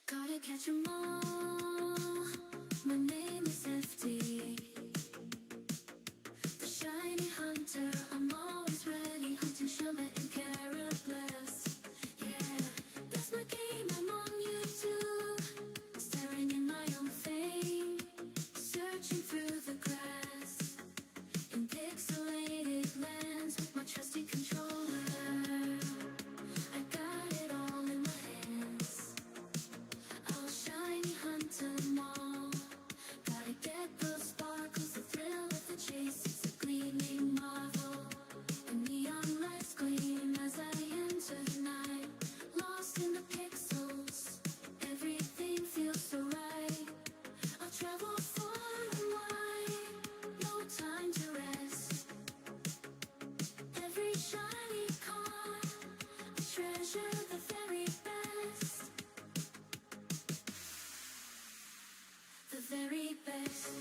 Gotta catch 'em all. My name is FD, the shiny hunter. I'm always ready, hunting Shama and Carabless. Yeah, that's my game. I'm on YouTube, staring in my own fame, searching through the grass in pixelated lands with my trusty controller. I got it all in my hands. I'll shiny hunt 'em all. Gotta get those sparkles, the thrill of the chase. It's a gleaming marvel, and neon lights gleam as I enter the night. Lost in the pixels, everything feels so right. I'll travel far and wide, no time to rest. Every shiny car, I treasure the very best. The very best.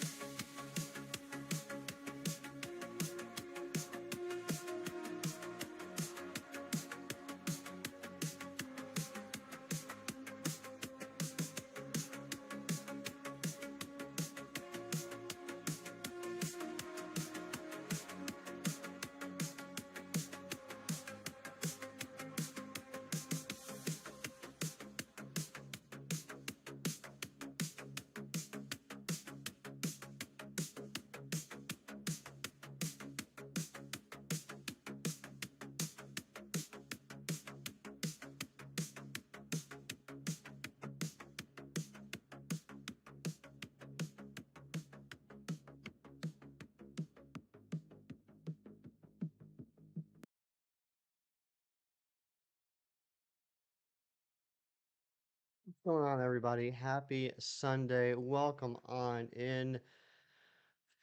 What's going on, everybody? Happy Sunday. Welcome on in.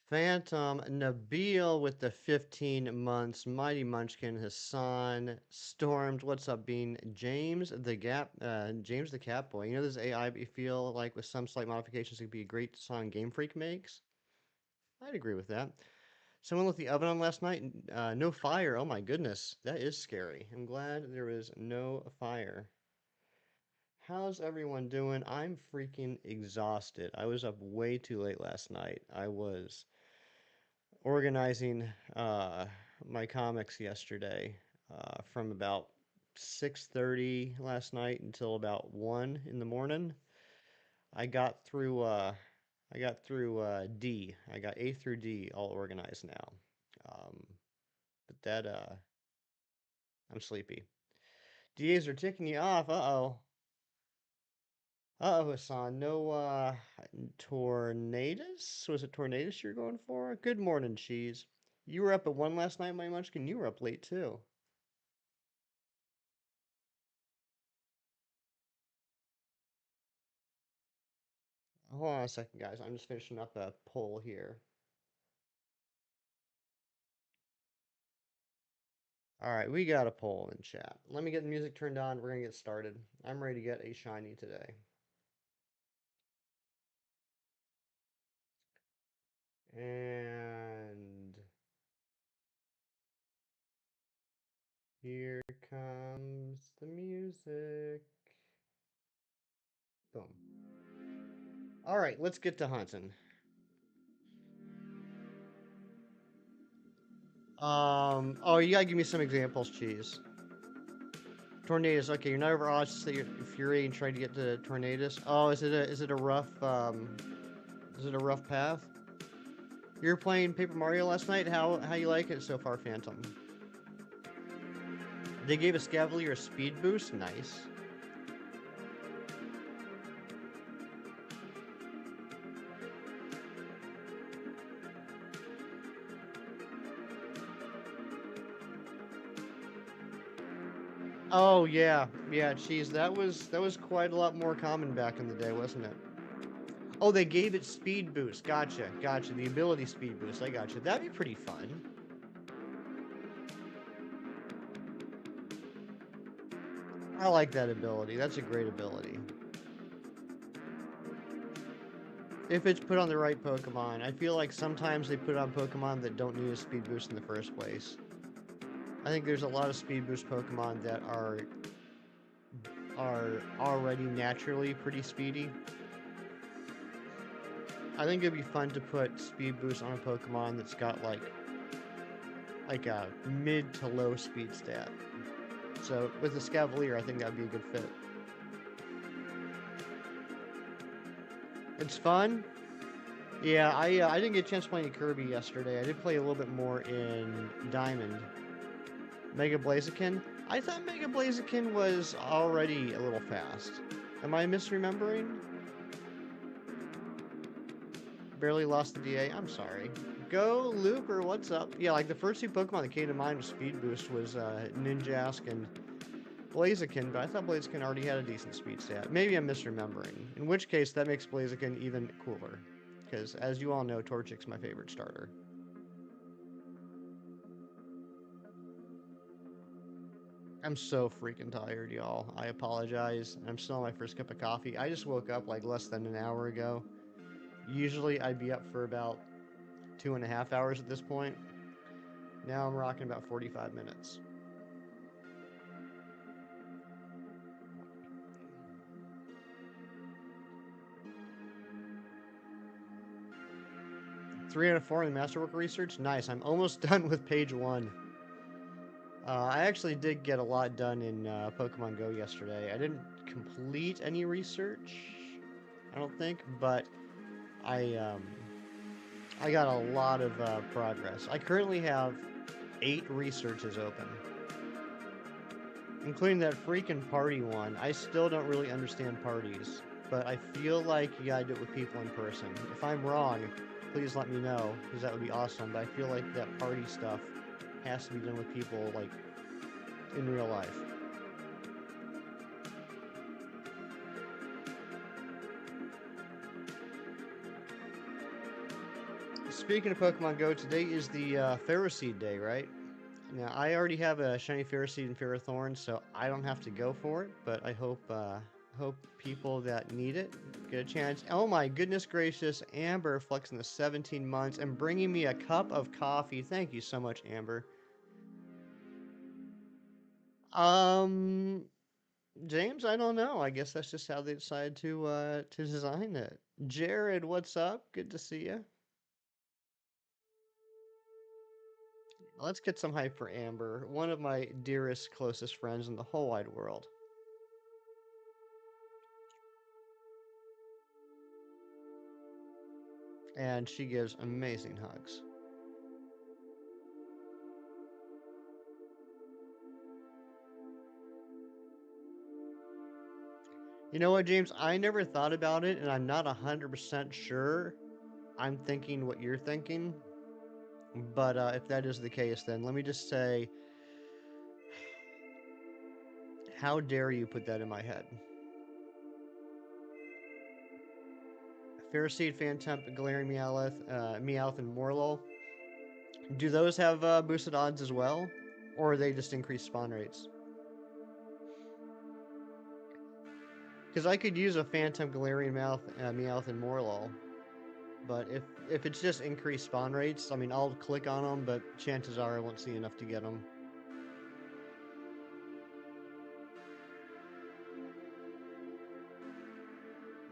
Phantom Nabil with the 15 months. Mighty Munchkin Hassan Stormed. What's up, Bean? James the Cat Boy. You know this AI, but you feel like with some slight modifications it could be a great song Game Freak makes? I'd agree with that. Someone left the oven on last night. No fire. Oh my goodness, that is scary. I'm glad there was no fire. How's everyone doing? I'm freaking exhausted. I was up way too late last night. I was organizing my comics yesterday from about 6:30 last night until about 1 in the morning. I got through D. I got A through D all organized now. But I'm sleepy. DAs are ticking you off. Uh-oh. Uh-oh, Hassan. No, Tornadoes? Was it Tornadoes you're going for? Good morning, Cheese. You were up at 1 last night, my munchkin. You were up late, too. Hold on a second, guys. I'm just finishing up a poll here. Alright, we got a poll in chat. Let me get the music turned on. We're gonna get started. I'm ready to get a shiny today. And here comes the music. Boom. Alright, let's get to hunting. Oh, you gotta give me some examples, Cheese. Tornadoes. Okay, you're not over odds that you're infuriating trying to get to tornadoes. Oh, is it a rough path? You were playing Paper Mario last night. How you like it so far, Phantom? They gave ESCAVALIER a speed boost. Nice. Oh yeah, yeah, Cheese. That was quite a lot more common back in the day, wasn't it? Oh, they gave it speed boost. Gotcha, gotcha. The ability speed boost. I gotcha. That'd be pretty fun. I like that ability. That's a great ability. If it's put on the right Pokemon. I feel like sometimes they put it on Pokemon that don't need a speed boost in the first place. I think there's a lot of speed boost Pokemon that are are already naturally pretty speedy. I think it'd be fun to put speed boost on a Pokemon that's got like a mid to low speed stat. So with the Scavalier, I think that'd be a good fit. It's fun. Yeah, I didn't get a chance to play any Kirby yesterday. I did play a little bit more in Diamond. Mega Blaziken. I thought Mega Blaziken was already a little fast. Am I misremembering? Barely lost the DA. I'm sorry. Go Looper, what's up? Yeah, like the first two Pokemon that came to mind with Speed Boost was Ninjask and Blaziken, but I thought Blaziken already had a decent speed stat. Maybe I'm misremembering. In which case, that makes Blaziken even cooler. Because, as you all know, Torchic's my favorite starter. I'm so freaking tired, y'all. I apologize. I'm still on my first cup of coffee. I just woke up like less than an hour ago. Usually I'd be up for about 2.5 hours at this point. Now I'm rocking about 45 minutes. Three out of four in the Masterwork research. Nice. I'm almost done with page 1. I actually did get a lot done in Pokemon Go yesterday. I didn't complete any research, I don't think, but I got a lot of progress. I currently have 8 researches open, including that freaking party one. I still don't really understand parties, but I feel like you gotta do it with people in person. If I'm wrong, please let me know, because that would be awesome. But I feel like that party stuff has to be done with people, like, in real life. Speaking of Pokemon Go, today is the Ferroseed Day, right? Now, I already have a shiny Ferroseed and Ferrothorn, so I don't have to go for it, but I hope people that need it get a chance. Oh my goodness gracious, Amber flexing the 17 months and bringing me a cup of coffee. Thank you so much, Amber. James, I don't know. I guess that's just how they decided to design it. Jared, what's up? Good to see you. Let's get some hype for Amber, one of my dearest, closest friends in the whole wide world. And she gives amazing hugs. You know what, James? I never thought about it, and I'm not 100% sure I'm thinking what you're thinking. But if that is the case, then let me just say, how dare you put that in my head? Ferroseed, Phantump, Galarian Meowth, and Morlul. Do those have boosted odds as well? Or are they just increased spawn rates? Because I could use a Phantom, Galarian Meowth, and Morlul. But if it's just increased spawn rates, I mean, I'll click on them, but chances are I won't see enough to get them.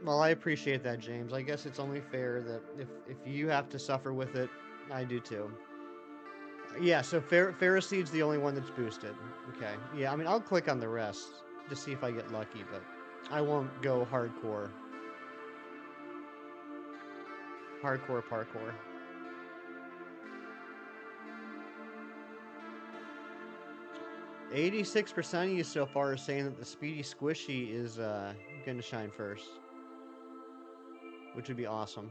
Well, I appreciate that, James. I guess it's only fair that if you have to suffer with it, I do too. Yeah, so Ferroseed's the only one that's boosted. Okay. Yeah, I mean, I'll click on the rest to see if I get lucky, but I won't go hardcore. Hardcore parkour. 86% of you so far are saying that the Speedy Squishy is going to shine first, which would be awesome.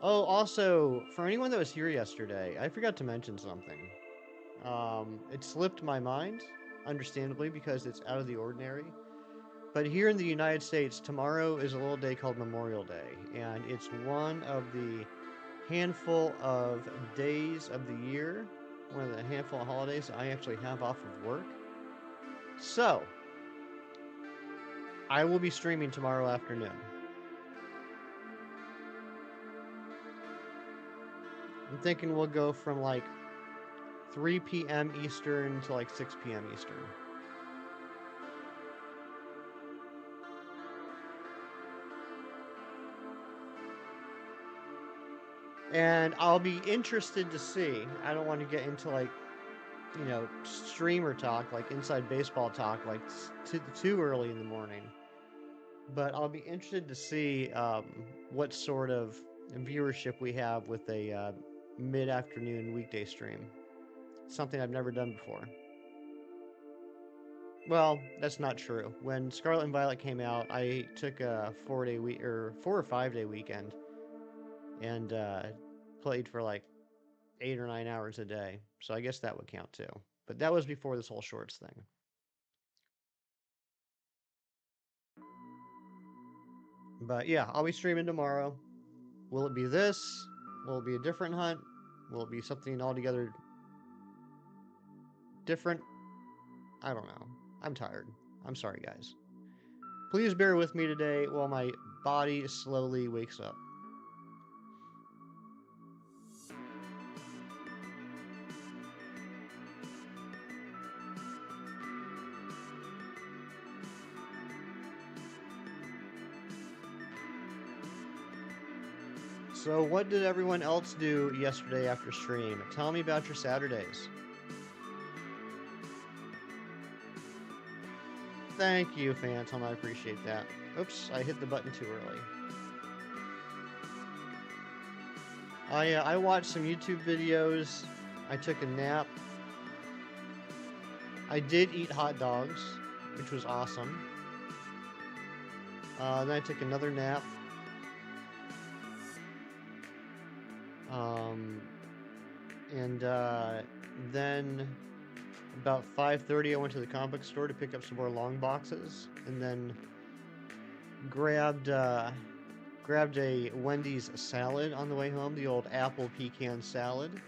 Oh, also, for anyone that was here yesterday, I forgot to mention something. It slipped my mind, understandably, because it's out of the ordinary. But here in the United States, tomorrow is a little day called Memorial Day, and it's one of the handful of days of the year, one of the handful of holidays I actually have off of work. So, I will be streaming tomorrow afternoon. I'm thinking we'll go from like 3 p.m. Eastern to like 6 p.m. Eastern. And I'll be interested to see. I don't want to get into like, streamer talk, like inside baseball talk, like too early in the morning. But I'll be interested to see what sort of viewership we have with a mid-afternoon weekday stream. Something I've never done before. Well, that's not true. When Scarlet and Violet came out, I took a 4-day week or 4 or 5 day weekend and played for like 8 or 9 hours a day. So I guess that would count too. But that was before this whole shorts thing. But yeah, I'll be streaming tomorrow. Will it be this? Will it be a different hunt? Will it be something altogether different? I don't know. I'm tired. I'm sorry, guys. Please bear with me today while my body slowly wakes up. So, what did everyone else do yesterday after stream? Tell me about your Saturdays. Thank you, Phantom. I appreciate that. Oops, I hit the button too early. I watched some YouTube videos. I took a nap. I did eat hot dogs, which was awesome. Then I took another nap. And then about 5:30, I went to the comic book store to pick up some more long boxes, and then grabbed a Wendy's salad on the way home, the old apple pecan salad.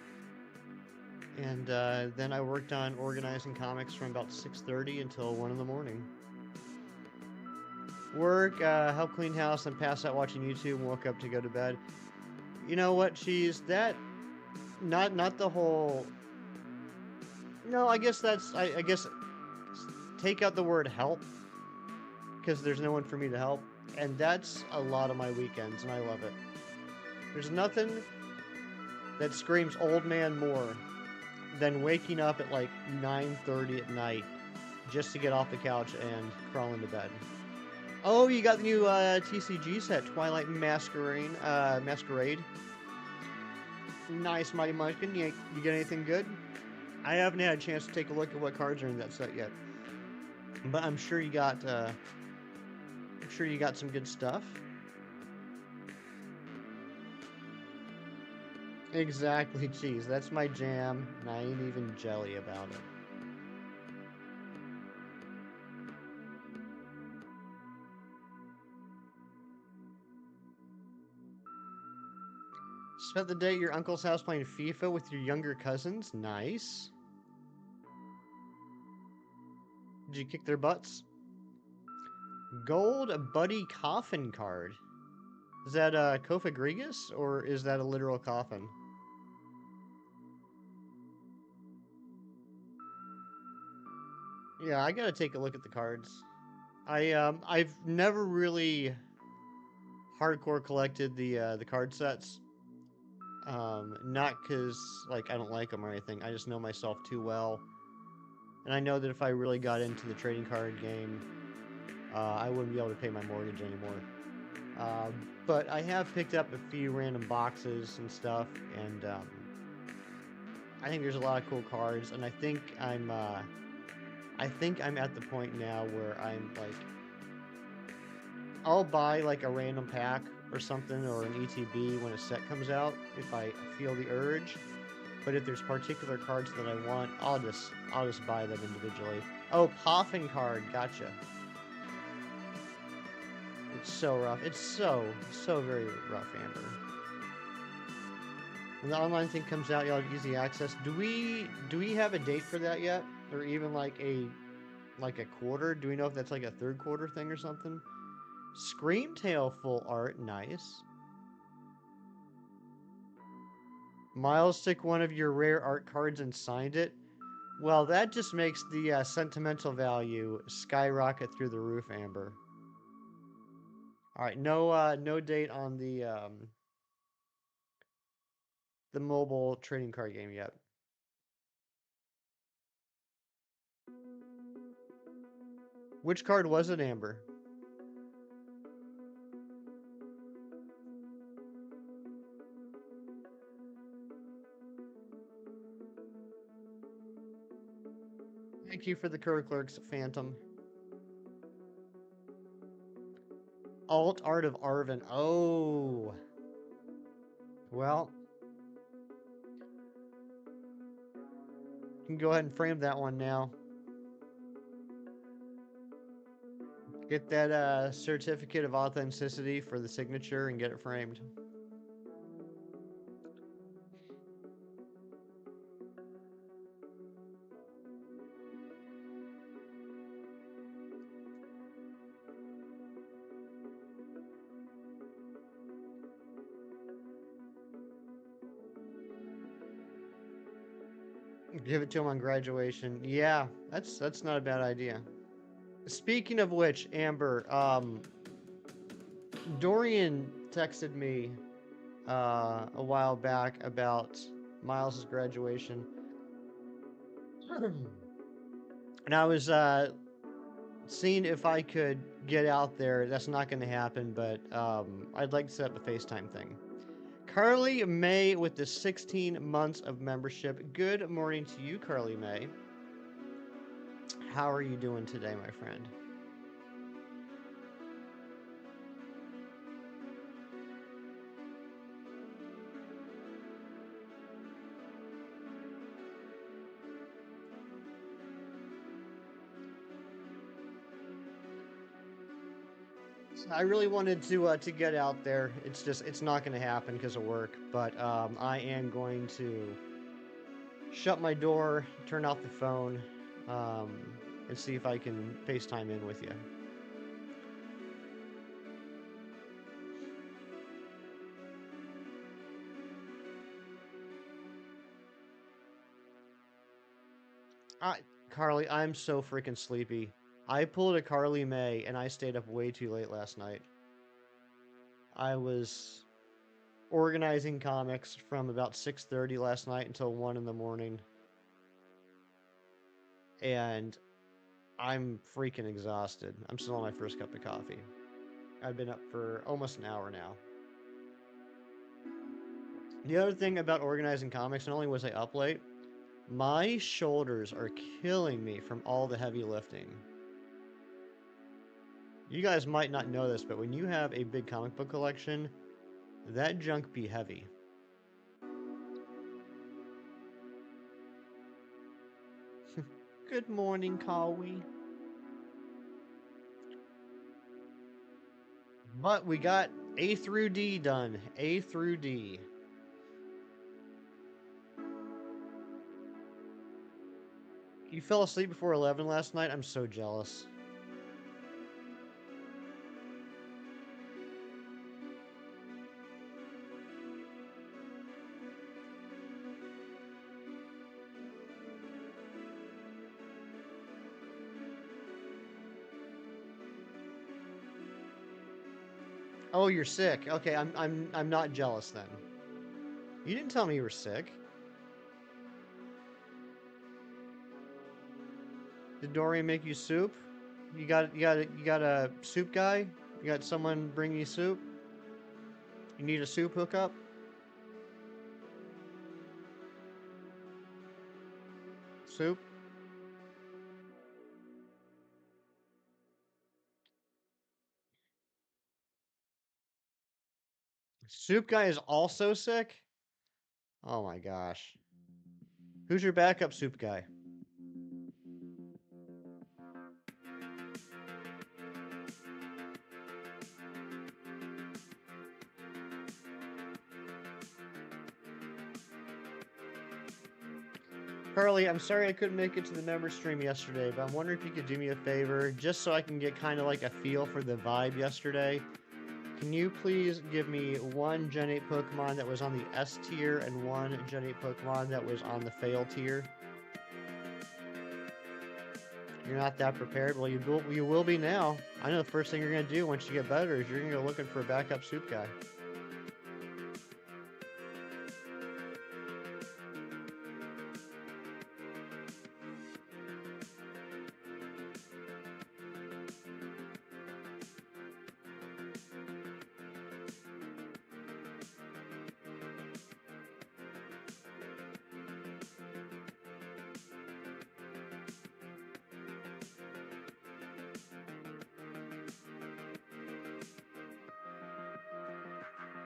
And then I worked on organizing comics from about 6:30 until 1 in the morning. Work, help clean house, and pass out watching YouTube, and woke up to go to bed. You know what, Cheese? That not the whole. No, I guess that's I guess take out the word help because there's no one for me to help, and that's a lot of my weekends, and I love it. There's nothing that screams old man more than waking up at like 9:30 at night just to get off the couch and crawl into bed. Oh, you got the new TCG set, Twilight Masquerade. Nice, Mighty Munchkin. You get anything good? I haven't had a chance to take a look at what cards are in that set yet, but I'm sure you got some good stuff. Exactly, cheese. That's my jam, and I ain't even jelly about it. Spent the day at your uncle's house playing FIFA with your younger cousins. Nice. Did you kick their butts? Gold Buddy Coffin card. Is that Kofa Grigus, or is that a literal coffin? Yeah, I gotta take a look at the cards. I've never really hardcore collected the card sets. Not because like I don't like them or anything. I just know myself too well, and I know that if I really got into the trading card game, I wouldn't be able to pay my mortgage anymore. But I have picked up a few random boxes and stuff, and I think there's a lot of cool cards, and I think I'm at the point now where I'm like, I'll buy like a random pack or something or an ETB when a set comes out if I feel the urge. But if there's particular cards that I want, I'll just buy them individually. Oh, Poffin card, gotcha. It's so rough. It's so very rough, Amber. When the online thing comes out, you'll have easy access. Do we have a date for that yet, or even like a quarter? Do we know if that's like a third quarter thing or something? Screamtail full art, nice. Miles took one of your rare art cards and signed it. Well, that just makes the sentimental value skyrocket through the roof, Amber. All right, no date on the the mobile trading card game yet. Which card was it, Amber? Thank you for the Clerks, Phantom. Alt Art of Arvin. Oh. Well, you can go ahead and frame that one now. Get that certificate of authenticity for the signature and get it framed. Give it to him on graduation. Yeah, that's not a bad idea. Speaking of which, Amber, Dorian texted me a while back about Miles's graduation, and I was seeing if I could get out there. That's not going to happen, but I'd like to set up a FaceTime thing. Carly May with the 16 months of membership. Good morning to you, Carly May. How are you doing today, my friend? I really wanted to get out there. It's not going to happen because of work, but I am going to shut my door, turn off the phone, and see if I can FaceTime in with you. Carly, I'm so freaking sleepy. I pulled a Carly May and I stayed up way too late last night. I was organizing comics from about 6:30 last night until 1 in the morning. And I'm freaking exhausted. I'm still on my first cup of coffee. I've been up for almost an hour now. The other thing about organizing comics, not only was I up late, my shoulders are killing me from all the heavy lifting. You guys might not know this, but when you have a big comic book collection, that junk be heavy. Good morning, Kawi. But we got A through D done. A through D. You fell asleep before 11 last night? I'm so jealous. Oh, you're sick. Okay, I'm not jealous then. You didn't tell me you were sick. Did Dorian make you soup? You got a soup guy? You got someone bring you soup? You need a soup hookup? Soup? Soup guy is also sick? Oh my gosh. Who's your backup soup guy? Carly, I'm sorry I couldn't make it to the member stream yesterday, but I'm wondering if you could do me a favor, just so I can get kind of like a feel for the vibe yesterday. Can you please give me one Gen 8 Pokemon that was on the S tier and one Gen 8 Pokemon that was on the fail tier? You're not that prepared? Well, you will be now. I know the first thing you're going to do once you get better is you're going to go looking for a backup soup guy.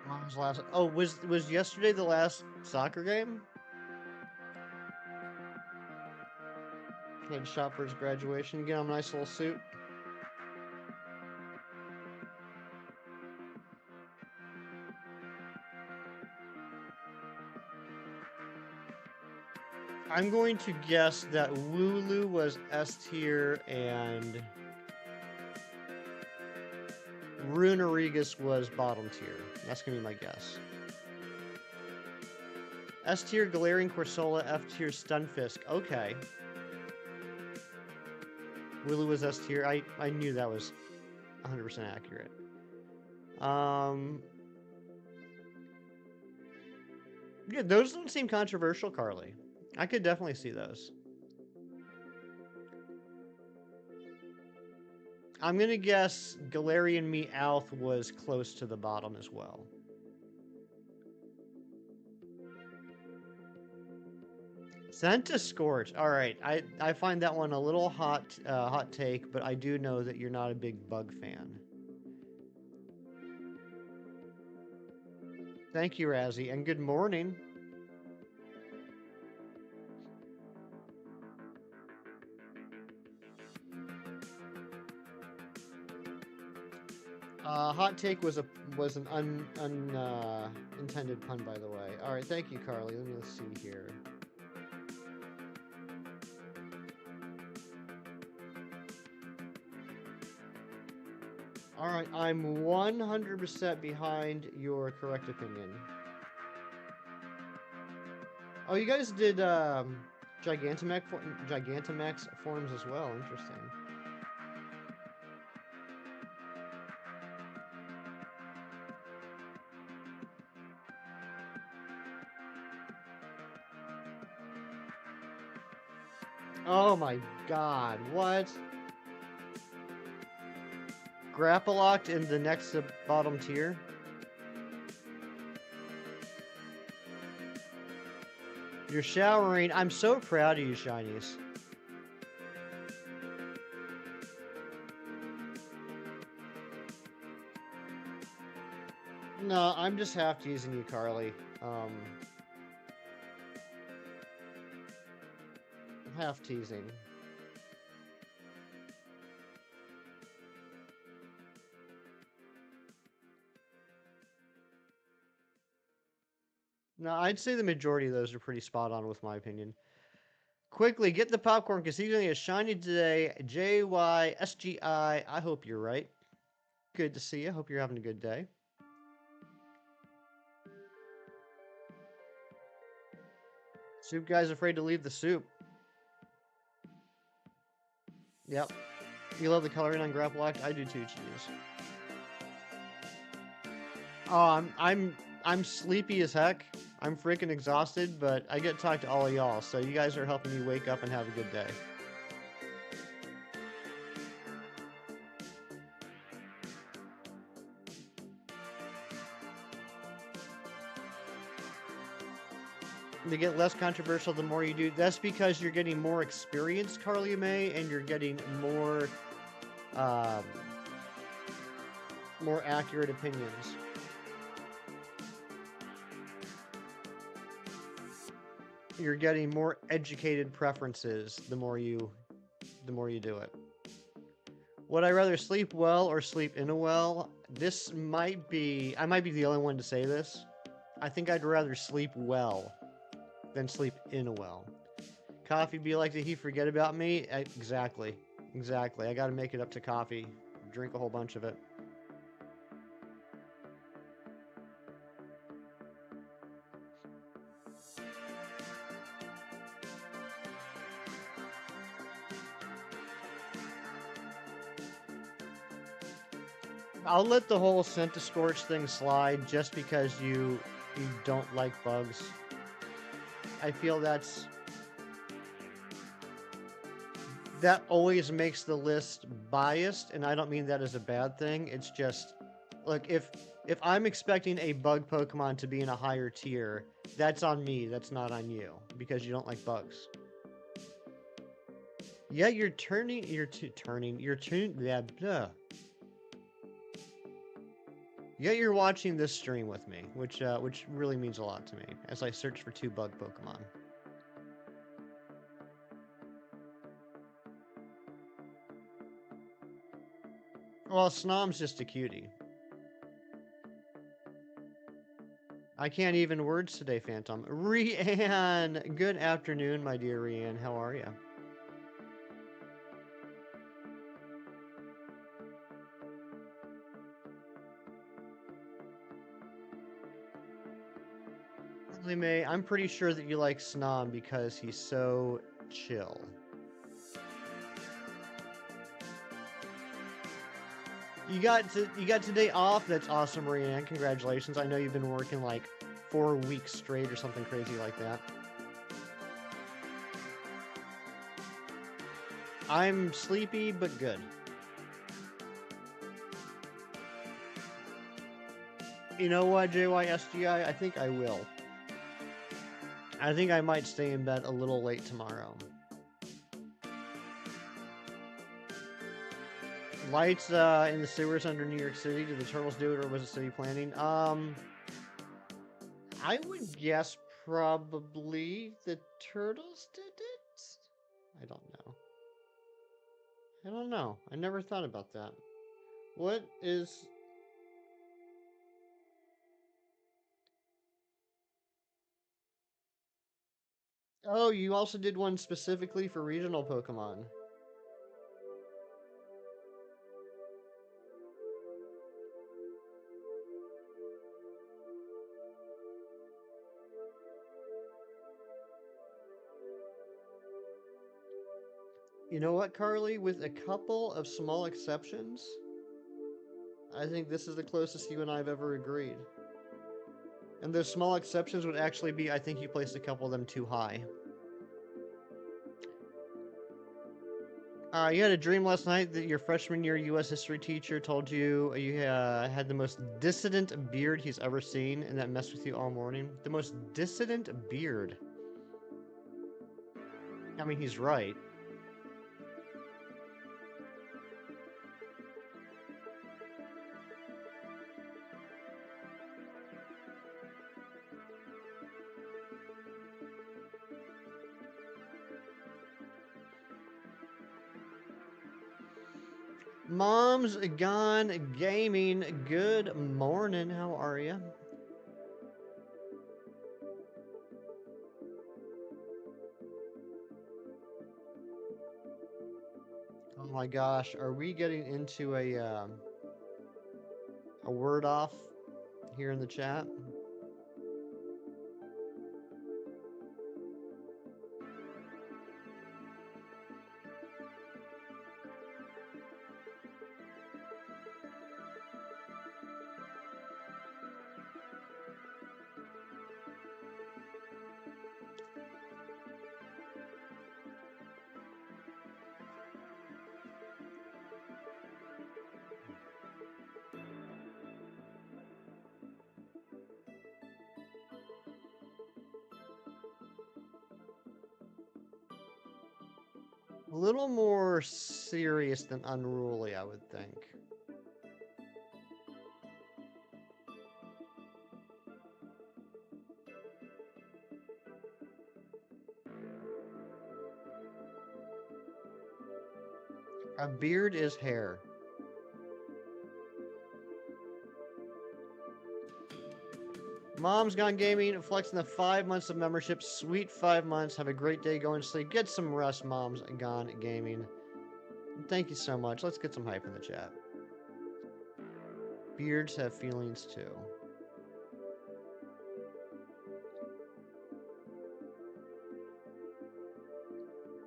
When was the last? Oh, was yesterday the last soccer game? Had shop for his graduation. Get him a nice little suit. I'm going to guess that Wooloo was S tier and Runarigus was bottom tier. That's gonna be my guess. S tier Galarian Corsola, F tier Stunfisk. Okay. Wooloo was S tier. I knew that was 100% accurate. Yeah, those don't seem controversial, Carly. I could definitely see those. I'm gonna guess Galarian Meowth was close to the bottom as well. Scorch. All right, I find that one a little hot take, but I do know that you're not a big bug fan. Thank you, Razzie, and good morning. Hot take was an intended pun, by the way. All right, thank you, Carly. Let me see here. All right, I'm 100% behind your correct opinion. Oh, you guys did Gigantamax forms as well. Interesting. Oh my god, what? Grappalocked in the next bottom tier? You're showering. I'm so proud of you, Shinies. No, I'm just half teasing you, Carly. Half teasing. No, I'd say the majority of those are pretty spot on with my opinion. Quickly, get the popcorn because he's going to get shiny today. JYSGI. I hope you're right. Good to see you. Hope you're having a good day. Soup guy's afraid to leave the soup. Yep. You love the coloring on Grapplocked? I do too, Cheese. Oh, I'm sleepy as heck. I'm freaking exhausted, but I get to talk to all of y'all, so you guys are helping me wake up and have a good day. They get less controversial the more you do. That's because you're getting more experience, Carly May, and you're getting more more accurate opinions. You're getting more educated preferences the more you do it. Would I rather sleep well or sleep in a well? I might be the only one to say this. I think I'd rather sleep well than sleep in a well. Coffee be like, did he forget about me? Exactly. I gotta make it up to coffee. Drink a whole bunch of it. I'll let the whole Scorch thing slide just because you don't like bugs. I feel that always makes the list biased, and I don't mean that as a bad thing. It's just, look, if I'm expecting a bug Pokemon to be in a higher tier, that's on me. That's not on you because you don't like bugs. Yeah, you're tuning. Yeah, blah. Yet you're watching this stream with me, which really means a lot to me as I search for 2 bug Pokemon. Well, Snom's just a cutie. I can't even words today, Phantom. Rianne! Good afternoon, my dear Rianne. How are you? May, I'm pretty sure that you like Snom because he's so chill. You got today off. That's awesome, Rianne. Congratulations. I know you've been working like 4 weeks straight or something crazy like that. I'm sleepy but good. You know what, JYSGI? I think I will. I think I might stay in bed a little late tomorrow. Lights in the sewers under New York City. Did the turtles do it, or was it city planning? I would guess probably the turtles did it. I don't know. I don't know. I never thought about that. What is... Oh, you also did one specifically for regional Pokemon. You know what, Carly? With a couple of small exceptions, I think this is the closest you and I have ever agreed. And those small exceptions would actually be, I think you placed a couple of them too high. You had a dream last night that your freshman year U.S. history teacher told you you had the most dissident beard he's ever seen, and that messed with you all morning. The most dissident beard. I mean, he's right. Mom's Gone Gaming, good morning. How are you? Oh my gosh, are we getting into a word off here in the chat? A little more serious than unruly, I would think. A beard is hair. Mom's Gone Gaming, flexing the 5 months of membership. Sweet 5 months. Have a great day. Go and sleep. Get some rest, Mom's Gone Gaming. Thank you so much. Let's get some hype in the chat. Beards have feelings too.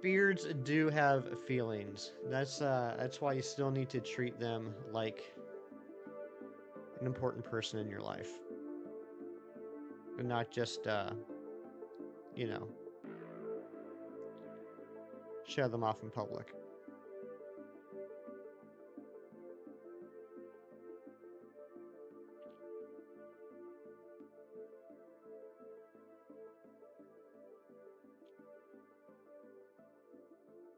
Beards do have feelings. That's why you still need to treat them like an important person in your life. And not just, you know, show them off in public.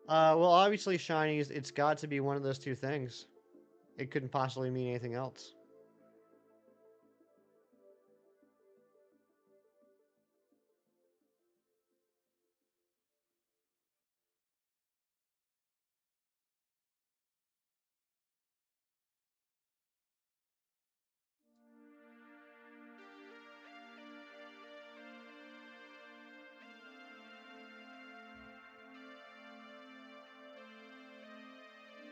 Well, obviously, shinies, it's got to be one of those two things. It couldn't possibly mean anything else.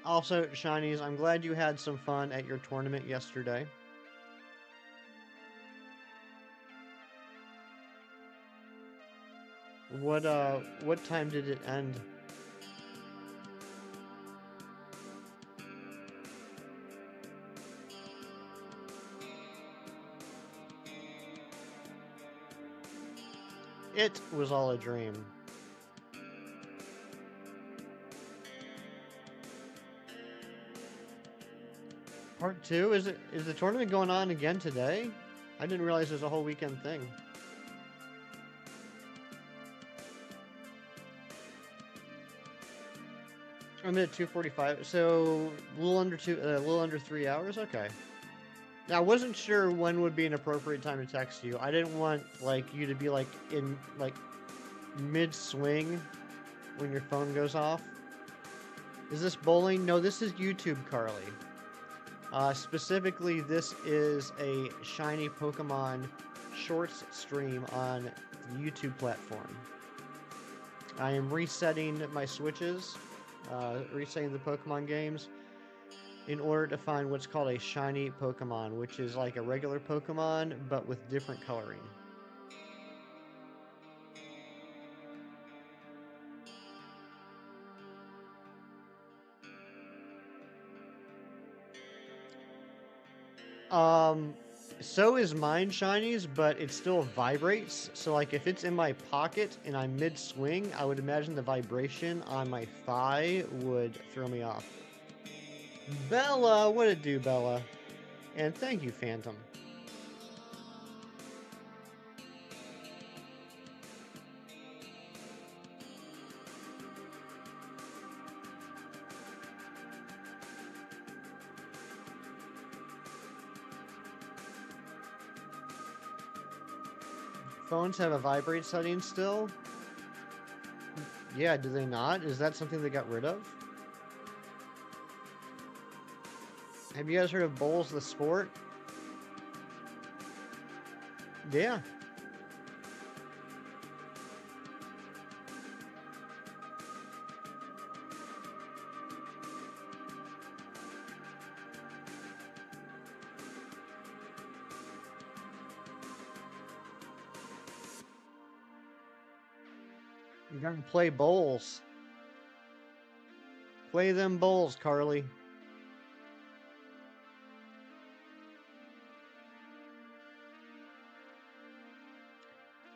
Also, Shinies, I'm glad you had some fun at your tournament yesterday. What time did it end? It was all a dream. Part 2? Is the tournament going on again today? I didn't realize it was a whole weekend thing. I'm at 2:45, so a little under 3 hours. Okay. Now, I wasn't sure when would be an appropriate time to text you. I didn't want like you to be like in like mid swing when your phone goes off. Is this bowling? No, this is YouTube, Carly. Specifically, this is a shiny Pokemon Shorts stream on the YouTube platform. I am resetting my switches, resetting the Pokemon games in order to find what's called a shiny Pokemon, which is like a regular Pokemon but with different coloring. Um, so is mine shinies, but it still vibrates. So like if it's in my pocket and I'm mid-swing, I would imagine the vibration on my thigh would throw me off. Bella, what it do, Bella? And thank you, Phantom. Phones have a vibrate setting still? Yeah, do they not? Is that something they got rid of? Have you guys heard of Bowls the Sport? Yeah. You gotta play bowls. Play them bowls, Carly.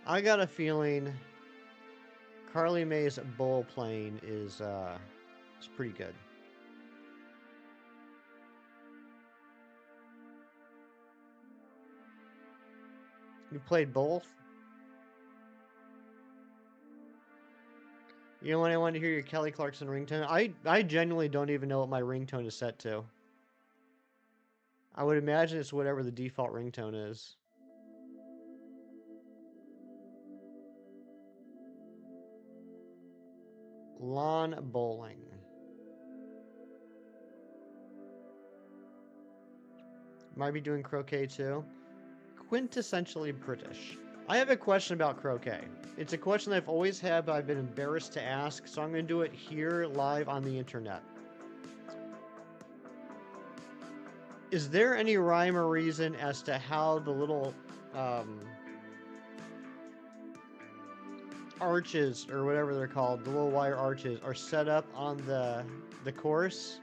I got a feeling Carly May's bowl playing is pretty good. You played both? You know when I want to hear your Kelly Clarkson ringtone? I genuinely don't even know what my ringtone is set to. I would imagine it's whatever the default ringtone is. Lawn bowling. Might be doing croquet too. Quintessentially British. I have a question about croquet. It's a question I've always had, but I've been embarrassed to ask, so I'm going to do it here live on the internet. Is there any rhyme or reason as to how the little arches, or whatever they're called, the little wire arches, are set up on the course?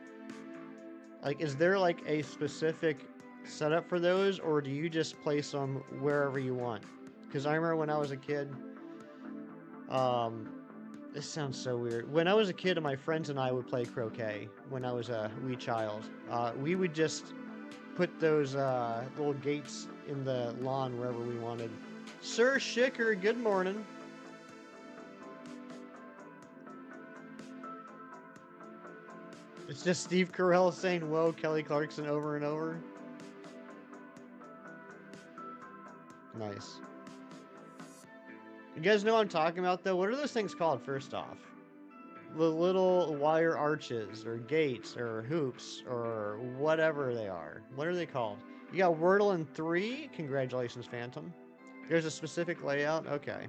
Like, is there like a specific setup for those, or do you just place them wherever you want? Because I remember when I was a kid, this sounds so weird. When I was a kid and my friends and I would play croquet when I was a wee child, we would just put those little gates in the lawn wherever we wanted. Sir Shicker, good morning. It's just Steve Carell saying, whoa, Kelly Clarkson over and over. Nice. You guys know what I'm talking about, though? What are those things called, first off? The little wire arches, or gates, or hoops, or whatever they are. What are they called? You got Wordle in 3? Congratulations, Phantom. There's a specific layout? Okay.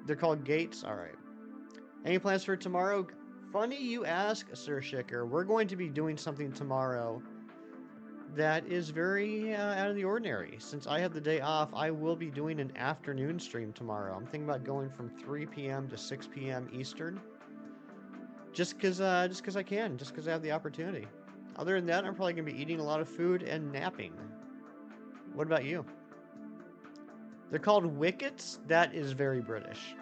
They're called gates? Alright. Any plans for tomorrow? Funny you ask, Sir Shicker. We're going to be doing something tomorrow that is very out of the ordinary. Since I have the day off, I will be doing an afternoon stream tomorrow. I'm thinking about going from 3 p.m. to 6 p.m. Eastern. Just cause I can. Just cause I have the opportunity. Other than that, I'm probably gonna be eating a lot of food and napping. What about you? They're called wickets? That is very British.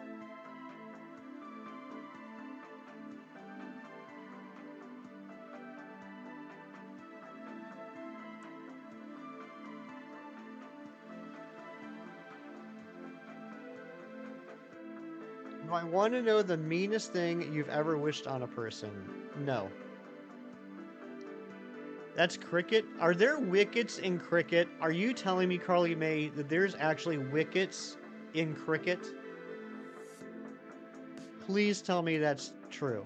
Do I want to know the meanest thing you've ever wished on a person? No. That's cricket? Are there wickets in cricket? Are you telling me, Carly May, that there's actually wickets in cricket? Please tell me that's true.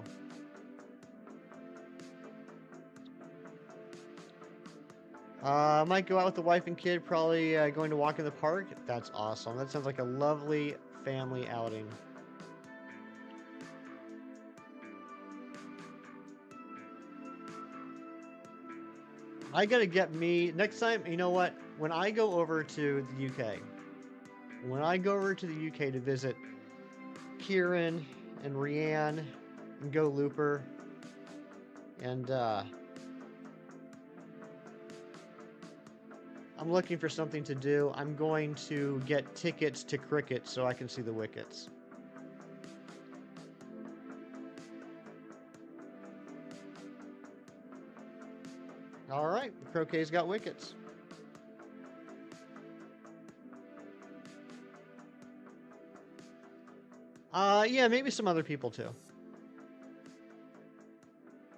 I might go out with the wife and kid, probably going to walk in the park. That's awesome. That sounds like a lovely family outing. I gotta get me next time. You know what? When I go over to the UK, to visit Kieran and Rianne and Go Looper and I'm looking for something to do. I'm going to get tickets to cricket so I can see the wickets. All right, croquet's got wickets. Yeah, maybe some other people too.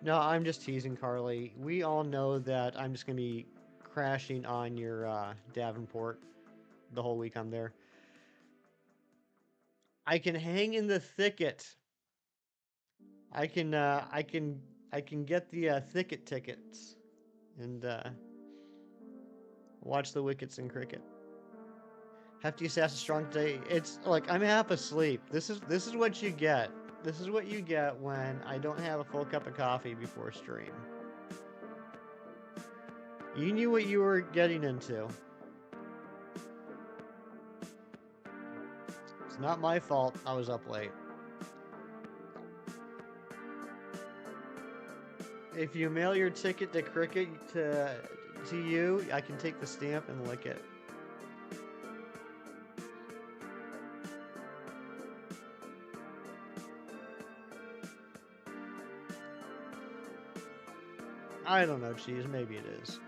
No, I'm just teasing, Carly. We all know that I'm just gonna be crashing on your Davenport the whole week I'm there. I can hang in the thicket. I can get the thicket tickets and watch the wickets in cricket. Hefty Assassin Strong today. It's like I'm half asleep. This is what you get. This is what you get when I don't have a full cup of coffee before stream. You knew what you were getting into. It's not my fault. I was up late. If you mail your ticket to cricket to you, I can take the stamp and lick it. I don't know, Cheese. Maybe it is.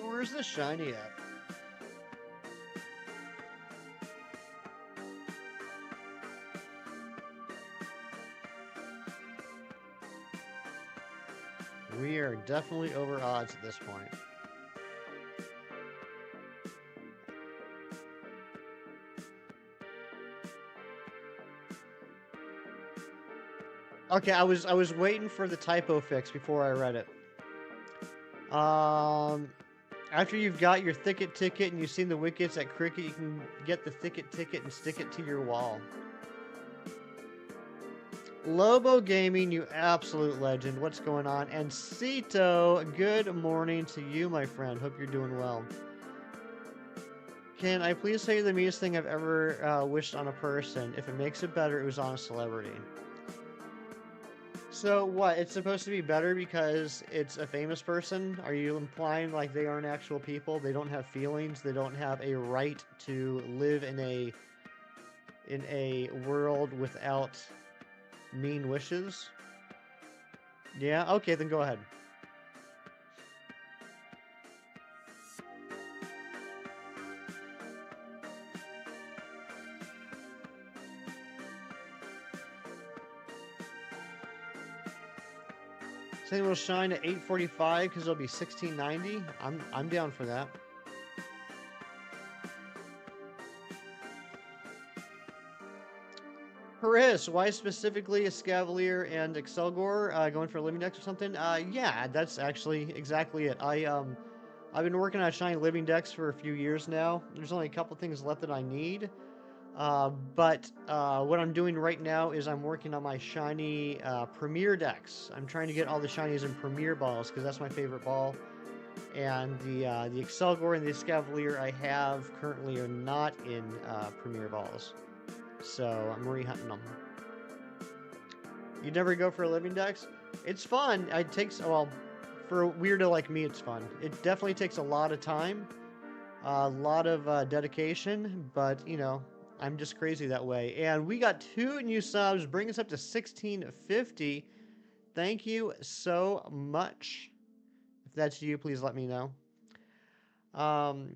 Where's the shiny at? We are definitely over odds at this point. Okay, I was waiting for the typo fix before I read it. After you've got your thicket ticket and you've seen the wickets at cricket, you can get the thicket ticket and stick it to your wall. Lobo Gaming, you absolute legend. What's going on? And Cito, good morning to you, my friend. Hope you're doing well. Can I please tell you the meanest thing I've ever wished on a person? If it makes it better, it was on a celebrity. So what? It's supposed to be better because it's a famous person? Are you implying like they aren't actual people? They don't have feelings? They don't have a right to live in a world without mean wishes? Yeah? Okay, then go ahead. Something will shine at 8:45 because it'll be 1690. I'm down for that. Chris, why specifically ESCAVALIER and ACCELGOR going for living decks or something? Yeah, that's actually exactly it. I've been working on shiny living decks for a few years now. There's only a couple things left that I need. But what I'm doing right now is I'm working on my shiny Premier decks. I'm trying to get all the shinies in Premier balls because that's my favorite ball. And the ACCELGOR and the ESCAVALIER I have currently are not in Premier balls. So I'm re-hunting them. You never go for living decks? It's fun. It takes, well, for a weirdo like me, it's fun. It definitely takes a lot of time, a lot of dedication, but, you know, I'm just crazy that way. And we got 2 new subs, bring us up to 1650. Thank you so much. If that's you, please let me know. I'm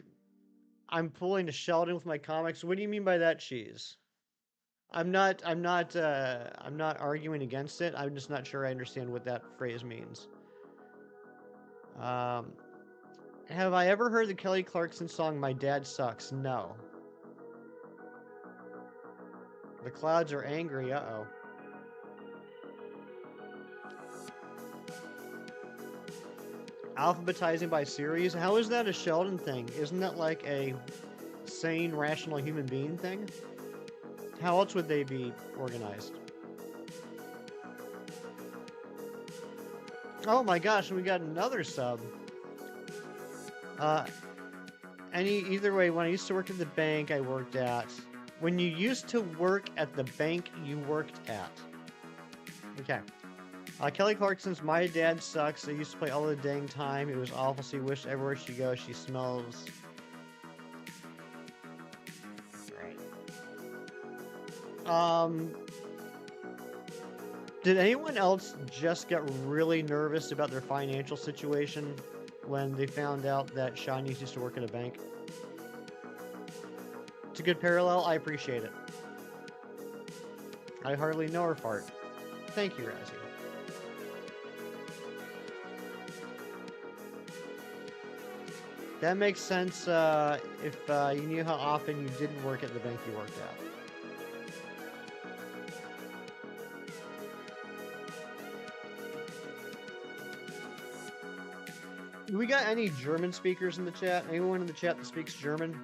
pulling a Sheldon with my comics. What do you mean by that, Cheese? I'm not arguing against it. I'm just not sure I understand what that phrase means. Have I ever heard the Kelly Clarkson song "My Dad Sucks"? No. The clouds are angry. Uh-oh. Alphabetizing by series? How is that a Sheldon thing? Isn't that like a sane, rational human being thing? How else would they be organized? Oh my gosh, we got another sub. Either way, when I used to work at the bank I worked at, when you used to work at the bank you worked at. Okay. Kelly Clarkson's My Dad Sucks. I used to play all the dang time. It was awful. She wished everywhere she goes, she smells. Did anyone else just get really nervous about their financial situation when they found out that Shanice used to work at a bank? It's a good parallel. I appreciate it. I hardly know her fart. Thank you, Razzie. That makes sense if you knew how often you didn't work at the bank you worked at. Do we got any German speakers in the chat? Anyone in the chat that speaks German?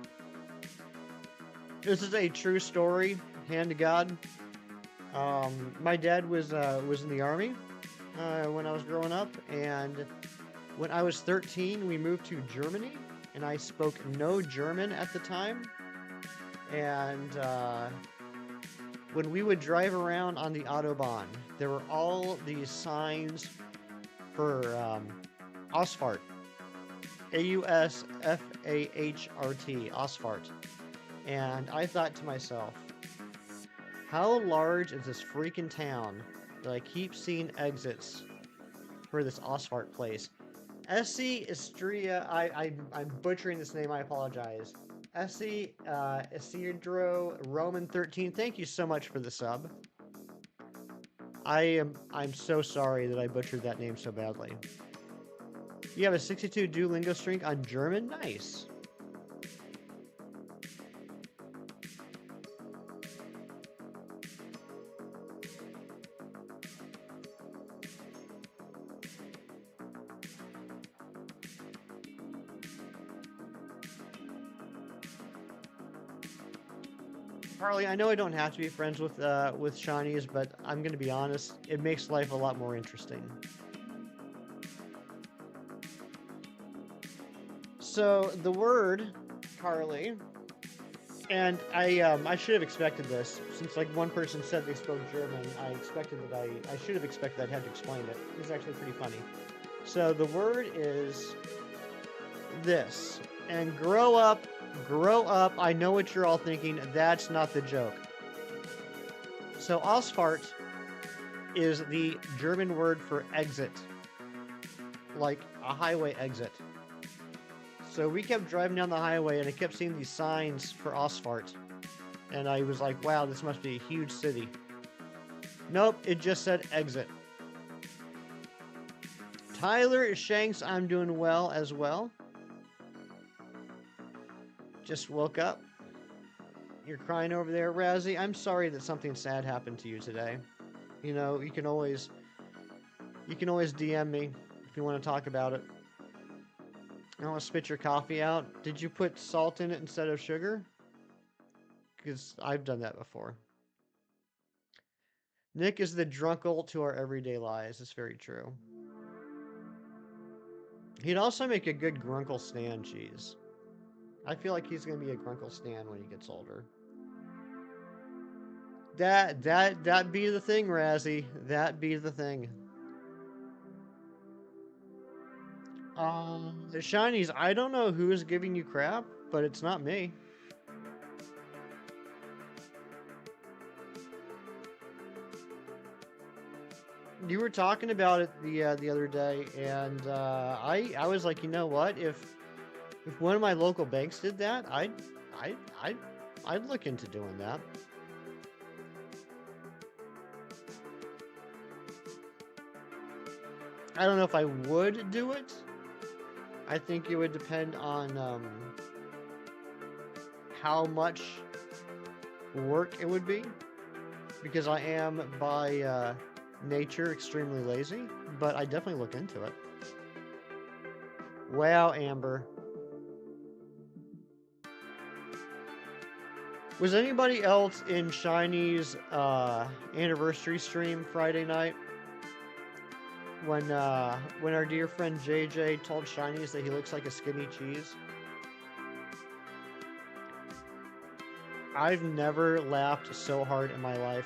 This is a true story, hand to God. My dad was in the army when I was growing up, and when I was 13, we moved to Germany, and I spoke no German at the time. And when we would drive around on the Autobahn, there were all these signs for Ausfahrt. A-U-S-F-A-H-R-T, Ausfahrt. And I thought to myself, how large is this freaking town that I keep seeing exits for this Ausfahrt place? Essie Istria, I'm butchering this name, I apologize. Essie Isidro Roman 13, thank you so much for the sub. I'm so sorry that I butchered that name so badly. You have a 62 Duolingo streak on German? Nice. Harley, I know I don't have to be friends with Shawnees, but I'm gonna be honest, it makes life a lot more interesting. So the word, Carly, and I should have expected this, since like one person said they spoke German. I should have expected I'd have to explain it. It's actually pretty funny. So the word is this, and grow up. I know what you're all thinking. That's not the joke. So Ausfahrt is the German word for exit, like a highway exit. So we kept driving down the highway, and I kept seeing these signs for Ausfahrt. And I was like, wow, this must be a huge city. Nope, it just said exit. Tyler Shanks, I'm doing well as well. Just woke up. You're crying over there, Razzie. I'm sorry that something sad happened to you today. You know, you can always DM me if you want to talk about it. I don't want to spit your coffee out. Did you put salt in it instead of sugar? Because I've done that before. Nick is the drunkle to our everyday lives. It's very true. He'd also make a good grunkle stan cheese. I feel like he's gonna be a grunkle stan when he gets older. That be the thing, Razzie. That be the thing. The shinies. I don't know who is giving you crap, but it's not me. You were talking about it the other day, and I was like, you know what? If one of my local banks did that, I I'd look into doing that. I don't know if I would do it. I think it would depend on how much work it would be, because I am by nature extremely lazy, but I definitely look into it. Wow, Amber. Was anybody else in Shiny's anniversary stream Friday night when our dear friend JJ told Shiny's that he looks like a skinny cheese? I've never laughed so hard in my life.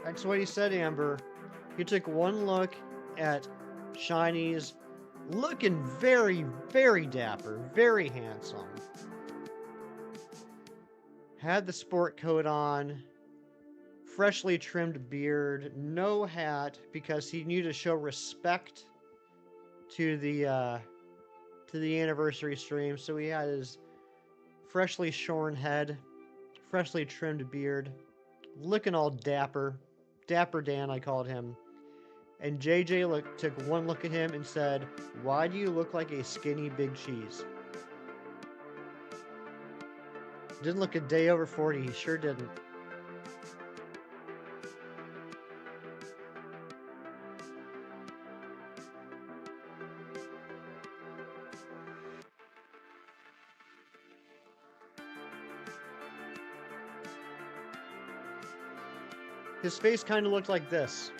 That's what he said, Amber. He took one look at Shiny's, looking very, very dapper, very handsome. Had the sport coat on, freshly trimmed beard, no hat, because he needed to show respect to the anniversary stream. So he had his freshly shorn head, freshly trimmed beard, looking all dapper. Dapper Dan, I called him. And JJ took one look at him and said, "Why do you look like a skinny big cheese?" Didn't look a day over 40, he sure didn't. His face kind of looked like this.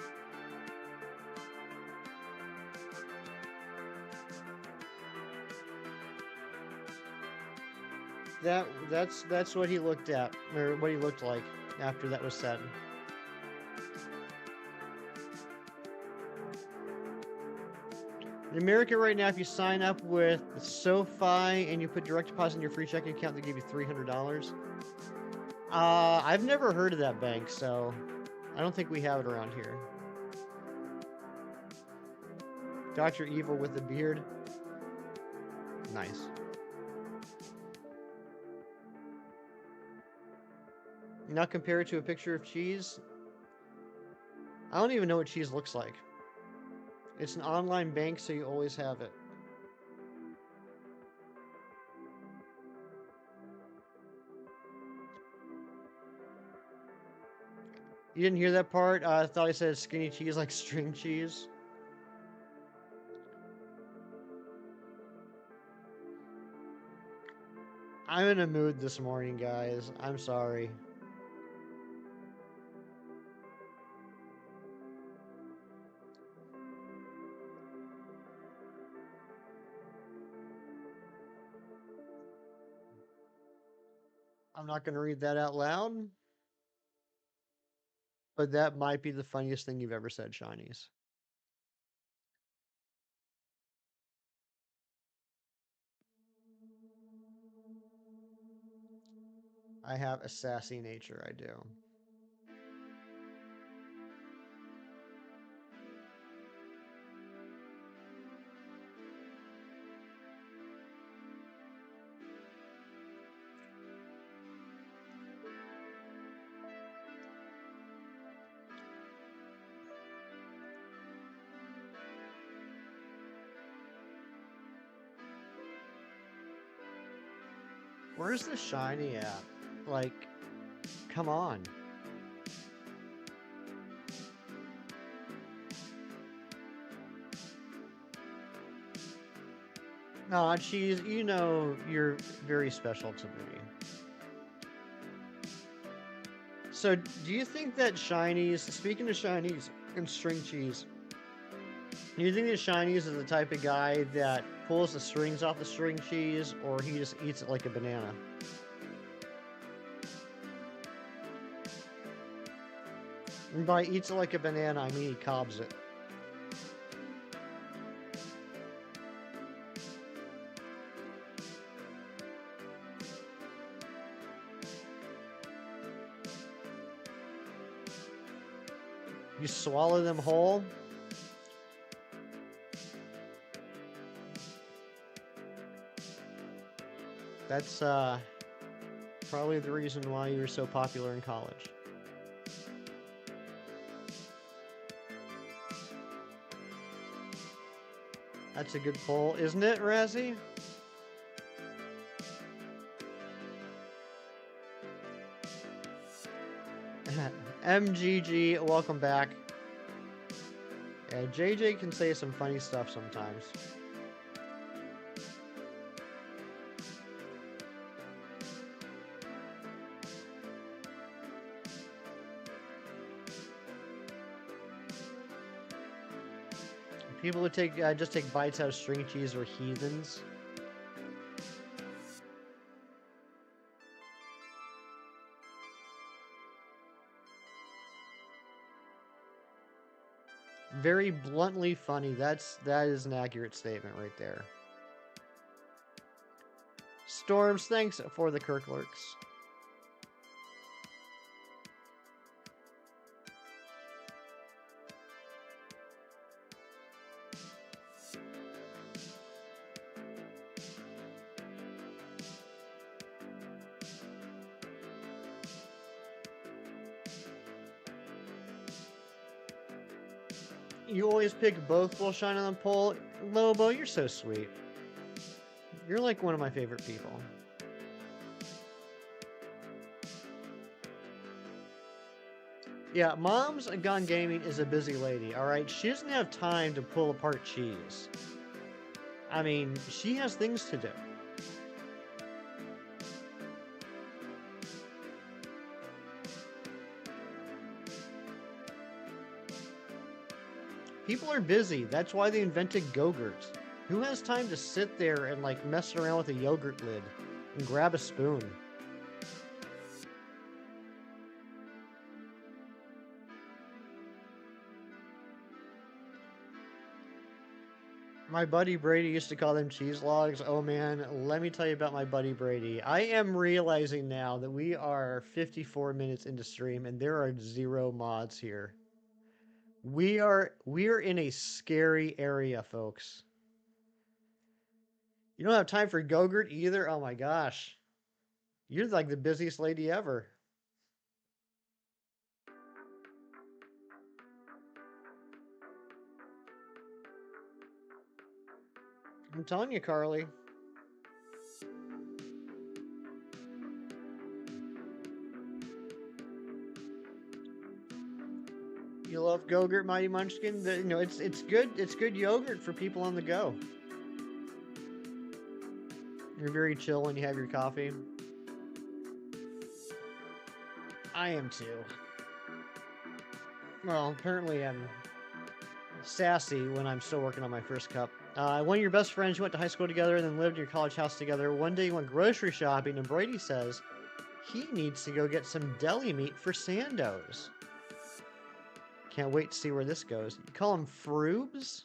That's what he looked at, or what he looked like after that was said. In America right now, if you sign up with SoFi and you put direct deposit in your free checking account, they give you $300. I've never heard of that bank, so I don't think we have it around here. Dr. Evil with the beard. Nice. Now compare it to a picture of cheese. I don't even know what cheese looks like. It's an online bank, so you always have it. You didn't hear that part? I thought I said skinny cheese like string cheese. I'm in a mood this morning, guys. I'm sorry. I'm not going to read that out loud, but that might be the funniest thing you've ever said, Shinies. I have a sassy nature, I do. Where's the shiny at? Like, come on. Aw, Cheese, you know you're very special to me. So, do you think that shinies, speaking of shinies and string cheese, do you think that shinies is the type of guy that pulls the strings off the string cheese, or he just eats it like a banana? And by eats it like a banana, I mean he cobs it. You swallow them whole? That's probably the reason why you were so popular in college. That's a good poll, isn't it, Razzie? MGG, welcome back. Yeah, JJ can say some funny stuff sometimes. People who take just take bites out of string cheese are heathens. Very bluntly funny. That is an accurate statement right there. Storms, thanks for the Kirklurks. You always pick both will shine on the pole. Lobo, you're so sweet. You're like one of my favorite people. Yeah, Mom's Gone Gaming is a busy lady, alright? She doesn't have time to pull apart cheese. I mean, she has things to do. People are busy. That's why they invented Go-Gurt. Who has time to sit there and like mess around with a yogurt lid and grab a spoon? My buddy Brady used to call them cheese logs. Oh man, let me tell you about my buddy Brady. I am realizing now that we are 54 minutes into stream and there are 0 mods here. We're in a scary area, folks. You don't have time for Go-Gurt either? Oh my gosh. You're like the busiest lady ever. I'm telling you, Carly. You love Go-Gurt, Mighty Munchkin? You know, it's good. It's good yogurt for people on the go. You're very chill when you have your coffee. I am too. Well, apparently I'm sassy when I'm still working on my first cup. One of your best friends, you went to high school together and then lived in your college house together. One day you went grocery shopping and Brady says he needs to go get some deli meat for Sandoz. Can't wait to see where this goes. You call them Froobs?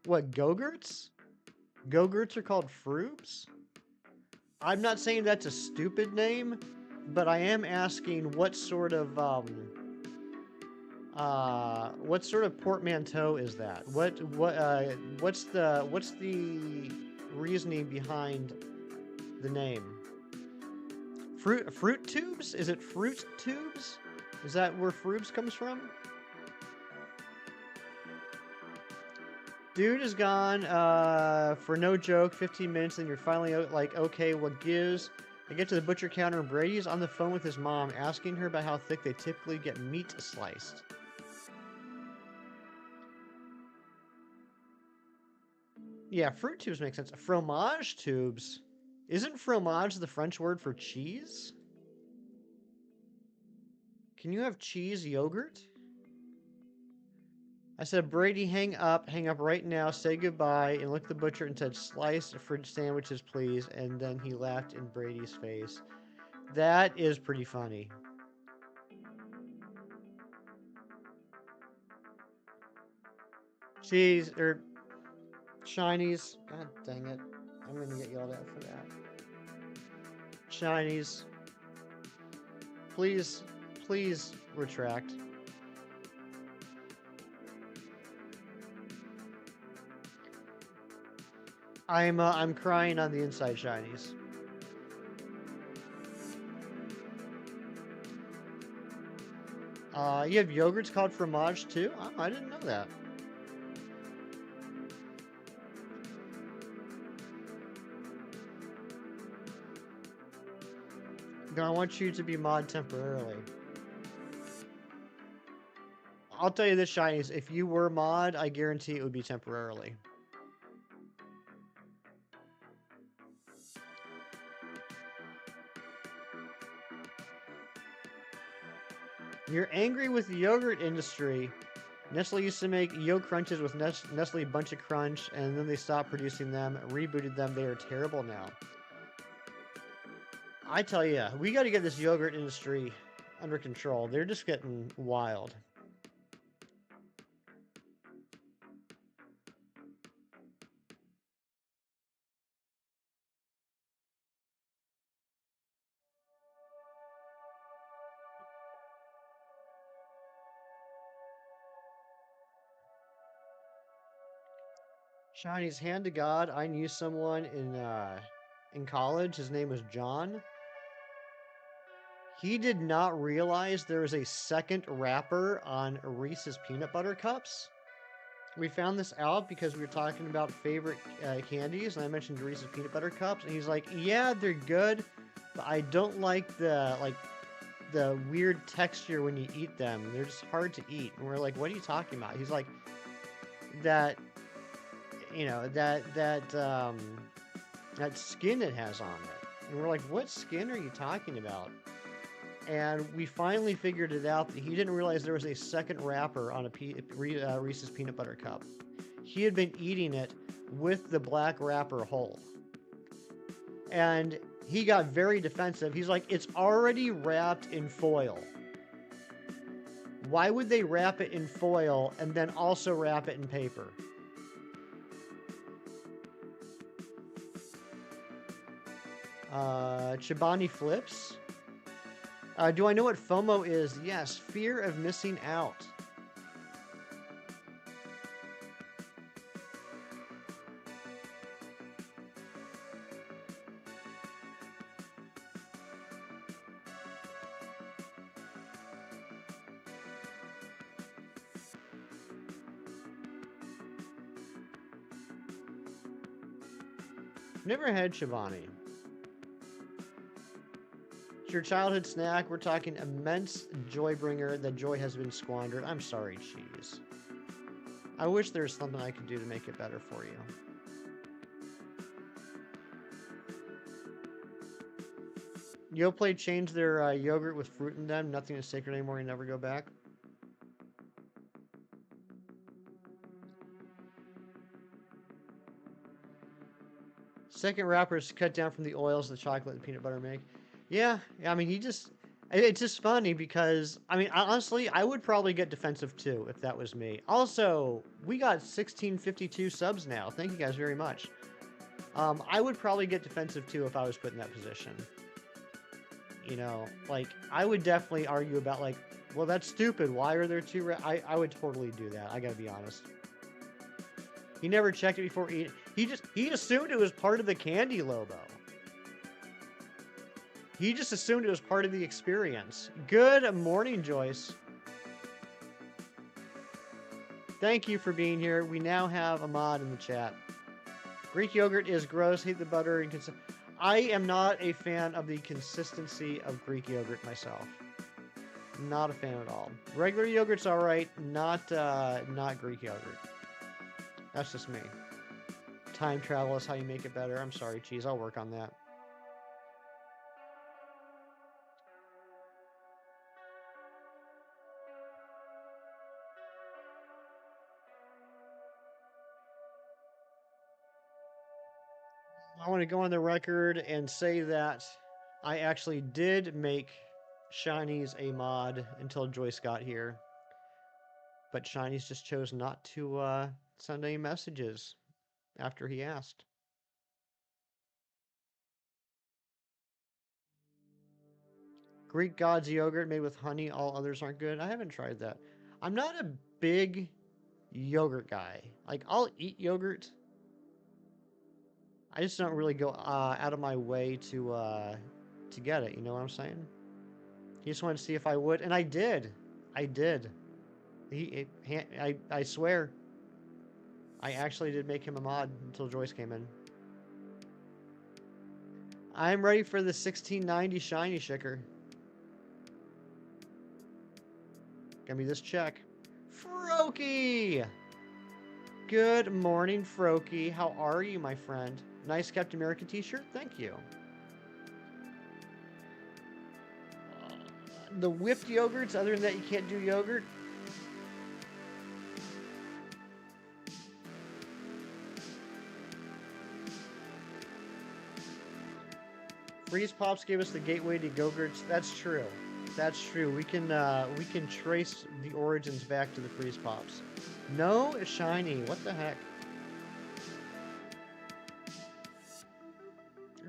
What, Go-Gurts? Go-Gurts are called Froobs? I'm not saying that's a stupid name, but I am asking what sort of portmanteau is that? What's the reasoning behind the name? Fruit tubes? Is it fruit tubes? Is that where Froobs comes from? Dude is gone for no joke, 15 minutes, and you're finally like, okay, what gives? I get to the butcher counter and Brady's on the phone with his mom, asking her about how thick they typically get meat sliced. Yeah, fruit tubes make sense. Fromage tubes? Isn't fromage the French word for cheese? Can you have cheese yogurt? I said, Brady, hang up right now, say goodbye, and looked at the butcher and said, sliced fruit sandwiches, please. And then he laughed in Brady's face. That is pretty funny. Cheese, or Shinies. God dang it. I'm going to get yelled at for that. Shinies. Please, please retract. I'm crying on the inside, Shinies. You have yogurts called fromage too? Oh, I didn't know that. Then I want you to be mod temporarily. I'll tell you this, Shinies. If you were mod, I guarantee it would be temporarily. You're angry with the yogurt industry. Nestle used to make Yo Crunches with Nestle Bunch of Crunch, and then they stopped producing them, rebooted them. They are terrible now. I tell you, we got to get this yogurt industry under control. They're just getting wild. Shiny's hand to God. I knew someone in college. His name was John. He did not realize there was a second wrapper on Reese's peanut butter cups. We found this out because we were talking about favorite candies, and I mentioned Reese's peanut butter cups, and he's like, "Yeah, they're good, but I don't like the weird texture when you eat them. They're just hard to eat." And we're like, "What are you talking about?" He's like, "That, you know, that skin it has on it." And we're like, "What skin are you talking about?" And we finally figured it out that he didn't realize there was a second wrapper on a Reese's peanut butter cup. He had been eating it with the black wrapper whole. And he got very defensive. He's like, "It's already wrapped in foil. Why would they wrap it in foil and then also wrap it in paper?" Chobani Flips. Do I know what FOMO is? Yes, fear of missing out. Never had Chobani. It's your childhood snack. We're talking immense joy bringer. The joy has been squandered. I'm sorry, cheese. I wish there was something I could do to make it better for you. Yoplait changed their yogurt with fruit in them. Nothing is sacred anymore. You never go back. Second wrapper is cut down from the oils the chocolate and peanut butter make. Yeah, I mean, it's just funny because, I mean, honestly, I would probably get defensive too if that was me. Also, we got 1652 subs now. Thank you guys very much. I would probably get defensive too if I was put in that position. You know, like, I would definitely argue about, like, well, that's stupid. Why are there two? I would totally do that. I gotta be honest. He never checked it before eating. He assumed it was part of the candy Lobo. He just assumed it was part of the experience. Good morning, Joyce. Thank you for being here. We now have a mod in the chat. Greek yogurt is gross. Hate the butter and I am not a fan of the consistency of Greek yogurt myself. Not a fan at all. Regular yogurt's all right, not Greek yogurt. That's just me. Time travel is how you make it better. I'm sorry, cheese. I'll work on that. I want to go on the record and say that I actually did make Shinies a mod until Joyce got here. But Shinies just chose not to send any messages after he asked. Greek God's yogurt made with honey, all others aren't good. I haven't tried that. I'm not a big yogurt guy. Like, I'll eat yogurt. I just don't really go out of my way to get it. You know what I'm saying? He just wanted to see if I would, and I did. I did. I swear. I actually did make him a mod until Joyce came in. I'm ready for the 1690 shiny shaker. Give me this check. Froakie! Good morning, Froakie. How are you, my friend? Nice Captain America t-shirt? Thank you. The whipped yogurts, other than that you can't do yogurt? Freeze Pops gave us the gateway to Go-Gurts. That's true. That's true. We can trace the origins back to the Freeze Pops. No shiny. What the heck?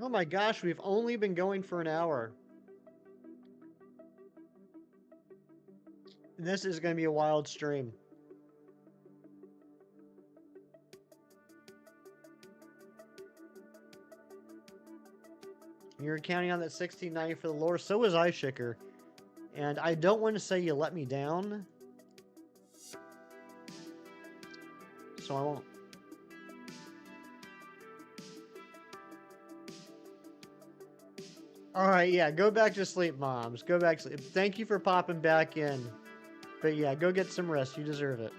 Oh my gosh, we've only been going for an hour. This is going to be a wild stream. You're counting on that 1690 for the lore. So was I, Shicker. And I don't want to say you let me down. So I won't. Alright, yeah, go back to sleep, moms. Go back to sleep. Thank you for popping back in. But yeah, go get some rest. You deserve it.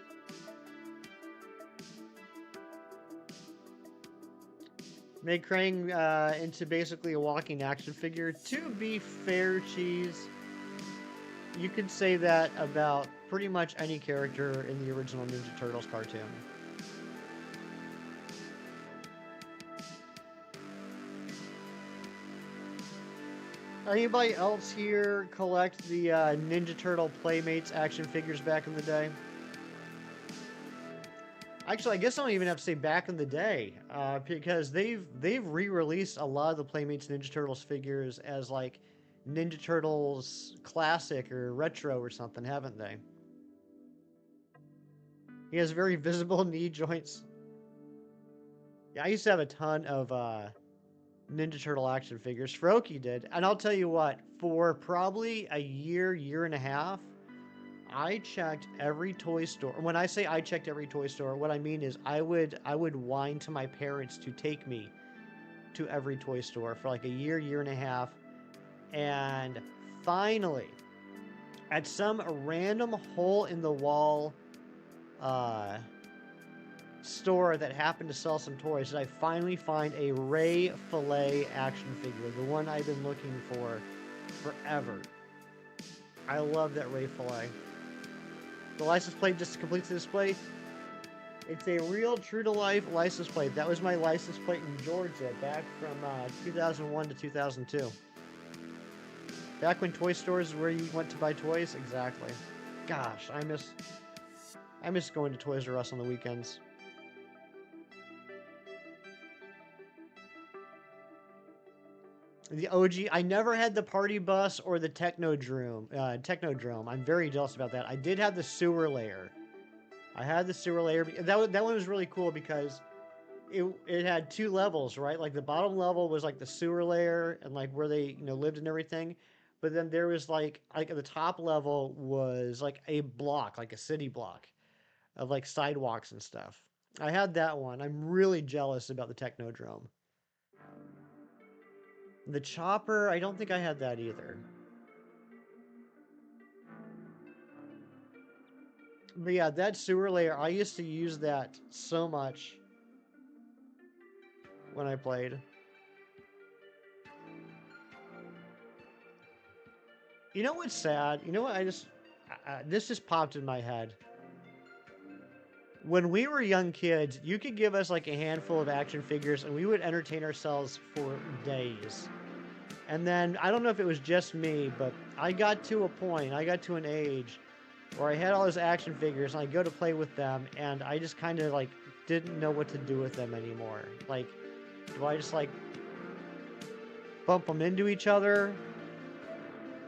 Make Krang into basically a walking action figure. To be fair, Cheese, you could say that about pretty much any character in the original Ninja Turtles cartoon. Anybody else here collect the Ninja Turtle Playmates action figures back in the day? Actually, I guess I don't even have to say back in the day, because they've re-released a lot of the Playmates Ninja Turtles figures as like Ninja Turtles Classic or Retro or something, haven't they? He has very visible knee joints. Yeah, I used to have a ton of Ninja Turtle action figures. Froakie did, and I'll tell you what, for probably a year and a half, I checked every toy store. When I say I checked every toy store, what I mean is I would whine to my parents to take me to every toy store for like a year and a half. And finally, at some random hole in the wall store that happened to sell some toys, did I finally find a Ray Fillet action figure, the one I've been looking for forever. I love that Ray Fillet. The license plate just completes the display. It's a real true-to-life license plate. That was my license plate in Georgia back from 2001 to 2002. Back when toy stores were where you went to buy toys? Exactly. Gosh, I miss going to Toys R Us on the weekends. The OG, I never had the party bus or the Technodrome. I'm very jealous about that. I did have the sewer layer. I had the sewer layer. That one was really cool because it had two levels, right? Like the bottom level was like the sewer layer and like where they lived and everything. But then there was like the top level was like a block, like a city block of like sidewalks and stuff. I had that one. I'm really jealous about the Technodrome. The chopper, I don't think I had that either. But yeah, that sewer layer, I used to use that so much when I played. You know what's sad? You know what? This just popped in my head. When we were young kids, you could give us like a handful of action figures and we would entertain ourselves for days. And then, I don't know if it was just me, but I got to a point, I got to an age where I had all those action figures and I go to play with them and I just kind of like didn't know what to do with them anymore. Like, do I just like bump them into each other?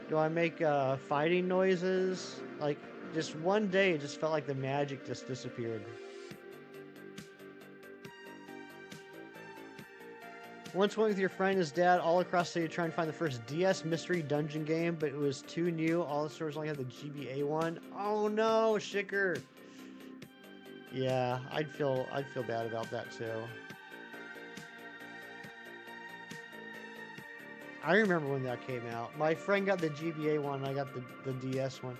Do I make fighting noises? Like, just one day it just felt like the magic just disappeared. Once went with your friend and his dad all across the city to try and find the first DS mystery dungeon game, but it was too new. All the stores only had the GBA one. Oh no, Shicker. Yeah, I'd feel bad about that too. I remember when that came out. My friend got the GBA one, and I got the DS one.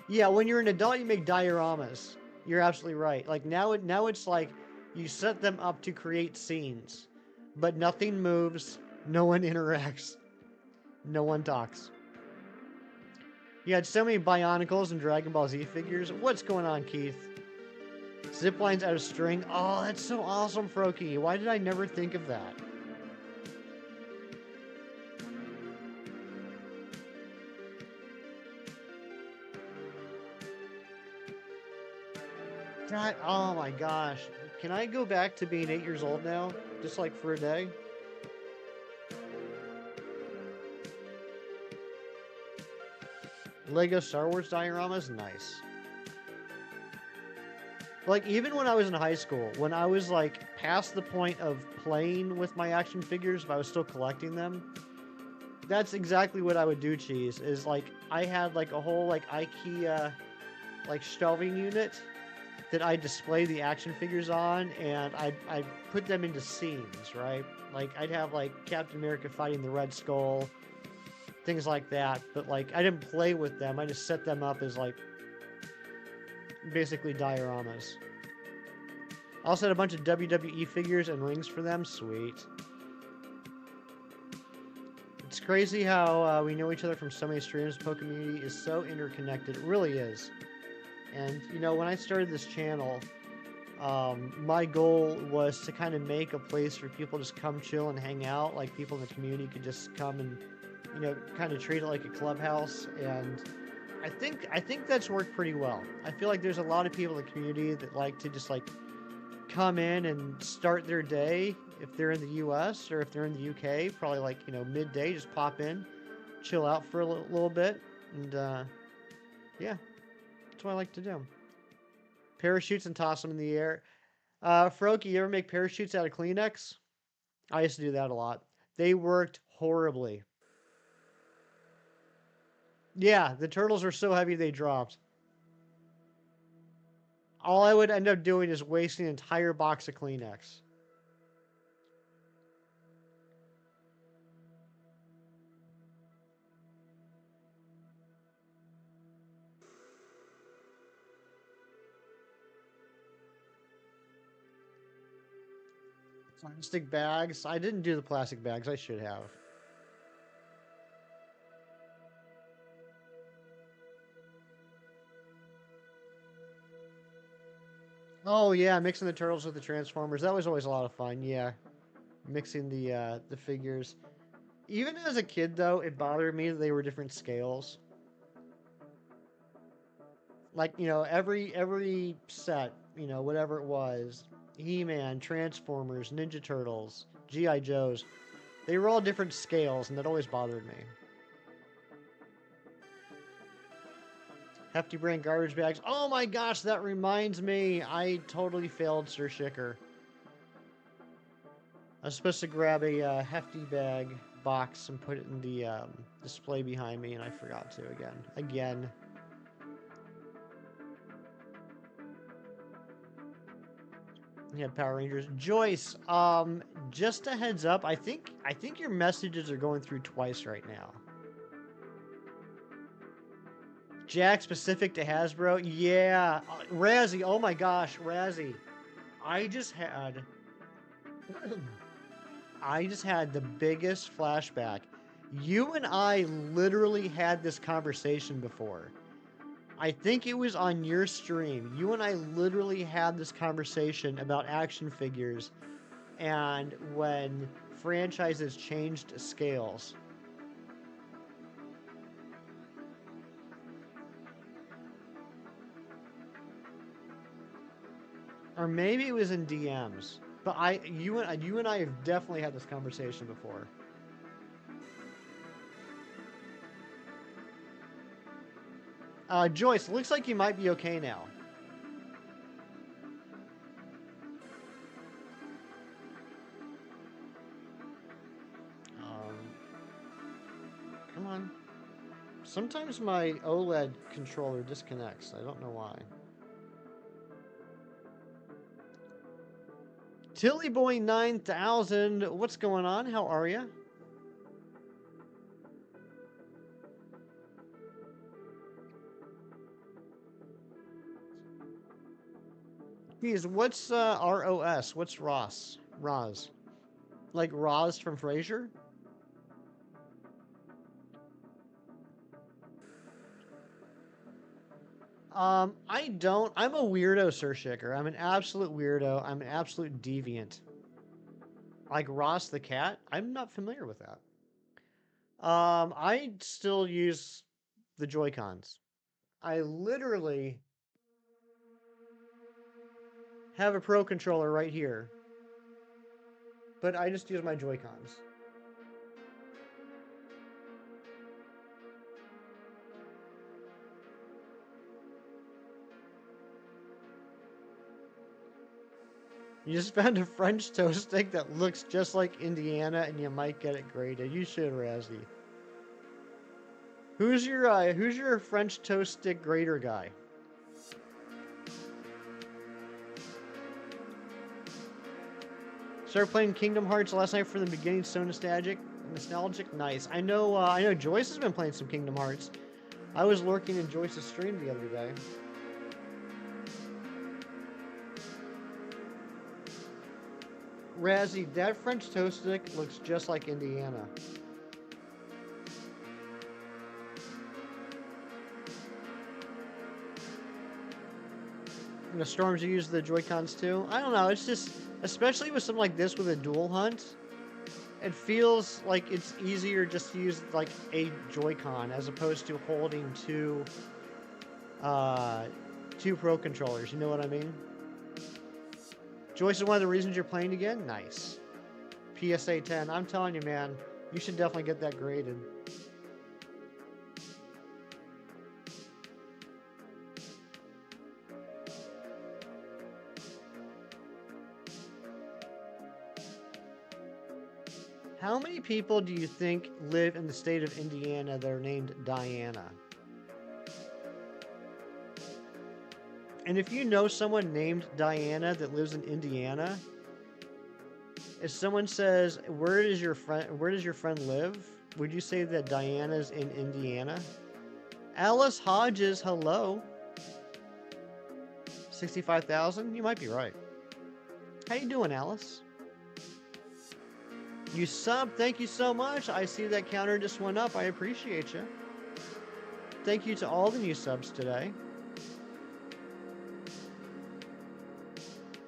Yeah, when you're an adult, you make dioramas. You're absolutely right. Like now it's like you set them up to create scenes, but nothing moves, no one interacts, no one talks. You had so many Bionicles and Dragon Ball Z figures. What's going on, Keith? Ziplines out of string. Oh, that's so awesome, Froky. Why did I never think of that? God, oh my gosh. Can I go back to being 8 years old now? Just like for a day? Lego Star Wars dioramas? Nice. Like, even when I was in high school, when I was like past the point of playing with my action figures, but I was still collecting them, that's exactly what I would do, Cheese. Is like, I had like a whole like IKEA like shelving unit that I display the action figures on, and I put them into scenes, right? Like, I'd have like Captain America fighting the Red Skull, things like that. But like, I didn't play with them. I just set them up as like basically dioramas. Also had a bunch of WWE figures and rings for them. Sweet. It's crazy how we know each other from so many streams. The Poke community is so interconnected. It really is. And, you know, when I started this channel, my goal was to kind of make a place for people to just come chill and hang out. Like, people in the community could just come and, you know, kind of treat it like a clubhouse. And I think that's worked pretty well. I feel like there's a lot of people in the community that like to just, like, come in and start their day if they're in the US or if they're in the UK, probably like, you know, midday, just pop in, chill out for a little bit, and yeah, that's what I like to do. Parachutes and toss them in the air. Froky, you ever make parachutes out of Kleenex? I used to do that a lot. They worked horribly. Yeah, the turtles were so heavy they dropped. All I would end up doing is wasting an entire box of Kleenex. Plastic bags? I didn't do the plastic bags. I should have. Oh yeah, mixing the turtles with the Transformers. That was always a lot of fun. Yeah, mixing the figures. Even as a kid, though, it bothered me that they were different scales. Like, you know, every set, you know, whatever it was, He-Man, Transformers, Ninja Turtles, G.I. Joes, they were all different scales, and that always bothered me. Hefty brand garbage bags. Oh my gosh, that reminds me. I totally failed Sir Shicker. I was supposed to grab a hefty bag box and put it in the display behind me, and I forgot to again. Again. Yeah, Power Rangers. Joyce, just a heads up. I think your messages are going through twice right now. Jack specific to Hasbro. Yeah, Razzie. Oh my gosh, Razzie. I just had I just had the biggest flashback. You and I literally had this conversation before. I think it was on your stream. You and I literally had this conversation about action figures and when franchises changed scales. Or maybe it was in DMs. But you and I have definitely had this conversation before. Joyce, looks like you might be okay now. Um, Come on. Sometimes my OLED controller disconnects. I don't know why. Tillyboy 9000, what's going on? How are you? Geez, what's ROS? What's Ross? Roz? Like Roz from Frasier? I don't. I'm a weirdo, Sir Shicker. I'm an absolute weirdo. I'm an absolute deviant. Like Ross the cat? I'm not familiar with that. I still use the Joy-Cons. I literally have a Pro controller right here, but I just use my Joy-Cons. You just found a French toast stick that looks just like Indiana, and you might get it graded. You should, Razzie. Who's your French toast stick grader guy? Started playing Kingdom Hearts last night from the beginning. So nostalgic. Nice. I know Joyce has been playing some Kingdom Hearts. I was lurking in Joyce's stream the other day. Razzie, that French toast stick looks just like Indiana. You know, Storms, you use the Joy-Cons too? I don't know, it's just, especially with something like this with a dual hunt, it feels like it's easier just to use like a Joy-Con as opposed to holding two Pro controllers, you know what I mean? Joyce is one of the reasons you're playing again? Nice. PSA 10, I'm telling you, man, you should definitely get that graded. How many people do you think live in the state of Indiana that are named Diana? And if you know someone named Diana that lives in Indiana, if someone says, where does your friend live? Would you say that Diana's in Indiana? Alice Hodges, hello. 65,000? You might be right. How you doing, Alice? You sub, thank you so much. I see that counter just went up. I appreciate you. Thank you to all the new subs today.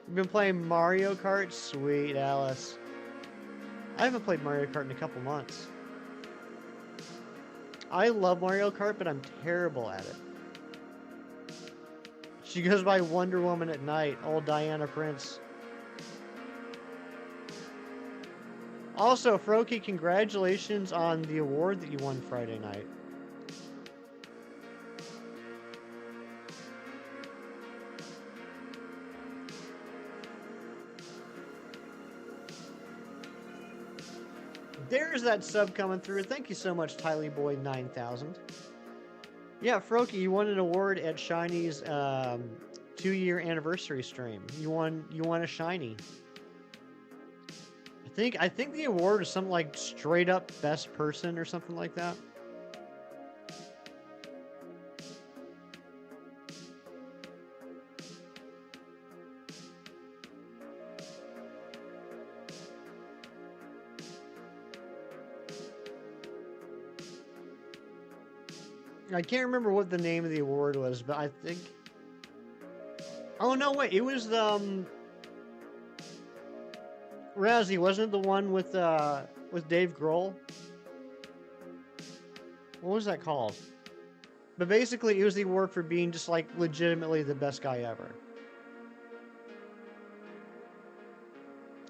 You've been playing Mario Kart? Sweet, Alice. I haven't played Mario Kart in a couple months. I love Mario Kart, but I'm terrible at it. She goes by Wonder Woman at night, old Diana Prince. Also, Froki, congratulations on the award that you won Friday night. There's that sub coming through. Thank you so much, Tylee 9000. Yeah, Froki, you won an award at Shiny's 2-year anniversary stream. You won a shiny. I think the award is something like straight up best person or something like that. I can't remember what the name of the award was, but I think. Oh no, wait! It was the Razzie, wasn't it the one with Dave Grohl? What was that called? But basically, it was the award for being just like legitimately the best guy ever.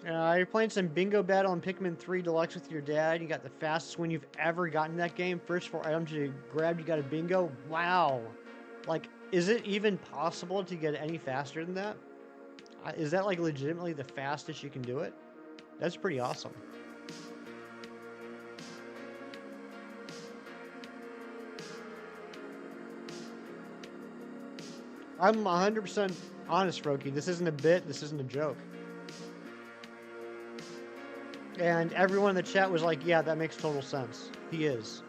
You're playing some bingo battle on Pikmin 3 Deluxe with your dad. You got the fastest win you've ever gotten in that game. First 4 items you grabbed, you got a bingo. Wow. Like, is it even possible to get any faster than that? Is that like legitimately the fastest you can do it? That's pretty awesome. I'm 100% honest, Roki. This isn't a bit. This isn't a joke. And everyone in the chat was like, yeah, that makes total sense. He is.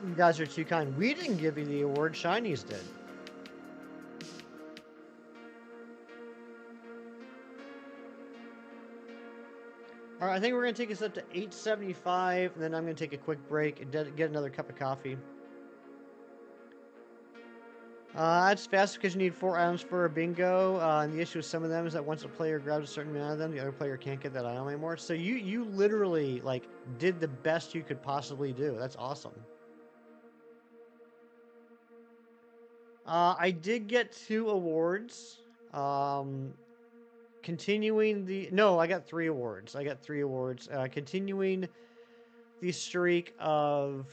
You guys are too kind. We didn't give you the award. Shinies did. All right, I think we're going to take us up to 875, and then I'm going to take a quick break and get another cup of coffee. That's fast because you need 4 items for a bingo, and the issue with some of them is that once a player grabs a certain amount of them, the other player can't get that item anymore. So you literally, like, did the best you could possibly do. That's awesome. I did get 2 awards. Continuing the... No, I got 3 awards. Continuing the streak of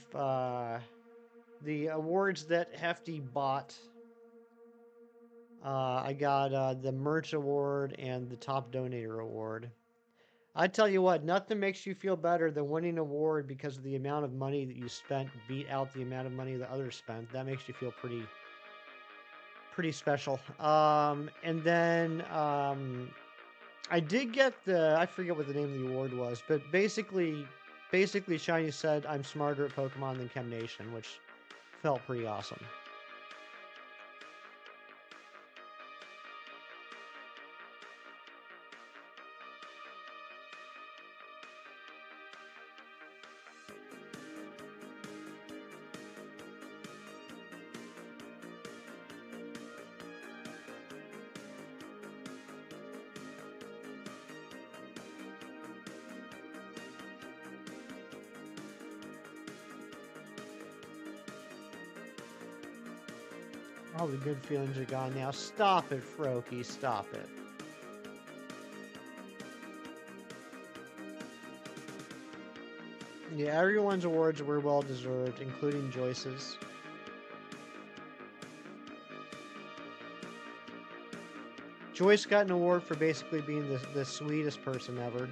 the awards that Hefty bought. I got the Merch Award and the Top Donator Award. I tell you what, nothing makes you feel better than winning an award because of the amount of money that you spent beat out the amount of money that others spent. That makes you feel pretty special. And then I did get I forget what the name of the award was, but basically Shiny said I'm smarter at Pokemon than Chem Nation, which felt pretty awesome. All the good feelings are gone now. Stop it, Froakie. Stop it. Yeah, everyone's awards were well deserved, including Joyce's. Joyce got an award for basically being the sweetest person ever.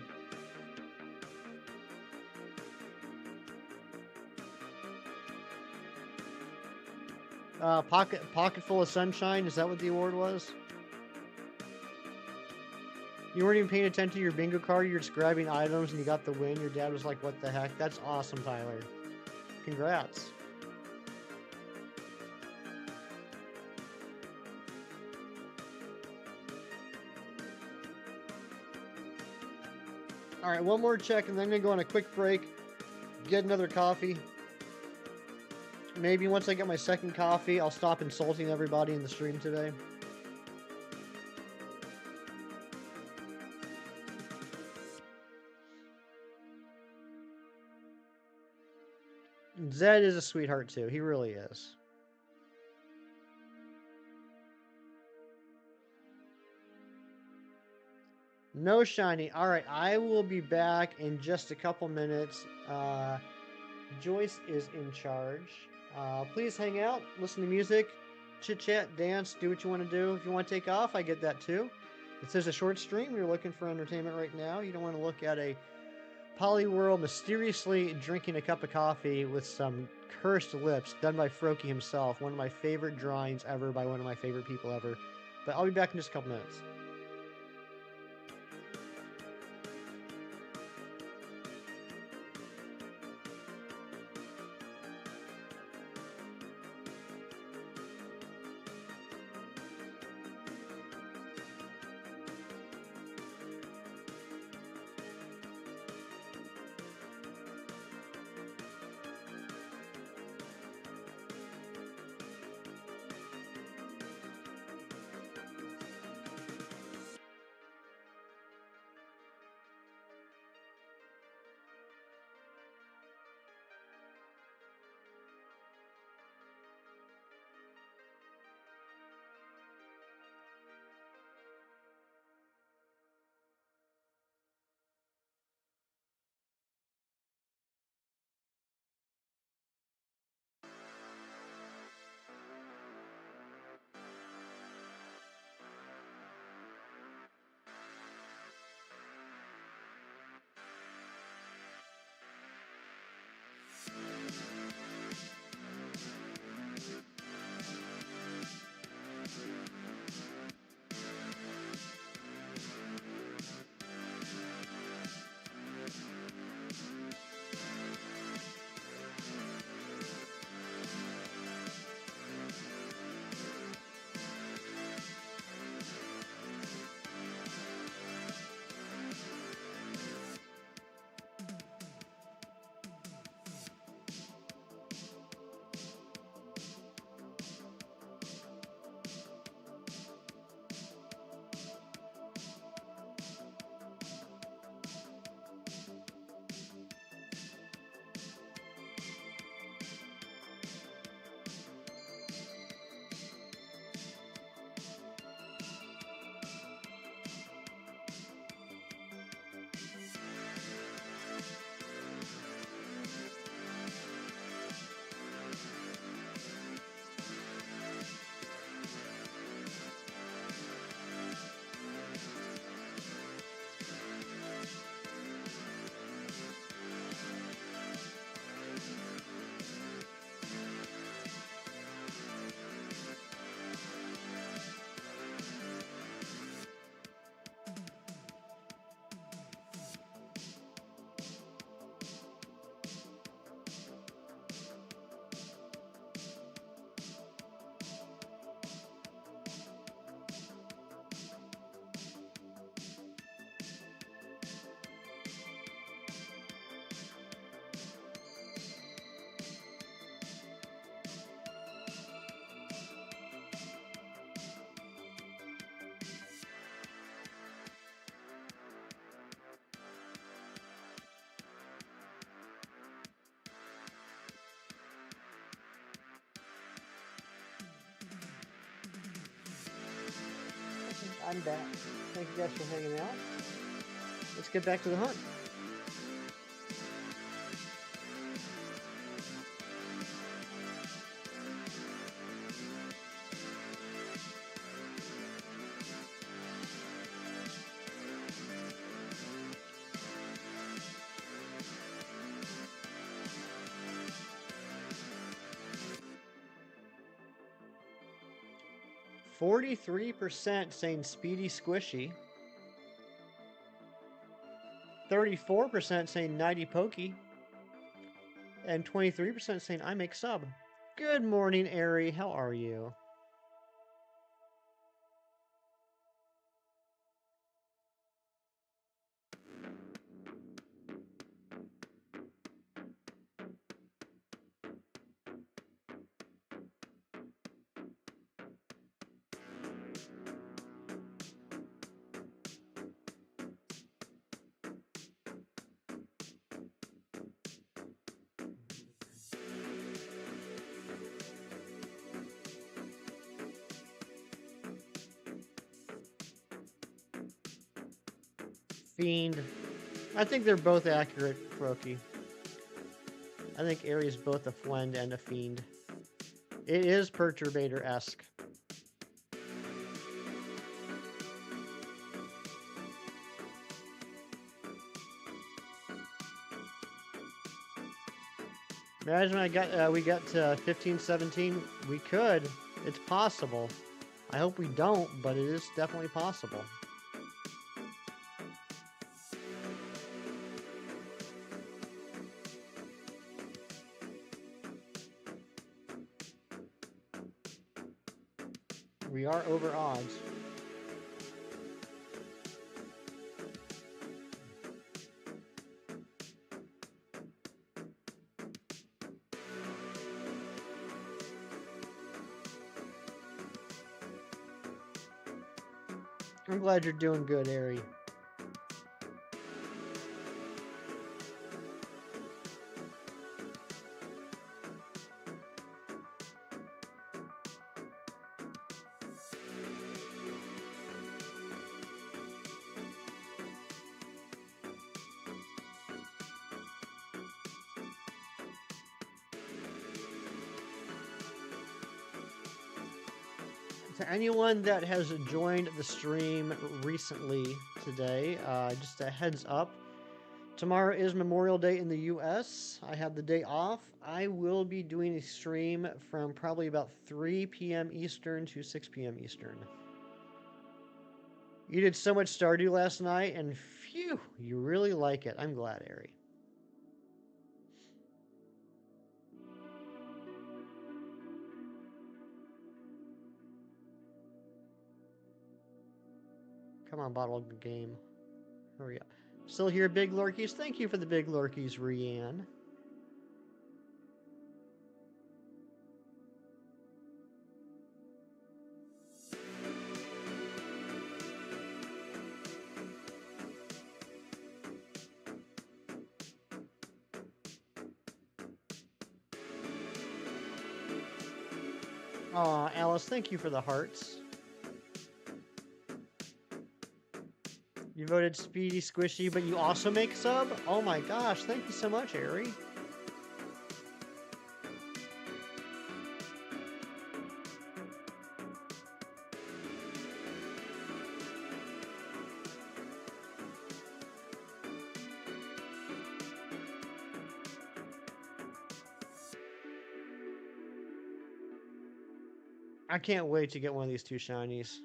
Pocket full of sunshine. Is that what the award was? You weren't even paying attention to your bingo card. You're just grabbing items and you got the win. Your dad was like, what the heck? That's awesome, Tyler. Congrats. All right, one more check and then I'm going to go on a quick break, get another coffee. Maybe once I get my second coffee, I'll stop insulting everybody in the stream today. Zed is a sweetheart too. He really is. No shiny. All right, I will be back in just a couple minutes. Joyce is in charge. Please hang out, listen to music, chit chat, dance, do what you want to do. If you want to take off, I get that too. It says a short stream. You're looking for entertainment right now. You don't want to look at a Polyworld mysteriously drinking a cup of coffee with some cursed lips done by Froki himself. One of my favorite drawings ever by one of my favorite people ever. But I'll be back in just a couple minutes. I'm back. Thank you guys for hanging out. Let's get back to the hunt. %, saying Speedy Squishy. 34% saying Nighty Pokey. And 23% saying I make sub. Good morning, Ari. How are you? Fiend. I think they're both accurate, Froki. I think Aerie is both a Flend and a Fiend. It is Perturbator-esque. Imagine we got to 15, 17. We could. It's possible. I hope we don't, but it is definitely possible. We are over odds. I'm glad you're doing good, Aerie. To anyone that has joined the stream recently today, just a heads up. Tomorrow is Memorial Day in the US. I have the day off. I will be doing a stream from probably about 3 p.m. Eastern to 6 p.m. Eastern. You did so much Stardew last night, and phew, you really like it. I'm glad, Aerie. Come on, bottled game. Hurry up. Still here, Big Lorkies? Thank you for the Big Lorkies, Rianne. Aw, Alice, thank you for the hearts. You voted Speedy Squishy, but you also make sub? Oh my gosh, thank you so much, Aerie. I can't wait to get one of these two shinies.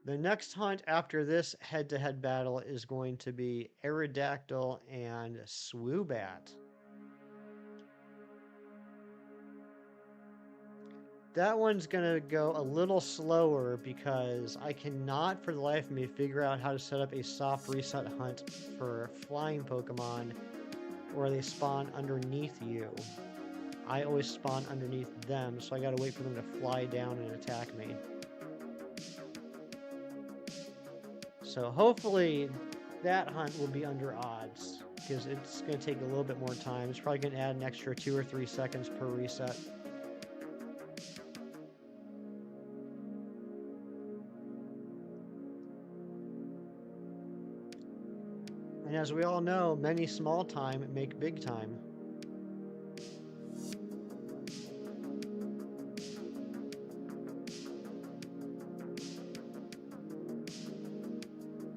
The next hunt after this head-to-head battle is going to be Aerodactyl and Swoobat. That one's gonna go a little slower because I cannot for the life of me figure out how to set up a soft reset hunt for flying Pokemon where they spawn underneath you. I always spawn underneath them, so I gotta wait for them to fly down and attack me. So hopefully that hunt will be under odds because it's gonna take a little bit more time. It's probably gonna add an extra 2 or 3 seconds per reset. And as we all know, many small time make big time.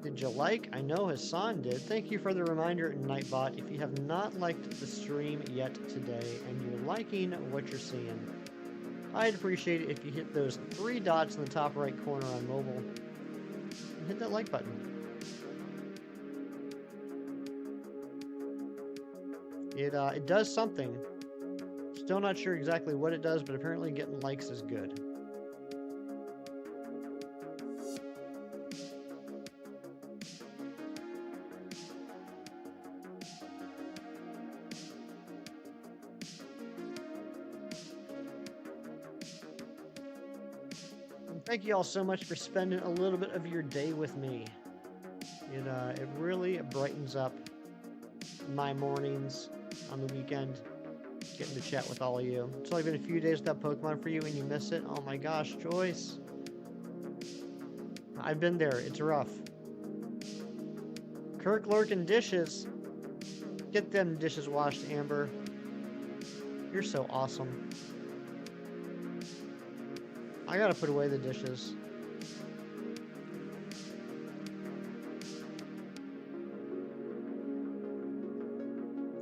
Did you like? I know Hassan did. Thank you for the reminder, Nightbot. If you have not liked the stream yet today and you're liking what you're seeing, I'd appreciate it if you hit those 3 dots in the top right corner on mobile and hit that like button. It does something. Still not sure exactly what it does, but apparently getting likes is good. And thank you all so much for spending a little bit of your day with me. It really brightens up my mornings on the weekend, getting to chat with all of you. It's only been a few days without Pokemon for you and you miss it. Oh my gosh, Joyce. I've been there. It's rough. Kirk Lurkin dishes. Get them dishes washed, Amber. You're so awesome. I gotta put away the dishes.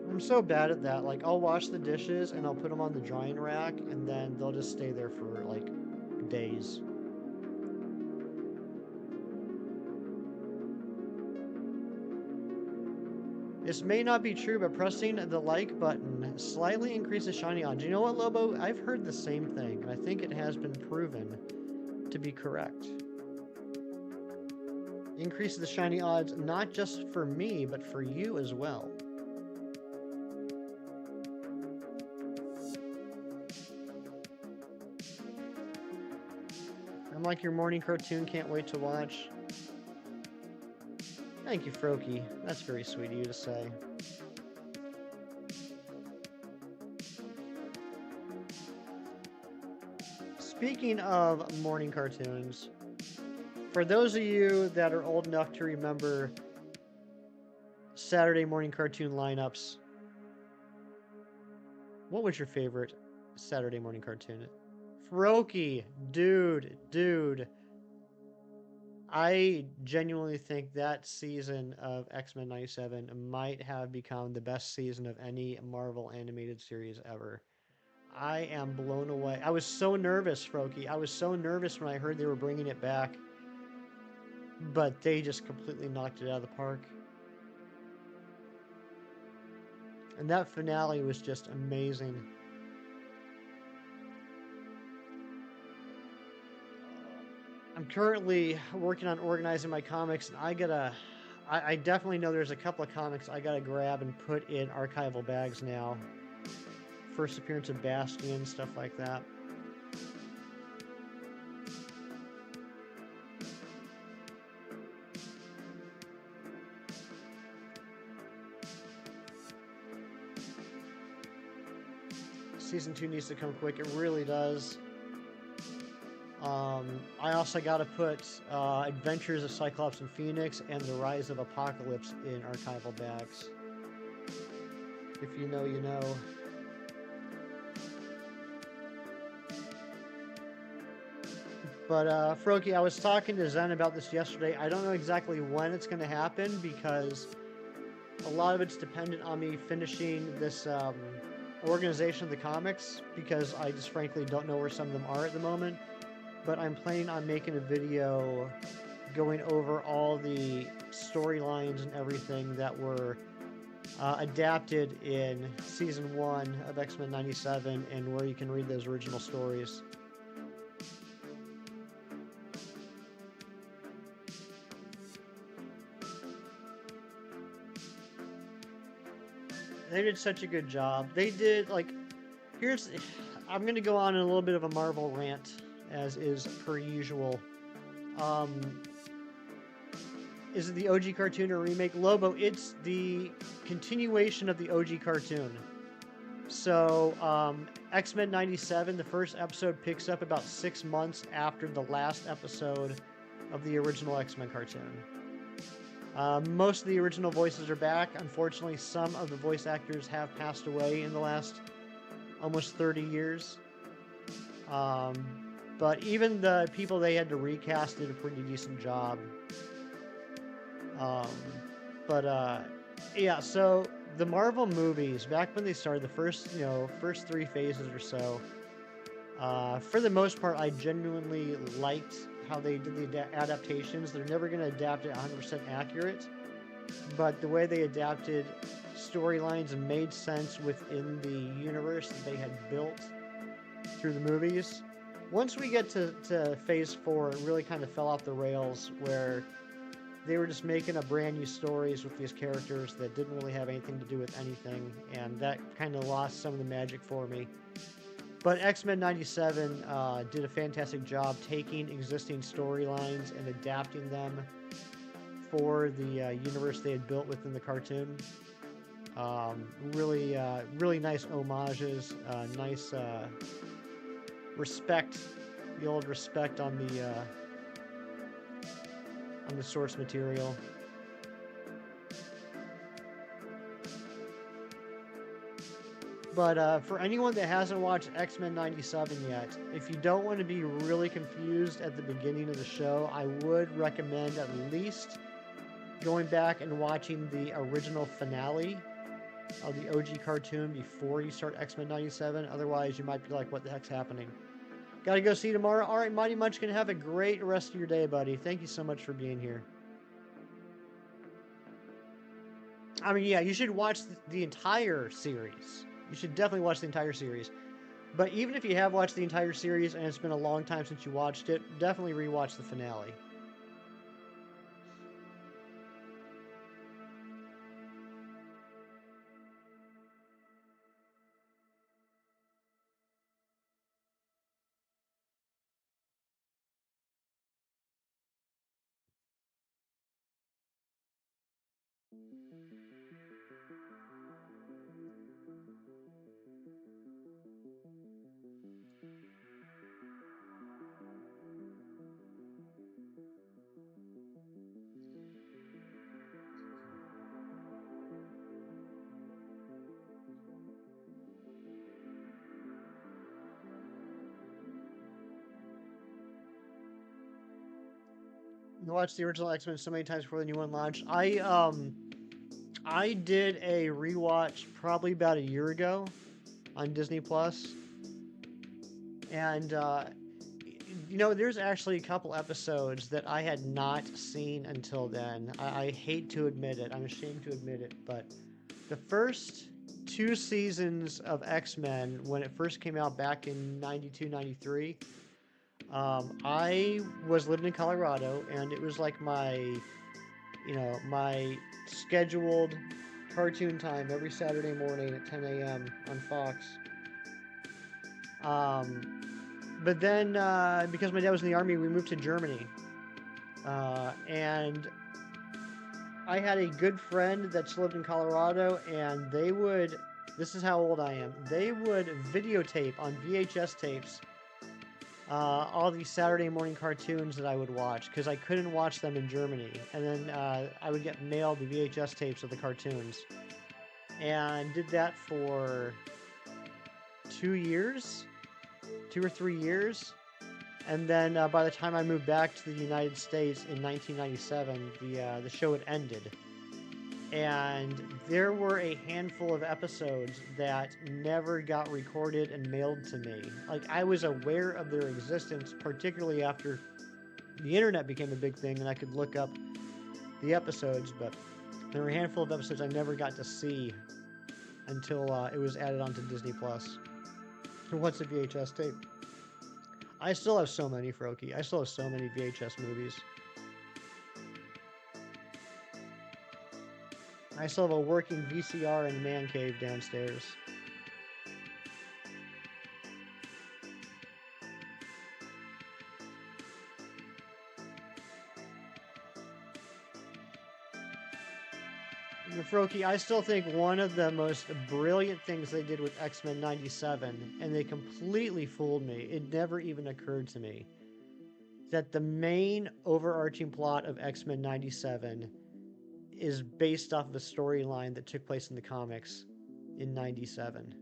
I'm so bad at that. Like, I'll wash the dishes and I'll put them on the drying rack and then they'll just stay there for like days. This may not be true, but pressing the like button slightly increases shiny odds. You know what, Lobo? I've heard the same thing, and I think it has been proven to be correct. Increases the shiny odds not just for me, but for you as well. I'm like your morning cartoon, can't wait to watch. Thank you, Froky. That's very sweet of you to say. Speaking of morning cartoons, for those of you that are old enough to remember Saturday morning cartoon lineups, what was your favorite Saturday morning cartoon? Froky, dude. I genuinely think that season of X-Men 97 might have become the best season of any Marvel animated series ever. I am blown away. I was so nervous, Froky. I was so nervous when I heard they were bringing it back. But they just completely knocked it out of the park. And that finale was just amazing. I'm currently working on organizing my comics, and I definitely know there's a couple of comics I gotta grab and put in archival bags now. First appearance of Bastion, stuff like that. Season 2 needs to come quick, it really does. I also got to put Adventures of Cyclops and Phoenix and The Rise of Apocalypse in archival bags. If you know, you know. But, Froky, I was talking to Zen about this yesterday. I don't know exactly when it's going to happen because a lot of it's dependent on me finishing this organization of the comics because I just frankly don't know where some of them are at the moment. But I'm planning on making a video going over all the storylines and everything that were adapted in Season 1 of X-Men 97 and where you can read those original stories. They did such a good job. They did, like, I'm going to go on a little bit of a Marvel rant, as is per usual. Is it the OG cartoon or remake? Lobo, it's the continuation of the OG cartoon. So, X-Men 97, the first episode picks up about 6 months after the last episode of the original X-Men cartoon. Most of the original voices are back. Unfortunately, some of the voice actors have passed away in the last almost 30 years. But even the people they had to recast did a pretty decent job. Yeah, so the Marvel movies, back when they started, the first 3 phases or so, for the most part, I genuinely liked how they did the adaptations. They're never going to adapt it 100% accurate, but the way they adapted storylines and made sense within the universe that they had built through the movies. Once we get to phase 4, it really kind of fell off the rails where they were just making up brand new stories with these characters that didn't really have anything to do with anything, and that kind of lost some of the magic for me. But X-Men 97 did a fantastic job taking existing storylines and adapting them for the universe they had built within the cartoon. Really nice homages, nice respect, the old respect on the source material. But for anyone that hasn't watched X-Men 97 yet, if you don't want to be really confused at the beginning of the show, I would recommend at least going back and watching the original finale of the OG cartoon before you start X-Men 97. Otherwise, you might be like, what the heck's happening? Gotta go see you tomorrow. All right, Mighty Munchkin, have a great rest of your day, buddy. Thank you so much for being here. I mean, yeah, you should watch the entire series. You should definitely watch the entire series. But even if you have watched the entire series and it's been a long time since you watched it, definitely rewatch the finale. You watched the original X-Men so many times before the new one launched. I did a rewatch probably about a year ago on Disney Plus, and you know, there's actually a couple episodes that I had not seen until then. I hate to admit it. I'm ashamed to admit it, but the first two seasons of X-Men, when it first came out back in 92, 93, I was living in Colorado, and it was like my scheduled cartoon time every Saturday morning at 10 a.m. on Fox. But then, because my dad was in the army, we moved to Germany. And I had a good friend that lived in Colorado, and this is how old I am, they would videotape on VHS tapes all these Saturday morning cartoons that I would watch because I couldn't watch them in Germany. And then I would get mailed the VHS tapes of the cartoons. And did that for 2 or 3 years. And then by the time I moved back to the United States in 1997, the show had ended. And there were a handful of episodes that never got recorded and mailed to me. Like, I was aware of their existence, particularly after the internet became a big thing and I could look up the episodes, but there were a handful of episodes I never got to see until it was added onto Disney Plus. What's a VHS tape? I still have so many, Froki. I still have so many VHS movies. I still have a working VCR in the man cave downstairs. Froki, I still think one of the most brilliant things they did with X-Men 97, and they completely fooled me, it never even occurred to me, that the main overarching plot of X-Men 97 is based off of a storyline that took place in the comics in 97.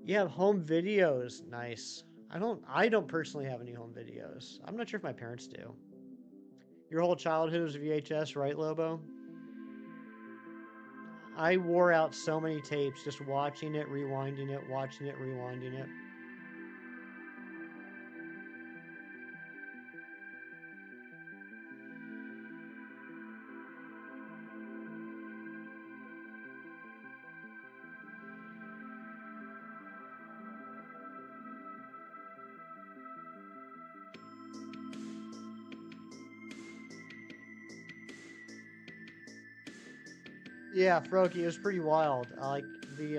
You have home videos. Nice. I don't personally have any home videos. I'm not sure if my parents do. Your whole childhood was VHS, right, Lobo? I wore out so many tapes just watching it, rewinding it, watching it, rewinding it. Yeah, Froki, it was pretty wild. Like the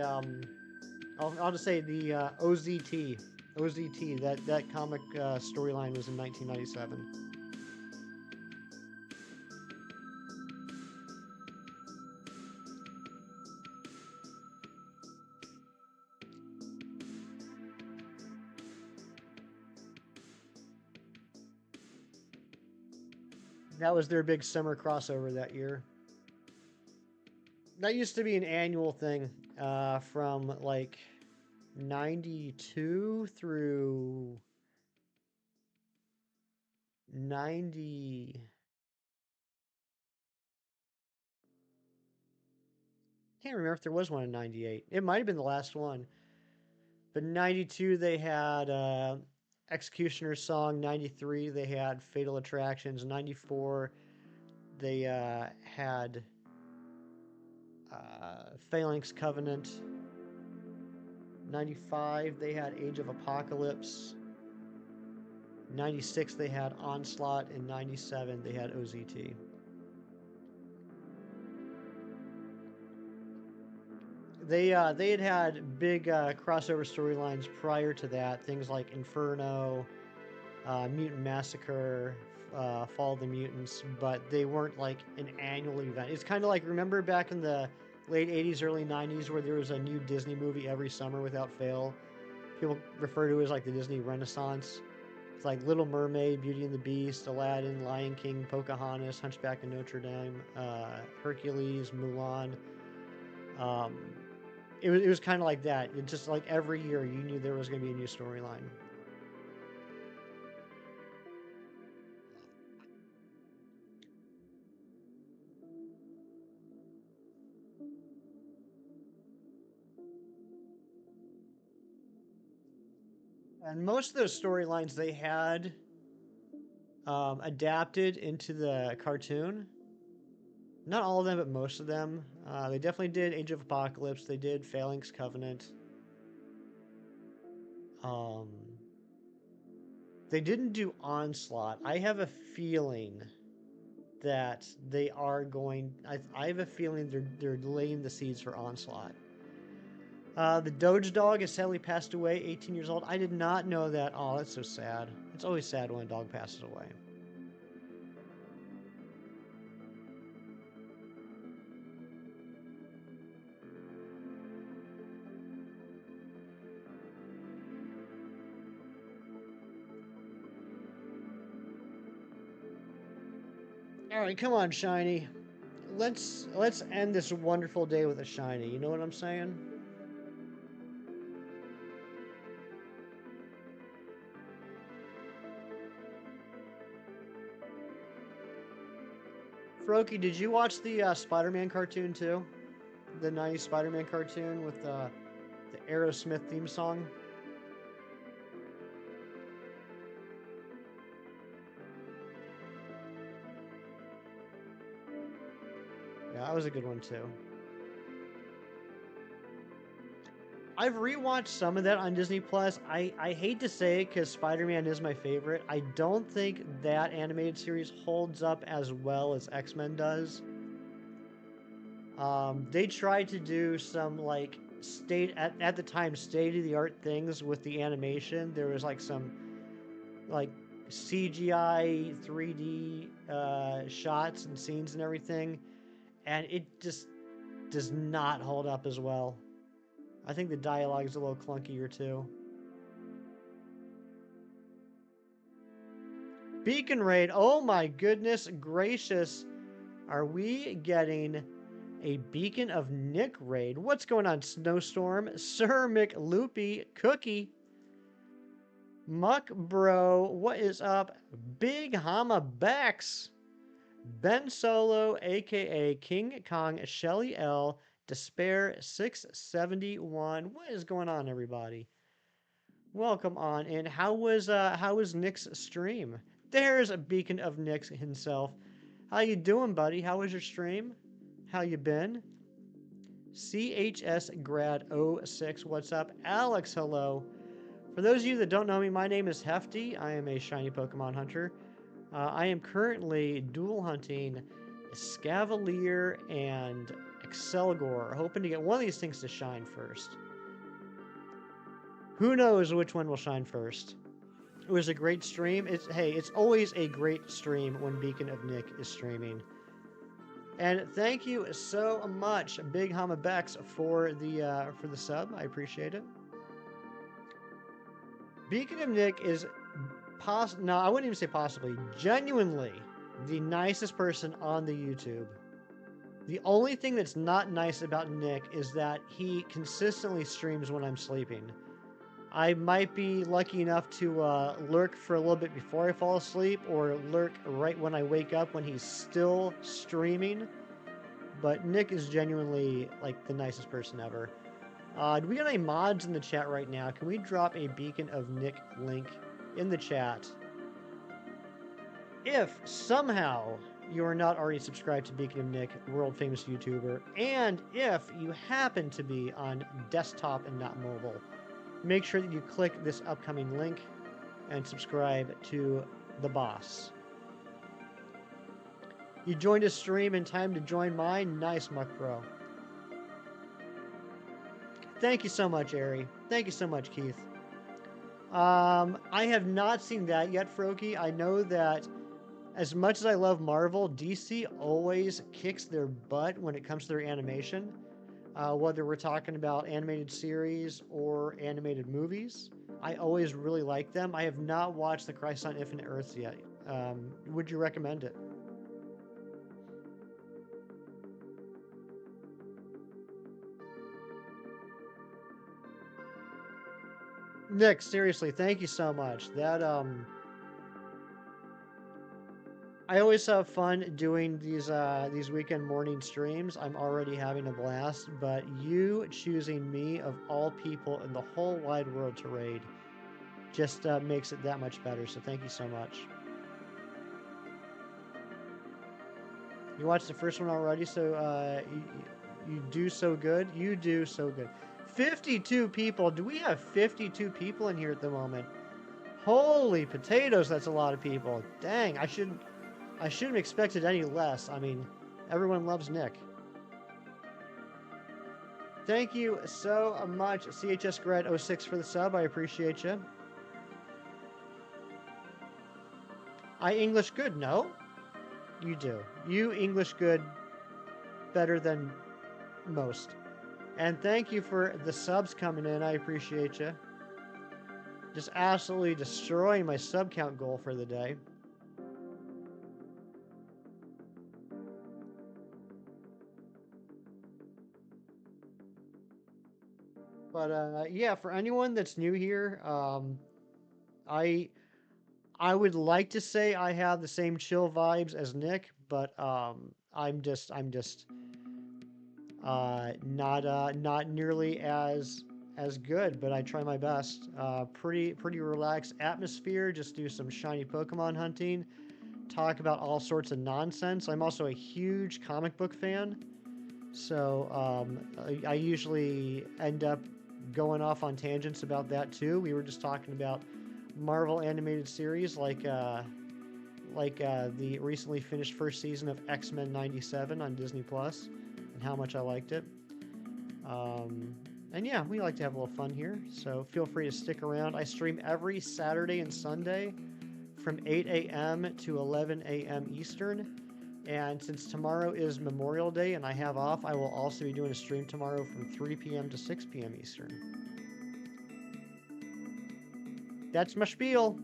I'll just say the OZT, that comic storyline was in 1997. That was their big summer crossover that year. That used to be an annual thing from like 92 through 90. Can't remember if there was one in 98. It might have been the last one. But 92 they had Executioner's Song. 93 they had Fatal Attractions. 94 they had Phalanx Covenant. 95 they had Age of Apocalypse. 96 they had Onslaught, and 97 they had OZT. They had big crossover storylines prior to that. Things like Inferno, Mutant Massacre, Fall of the Mutants, but they weren't like an annual event. It's kind of like, remember back in the late 80s, early 90s, where there was a new Disney movie every summer without fail? People refer to it as like the Disney Renaissance. It's like Little Mermaid, Beauty and the Beast, Aladdin, Lion King, Pocahontas, Hunchback of Notre Dame, Hercules, Mulan. Um, it was kind of like that. It just like every year you knew there was going to be a new storyline. And most of those storylines they had adapted into the cartoon. Not all of them, but most of them. They definitely did Age of Apocalypse. They did Phalanx Covenant. Um, they didn't do Onslaught. I have a feeling that they are going. I have a feeling they're laying the seeds for Onslaught. The Doge dog has sadly passed away, 18 years old. I did not know that. Oh, that's so sad. It's always sad when a dog passes away. All right, come on, Shiny. Let's end this wonderful day with a Shiny. You know what I'm saying? Froky, did you watch the Spider-Man cartoon too? The '90s Spider-Man cartoon with the Aerosmith theme song? Yeah, that was a good one too. I've rewatched some of that on Disney Plus. I hate to say it because Spider-Man is my favorite. I don't think that animated series holds up as well as X-Men does. They tried to do some like at the time state of the art things with the animation. There was like some like CGI 3D shots and scenes and everything, and it just does not hold up as well. I think the dialogue is a little clunkier too. Beacon raid. Oh my goodness gracious. Are we getting a Beacon of Nick raid? What's going on, Snowstorm? Sir McLoopy Cookie. Muck Bro. What is up? Big Hama Bex. Ben Solo, aka King Kong, Shelly L, Despair 671. What is going on, everybody? Welcome on in. How was Nick's stream? There's a beacon of Nick's himself. How you doing, buddy? How was your stream? How you been? CHS Grad 06. What's up? Alex, hello. For those of you that don't know me, my name is Hefty. I am a shiny Pokemon hunter. I am currently dual hunting ESCAVALIER and ACCELGOR, hoping to get one of these things to shine first. Who knows which one will shine first? It was a great stream. It's always a great stream when Beacon of Nick is streaming. And thank you so much, Big Hamabex, for the sub. I appreciate it. Beacon of Nick is no, I wouldn't even say possibly, genuinely the nicest person on the YouTube. The only thing that's not nice about Nick is that he consistently streams when I'm sleeping. I might be lucky enough to lurk for a little bit before I fall asleep, or lurk right when I wake up when he's still streaming. But Nick is genuinely like the nicest person ever. Do we got any mods in the chat right now? Can we drop a Beacon of Nick link in the chat? If somehow you are not already subscribed to Beacon of Nick, world famous YouTuber, and if you happen to be on desktop and not mobile, make sure that you click this upcoming link and subscribe to the boss. You joined a stream in time to join mine. Nice, Muck Bro. Thank you so much, Ari. Thank you so much, Keith. I have not seen that yet, Froki. I know that as much as I love Marvel, DC always kicks their butt when it comes to their animation. Whether we're talking about animated series or animated movies, I always really like them. I have not watched The Crisis on Infinite Earths yet. Would you recommend it? Nick, seriously, thank you so much. I always have fun doing these weekend morning streams. I'm already having a blast, but you choosing me of all people in the whole wide world to raid just makes it that much better. So thank you so much. You watched the first one already, so you do so good. You do so good. 52 people. Do we have 52 people in here at the moment? Holy potatoes, that's a lot of people. Dang, I shouldn't have expected any less. I mean, everyone loves Nick. Thank you so much, CHS Grad 06 for the sub. I appreciate you. I English good? No, you do. You English good better than most. And thank you for the subs coming in. I appreciate you. Just absolutely destroying my sub count goal for the day. But yeah, for anyone that's new here, I would like to say I have the same chill vibes as Nick, but I'm just not nearly as good, but I try my best. Pretty relaxed atmosphere. Just do some shiny Pokemon hunting. Talk about all sorts of nonsense. I'm also a huge comic book fan, so I usually end up going off on tangents about that too. We were just talking about Marvel animated series like the recently finished first season of X-Men 97 on Disney Plus, and how much I liked it. And yeah, we like to have a little fun here, so feel free to stick around. I stream every Saturday and Sunday from 8 a.m. to 11 a.m. Eastern. And since tomorrow is Memorial Day and I have off, I will also be doing a stream tomorrow from 3 p.m. to 6 p.m. Eastern. That's my spiel.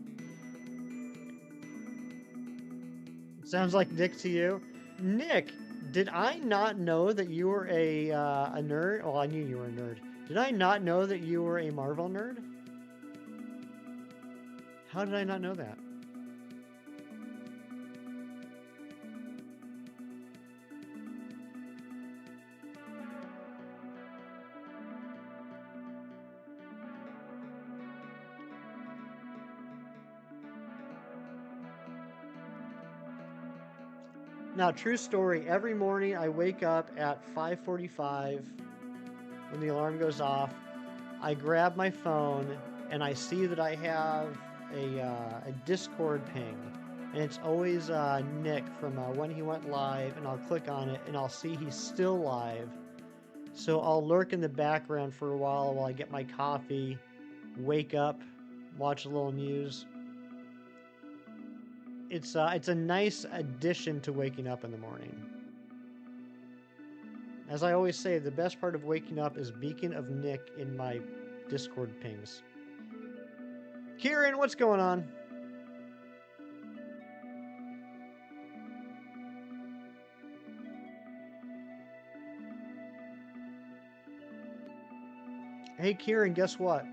Sounds like Nick to you. Nick, did I not know that you were a nerd? Well, I knew you were a nerd. Did I not know that you were a Marvel nerd? How did I not know that? Now, true story, every morning I wake up at 5:45 when the alarm goes off. I grab my phone and I see that I have a Discord ping. And it's always Nick from when he went live, and I'll click on it and I'll see he's still live. So I'll lurk in the background for a while I get my coffee, wake up, watch a little news. It's a nice addition to waking up in the morning. As I always say, the best part of waking up is Beacon of Nick in my Discord pings. Kieran, what's going on? Hey, Kieran, guess what?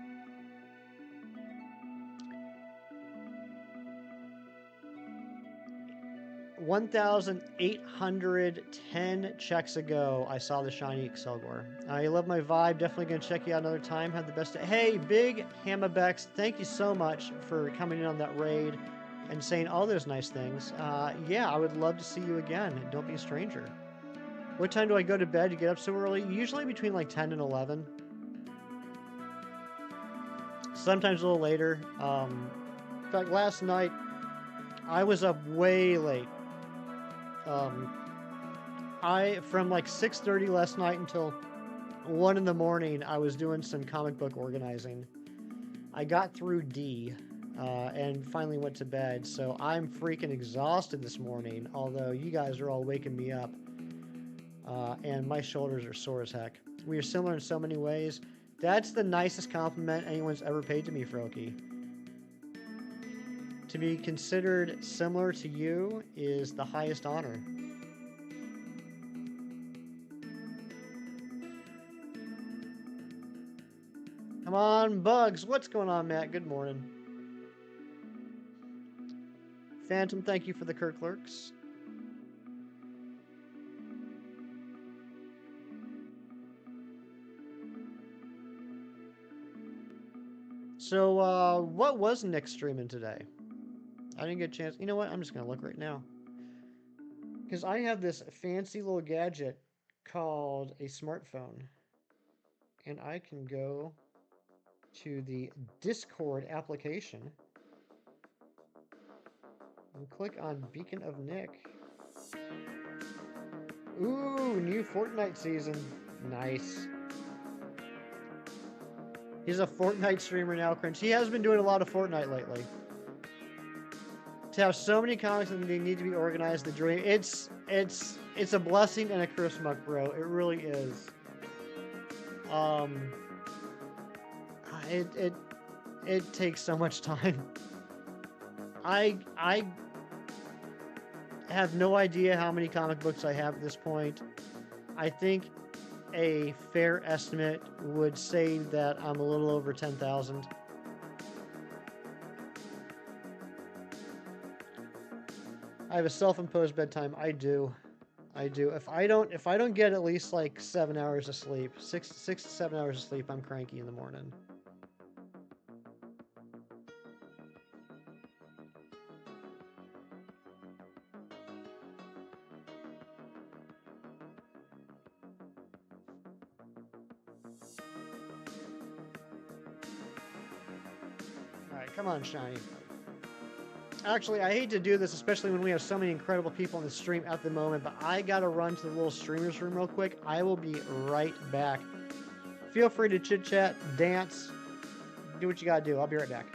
1,810 checks ago, I saw the shiny ACCELGOR. I love my vibe. Definitely going to check you out another time. Have the best day. Hey, Big Hamabex, thank you so much for coming in on that raid and saying all those nice things. Yeah, I would love to see you again. Don't be a stranger. What time do I go to bed to get up so early? Usually between like 10 and 11. Sometimes a little later. In fact, last night I was up way late. From like 6:30 last night until 1 in the morning, I was doing some comic book organizing. I got through D and finally went to bed, so I'm freaking exhausted this morning, although you guys are all waking me up, and my shoulders are sore as heck. We are similar in so many ways. That's the nicest compliment anyone's ever paid to me, Froki. To be considered similar to you is the highest honor. Come on, Bugs. What's going on, Matt? Good morning. Phantom, thank you for the Kirk Lurks. So, what was Nick streaming today? I didn't get a chance. You know what? I'm just going to look right now. Because I have this fancy little gadget called a smartphone. And I can go to the Discord application and click on Beacon of Nick. Ooh, new Fortnite season. Nice. He's a Fortnite streamer now, Cringe. He has been doing a lot of Fortnite lately. To have so many comics that they need to be organized, the dream. It's a blessing and a curse, Muck Bro. It really is. It takes so much time. I have no idea how many comic books I have at this point. I think a fair estimate would say that I'm a little over 10,000. I have a self-imposed bedtime. I do. If I don't get at least like 7 hours of sleep, 6 to 7 hours of sleep, I'm cranky in the morning. All right, come on, Shiny. Actually, I hate to do this, especially when we have so many incredible people on the stream at the moment, but I gotta run to the little streamers room real quick. I will be right back. Feel free to chit-chat, dance, do what you gotta do. I'll be right back.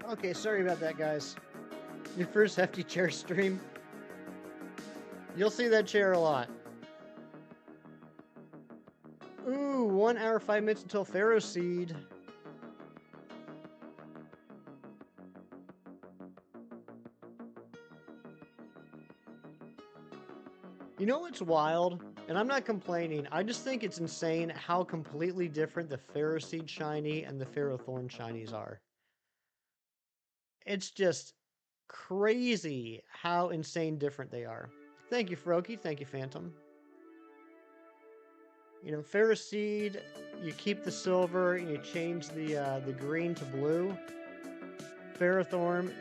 Okay, sorry about that, guys. Your first hefty chair stream. You'll see that chair a lot. Ooh, 1 hour, 5 minutes until Pharaoh Seed. You know what's wild? And I'm not complaining. I just think it's insane how completely different the Ferroseed shiny and the Ferrothorn shinies are. It's just crazy how insane different they are. Thank you, Froakie. Thank you, Phantom. You know, Ferroseed, you keep the silver and you change the green to blue. Ferrothorn,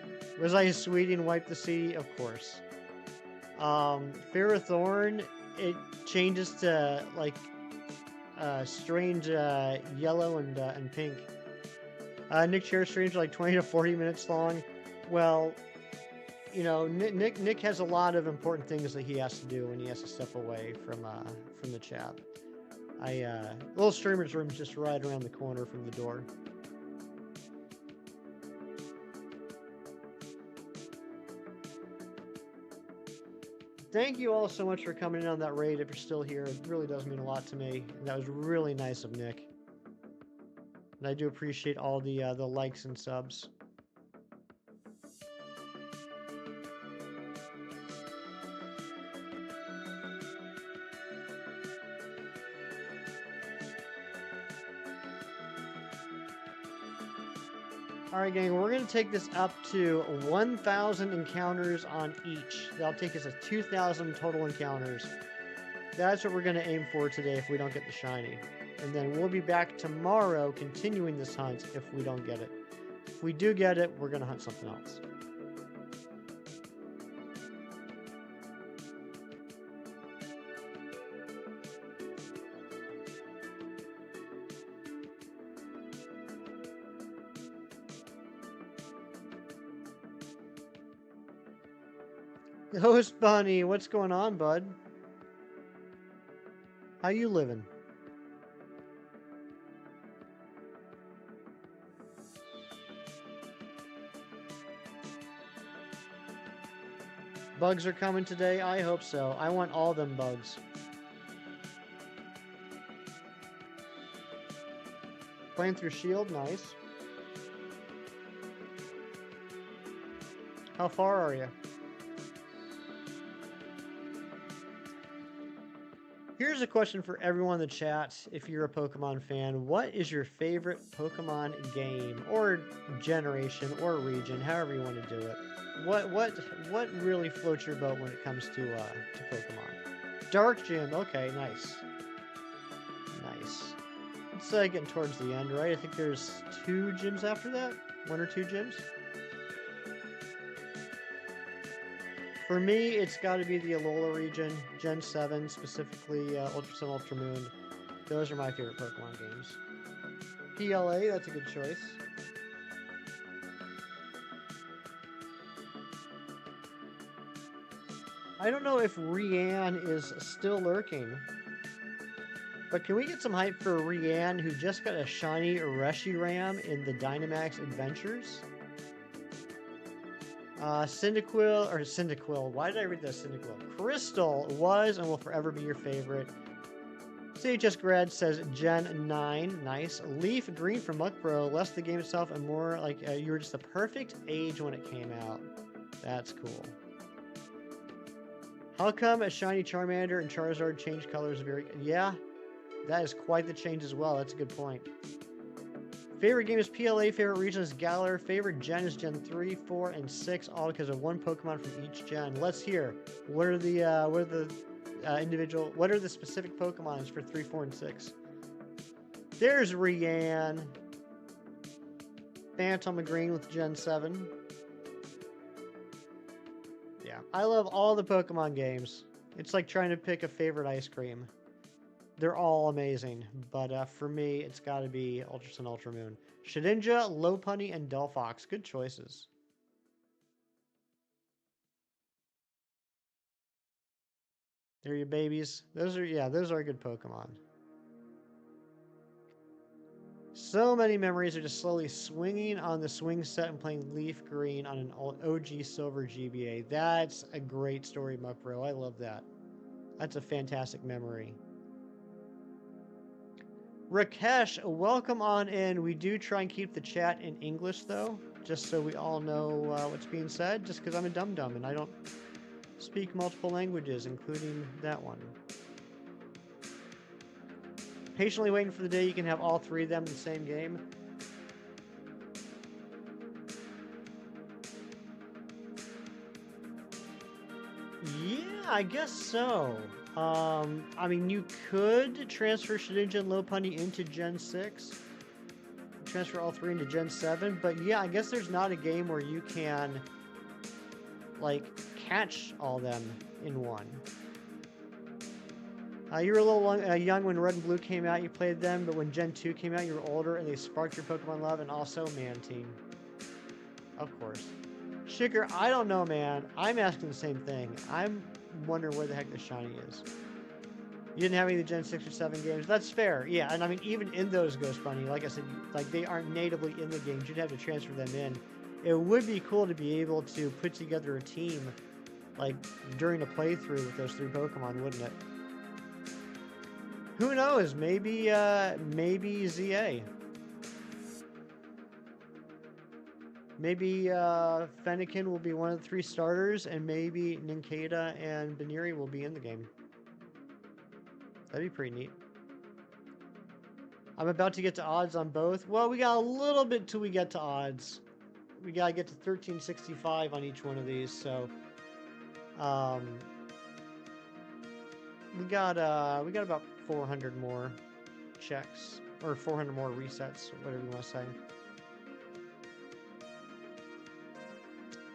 was I a sweetie and wiped the sea? Of course. Ferrothorn, it changes to like strange yellow and pink. Nick shares streams are like 20 to 40 minutes long. Well, you know, Nick has a lot of important things that he has to do when he has to step away from the chat. Little streamer's room's just right around the corner from the door. Thank you all so much for coming in on that raid. If you're still here, it really does mean a lot to me. And that was really nice of Nick. And I do appreciate all the likes and subs. Alright gang, we're going to take this up to 1,000 encounters on each. That'll take us to 2,000 total encounters. That's what we're going to aim for today if we don't get the shiny. And then we'll be back tomorrow continuing this hunt if we don't get it. If we do get it, we're going to hunt something else. Host Bunny, what's going on, bud? How you living? Bugs are coming today? I hope so. I want all them bugs. Playing through Shield, nice. How far are you? Here's a question for everyone in the chat. If you're a Pokemon fan, what is your favorite Pokemon game or generation or region, however you want to do it? What really floats your boat when it comes to Pokemon? Dark Gym. Okay, nice. Nice. It's getting towards the end, right? I think there's 2 gyms after that. 1 or 2 gyms. For me, it's got to be the Alola region, Gen 7, specifically Ultra Sun, Ultra Moon. Those are my favorite Pokemon games. PLA, that's a good choice. I don't know if Rian is still lurking, but can we get some hype for Rian, who just got a shiny Reshiram in the Dynamax Adventures? Cyndaquil, why did I read that Cyndaquil? Crystal was and will forever be your favorite. CHS Grad says Gen 9, nice. Leaf Green from Muckbro, less the game itself and more like you were just the perfect age when it came out. That's cool. How come a shiny Charmander and Charizard changed colors very... Yeah, that is quite the change as well. That's a good point. Favorite game is PLA, favorite region is Galar, favorite gen is Gen 3, 4, and 6, all because of 1 Pokemon from each gen. Let's hear. What are the specific Pokemons for 3, 4, and 6? There's Rian. Phantom Green with Gen 7. Yeah, I love all the Pokemon games. It's like trying to pick a favorite ice cream. They're all amazing, but for me, it's got to be Ultra Sun, Ultra Moon. Shedinja, Lopunny, and Delphox. Good choices. They're your babies. Those are good Pokemon. So many memories are just slowly swinging on the swing set and playing Leaf Green on an OG Silver GBA. That's a great story, Muckbro. I love that. That's a fantastic memory. Rakesh, welcome on in. We do try and keep the chat in English, though, just so we all know what's being said, just because I'm a dum-dum and I don't speak multiple languages, including that one. Patiently waiting for the day you can have all three of them in the same game. Yeah, I guess so. I mean, you could transfer Shedinja and Lopunny into Gen 6. Transfer all three into Gen 7. But yeah, I guess there's not a game where you can, like, catch all them in one. You were a little young when Red and Blue came out, you played them, but when Gen 2 came out, you were older, and they sparked your Pokemon love, and also Mantine. Of course. Shicker, I don't know, man. I'm asking the same thing. I'm wondering where the heck the shiny is. You didn't have any of the Gen 6 or 7 games. That's fair. Yeah, and I mean, even in those Ghost Bunny, like I said, like they aren't natively in the games. You'd have to transfer them in. It would be cool to be able to put together a team, like, during a playthrough with those three Pokemon, wouldn't it? Who knows? Maybe, maybe ZA. Maybe Fennekin will be one of the three starters, and maybe Nincada and Baniri will be in the game. That'd be pretty neat. I'm about to get to odds on both. Well, we got a little bit till we get to odds. We gotta get to 1365 on each one of these, so we got about 400 more checks, or 400 more resets, whatever you want to say.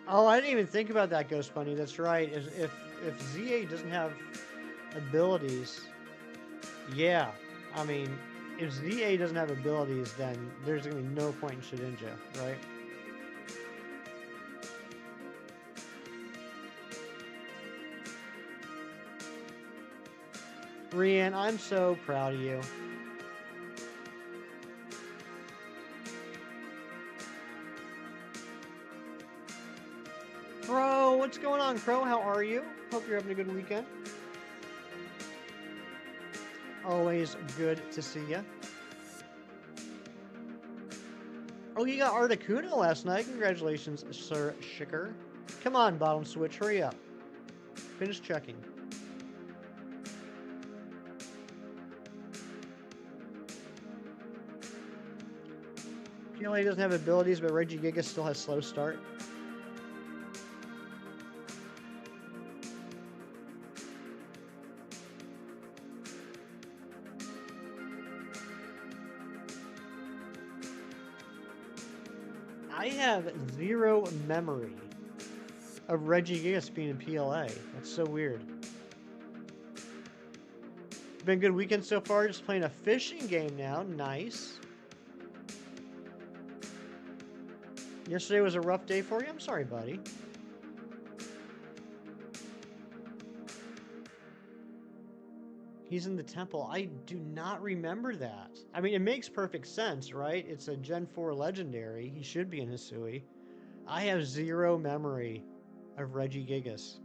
Oh, I didn't even think about that, Ghost Bunny. That's right. If ZA doesn't have abilities, yeah. I mean, if ZA doesn't have abilities, then there's gonna be no point in Shedinja, right? Rian, I'm so proud of you. Crow, what's going on, Crow? How are you? Hope you're having a good weekend. Always good to see you. Oh, you got Articuno last night. Congratulations, Sir Shicker. Come on, Bottom Switch, hurry up. Finish checking. PLA doesn't have abilities, but Regigigas still has slow start. I have zero memory of Regigigas being in PLA. That's so weird. Been a good weekend so far. Just playing a fishing game now. Nice. Yesterday was a rough day for you? I'm sorry, buddy. He's in the temple. I do not remember that. I mean, it makes perfect sense, right? It's a Gen 4 legendary. He should be in Hisui. I have zero memory of Regigigas.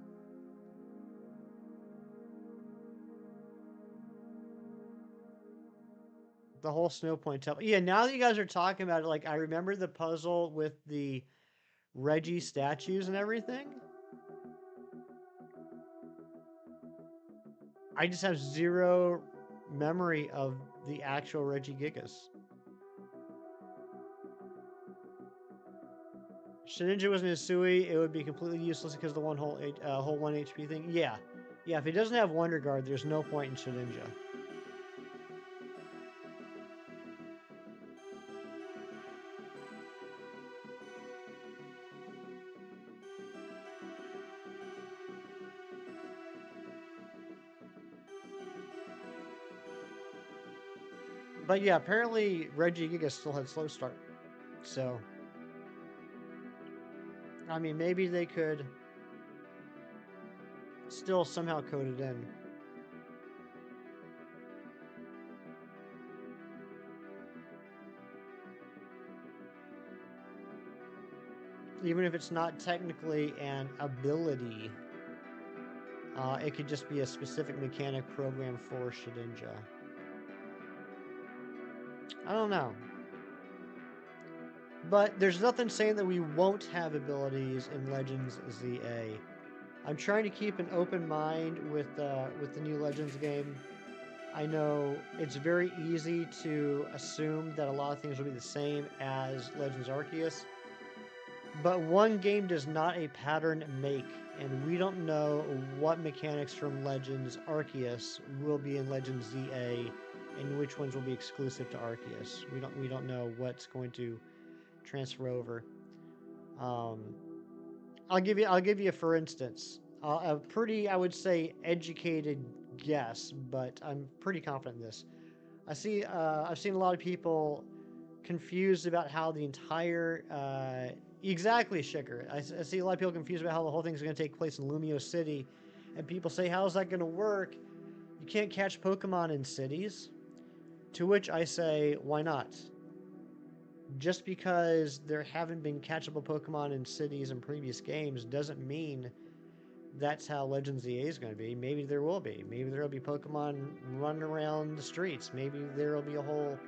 The whole Snow Point temple. Yeah, now that you guys are talking about it, like, I remember the puzzle with the Reggie statues and everything. I just have zero memory of the actual Regigigas. Shedinja was in Hisui, it would be completely useless because of the whole 1 HP thing. Yeah. Yeah, if it doesn't have Wonder Guard, there's no point in Shedinja. But yeah, apparently Regigigas still had slow start. So, I mean, maybe they could still somehow code it in. Even if it's not technically an ability, it could just be a specific mechanic program for Shedinja. I don't know. But there's nothing saying that we won't have abilities in Legends ZA. I'm trying to keep an open mind with the new Legends game. I know it's very easy to assume that a lot of things will be the same as Legends Arceus, but one game does not a pattern make, and we don't know what mechanics from Legends Arceus will be in Legends ZA, and which ones will be exclusive to Arceus. We don't know what's going to transfer over. Um, I'll give you for instance, a pretty, I would say, educated guess, but I'm pretty confident in this. I've seen a lot of people confused about how the entire exactly Sugar. I see a lot of people confused about how the whole thing is going to take place in Lumio City, and people say, "How is that going to work? You can't catch Pokemon in cities." To which I say, "Why not?" Just because there haven't been catchable Pokemon in cities in previous games doesn't mean that's how Legends EA is going to be. Maybe there will be. Maybe there will be Pokemon running around the streets. Maybe there will be a whole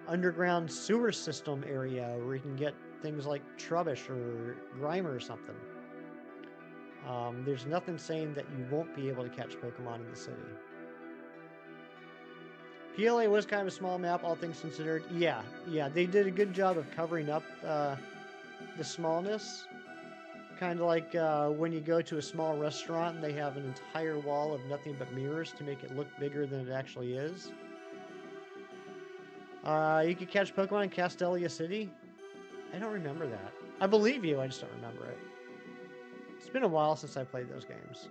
underground sewer system area where you can get things like Trubbish or Grimer or something. There's nothing saying that you won't be able to catch Pokemon in the city. PLA was kind of a small map, all things considered. Yeah, they did a good job of covering up the smallness. Kind of like when you go to a small restaurant and they have an entire wall of nothing but mirrors to make it look bigger than it actually is. You could catch Pokemon in Castelia City? I don't remember that. I believe you, I just don't remember it. It's been a while since I played those games.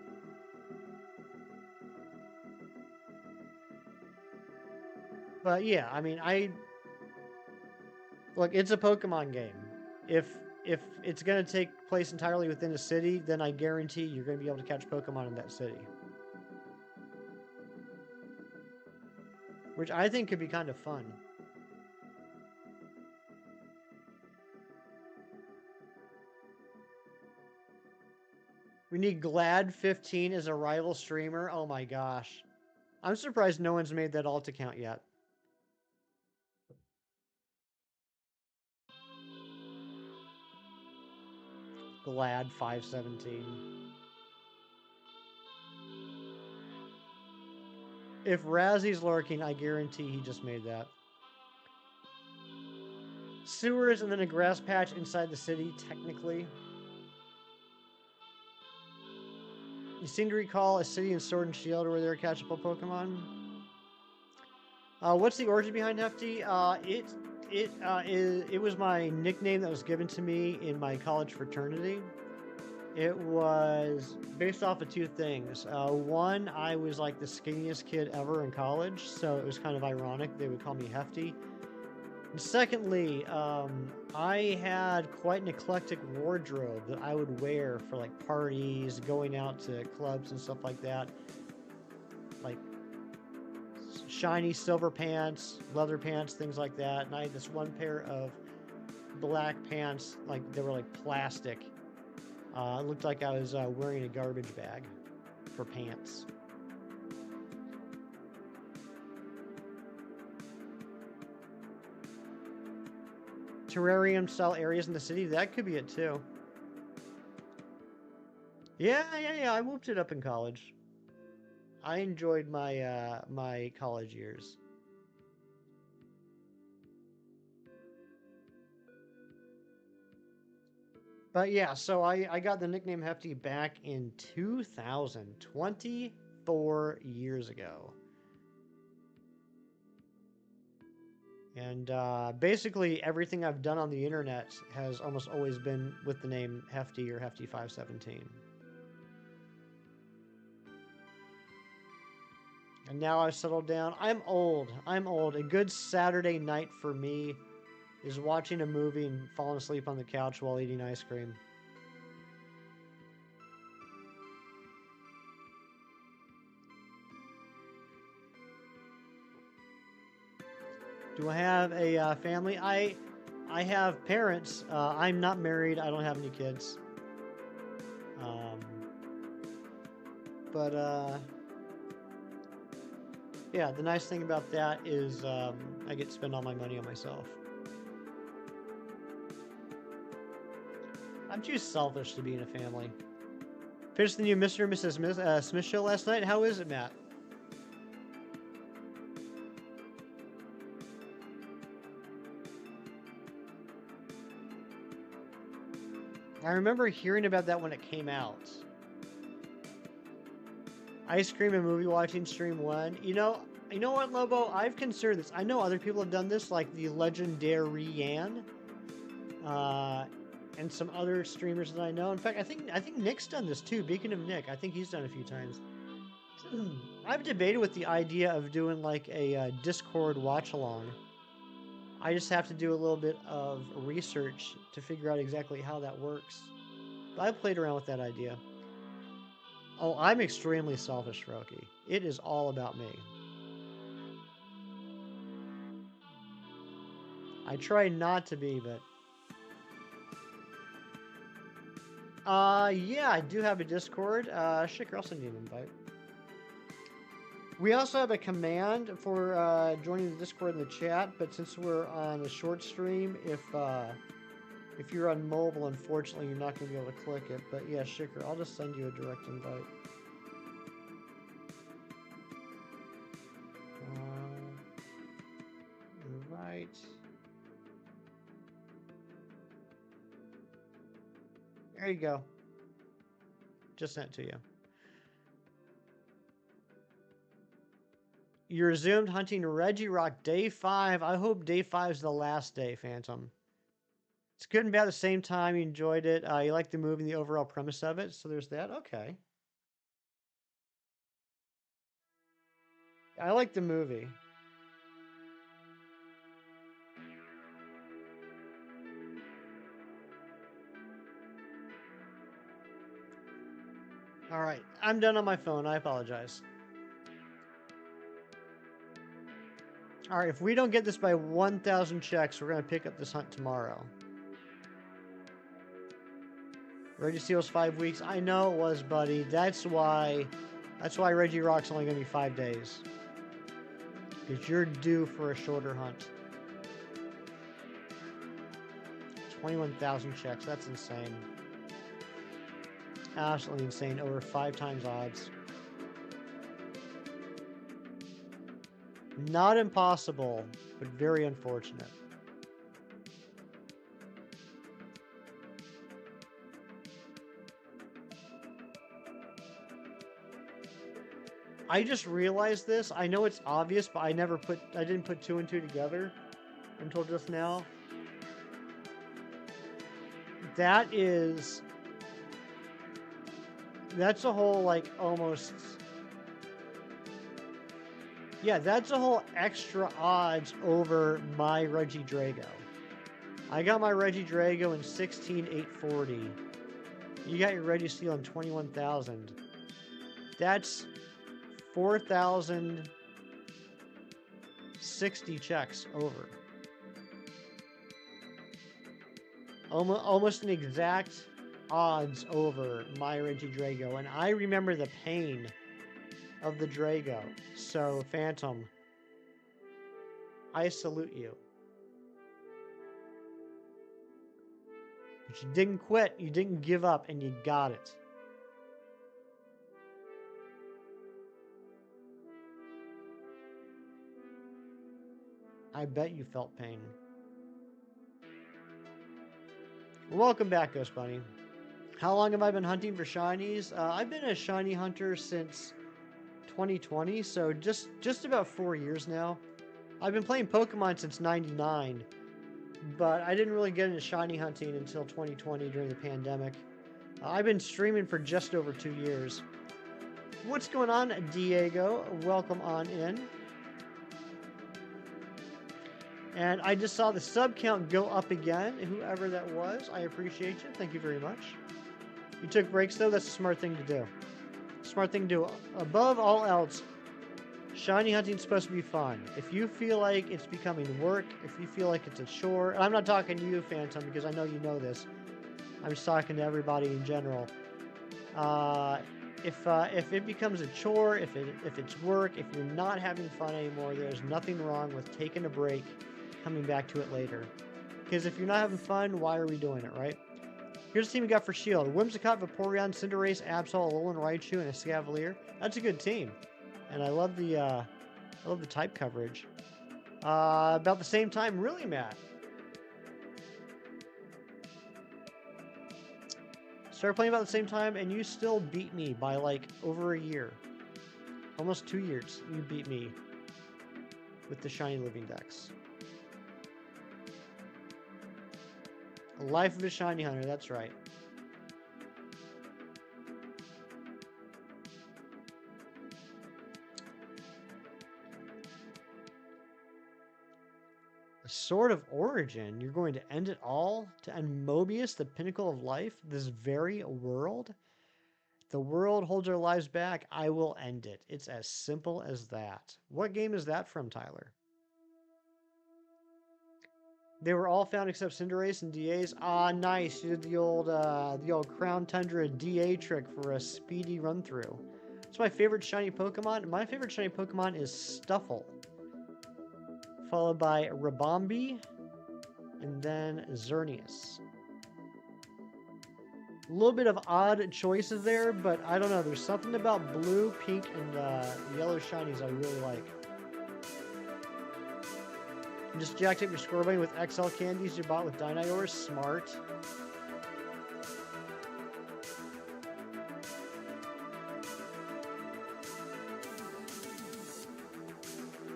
But yeah, I mean, look, it's a Pokemon game. If it's going to take place entirely within a city, then I guarantee you're going to be able to catch Pokemon in that city. Which I think could be kind of fun. We need Glad15 as a rival streamer. Oh my gosh. I'm surprised no one's made that alt account yet. Glad517. If Razzy's lurking, I guarantee he just made that. Sewers and then a grass patch inside the city, technically. You seem to recall a city in Sword and Shield where there are catchable Pokemon. What's the origin behind Hefty? It was my nickname that was given to me in my college fraternity. It was based off of two things. One, I was like the skinniest kid ever in college, so it was kind of ironic they would call me Hefty. And secondly, I had quite an eclectic wardrobe that I would wear for like parties, going out to clubs and stuff like that. Like shiny silver pants, leather pants, things like that. And I had this one pair of black pants, like they were like plastic. It looked like I was wearing a garbage bag for pants. Terrarium style areas in the city, that could be it too. Yeah, I whooped it up in college. I enjoyed my my college years. But yeah, so I got the nickname Hefty back in 2000, 24 years ago. And basically everything I've done on the internet has almost always been with the name Hefty or Hefty517. And now I've settled down. I'm old. A good Saturday night for me is watching a movie and falling asleep on the couch while eating ice cream. Do I have a family? I have parents. I'm not married. I don't have any kids. But yeah, the nice thing about that is I get to spend all my money on myself. I'm too selfish to be in a family. Finished the new Mr. and Mrs. Smith show last night. How is it, Matt? I remember hearing about that when it came out. Ice cream and movie watching stream 1. You know what, Lobo? I've considered this. I know other people have done this, like the legendary Yan, and some other streamers that I know. In fact, I think Nick's done this too. Beacon of Nick. I think he's done it a few times. I've debated with the idea of doing like a Discord watch along. I just have to do a little bit of research to figure out exactly how that works. But I've played around with that idea. Oh, I'm extremely selfish, Roki. It is all about me. I try not to be, but... yeah, I do have a Discord. Shicker, I'll send you an invite. We also have a command for joining the Discord in the chat, but since we're on a short stream, if you're on mobile, unfortunately, you're not going to be able to click it. But yeah, Shicker, I'll just send you a direct invite. Invite. There you go. Just sent it to you. You resumed hunting Reggie Rock day 5. I hope day 5 is the last day, Phantom. It's good and bad at the same time. You enjoyed it. You liked the movie and the overall premise of it. So there's that. Okay. I like the movie. All right. I'm done on my phone. I apologize. All right, if we don't get this by 1,000 checks, we're going to pick up this hunt tomorrow. Reggie Seal's 5 weeks. I know it was, buddy. That's why Reggie Rock's only going to be 5 days. Because you're due for a shorter hunt. 21,000 checks. That's insane. Absolutely insane. Over 5 times odds. Not impossible, but very unfortunate. I just realized this. I know it's obvious, but I didn't put 2 and 2 together until just now. That's a whole, like, almost... Yeah, that's a whole extra odds over my Reggie Drago. I got my Reggie Drago in 16,840. You got your Reggie Seal in 21,000. That's 4,060 checks over. Almost an exact odds over my Reggie Drago. And I remember the pain of the Drago. So, Phantom, I salute you. But you didn't quit, you didn't give up, and you got it. I bet you felt pain. Welcome back, Ghost Bunny. How long have I been hunting for shinies? I've been a shiny hunter since 2020, so just about 4 years now. I've been playing Pokemon since '99, but I didn't really get into shiny hunting until 2020 during the pandemic. I've been streaming for just over 2 years. What's going on, Diego? Welcome on in. And I just saw the sub count go up again. Whoever that was, I appreciate you. Thank you very much. You took breaks, though. That's a smart thing to do. Smart thing to do. Above all else, shiny hunting is supposed to be fun. If you feel like it's becoming work, if you feel like it's a chore, and I'm not talking to you, Phantom, because I know you know this. I'm just talking to everybody in general. If it becomes a chore, if it's work, if you're not having fun anymore, there's nothing wrong with taking a break, coming back to it later. Because if you're not having fun, why are we doing it, right? Here's the team we got for Shield. Whimsicott, Vaporeon, Cinderace, Absol, Alolan Raichu, and Escavalier. That's a good team. And I love the type coverage. About the same time, really, Matt. Started playing about the same time, and you still beat me by like over a year. Almost 2 years, you beat me with the Shiny Living Dex. Life of a Shiny Hunter, that's right. Sword of Origin, you're going to end it all to end Mobius, the pinnacle of life, this very world? The world holds our lives back, I will end it. It's as simple as that. What game is that from, Tyler? They were all found except Cinderace and DAs. Ah, nice. You did the old Crown Tundra DA trick for a speedy run through. It's my favorite shiny Pokemon. My favorite shiny Pokemon is Stuffle, followed by Rabombi, and then Xerneas. A little bit of odd choices there, but I don't know. There's something about blue, pink, and yellow shinies I really like. You just jacked up your score bunny with XL candies you bought with Dynayors. Smart.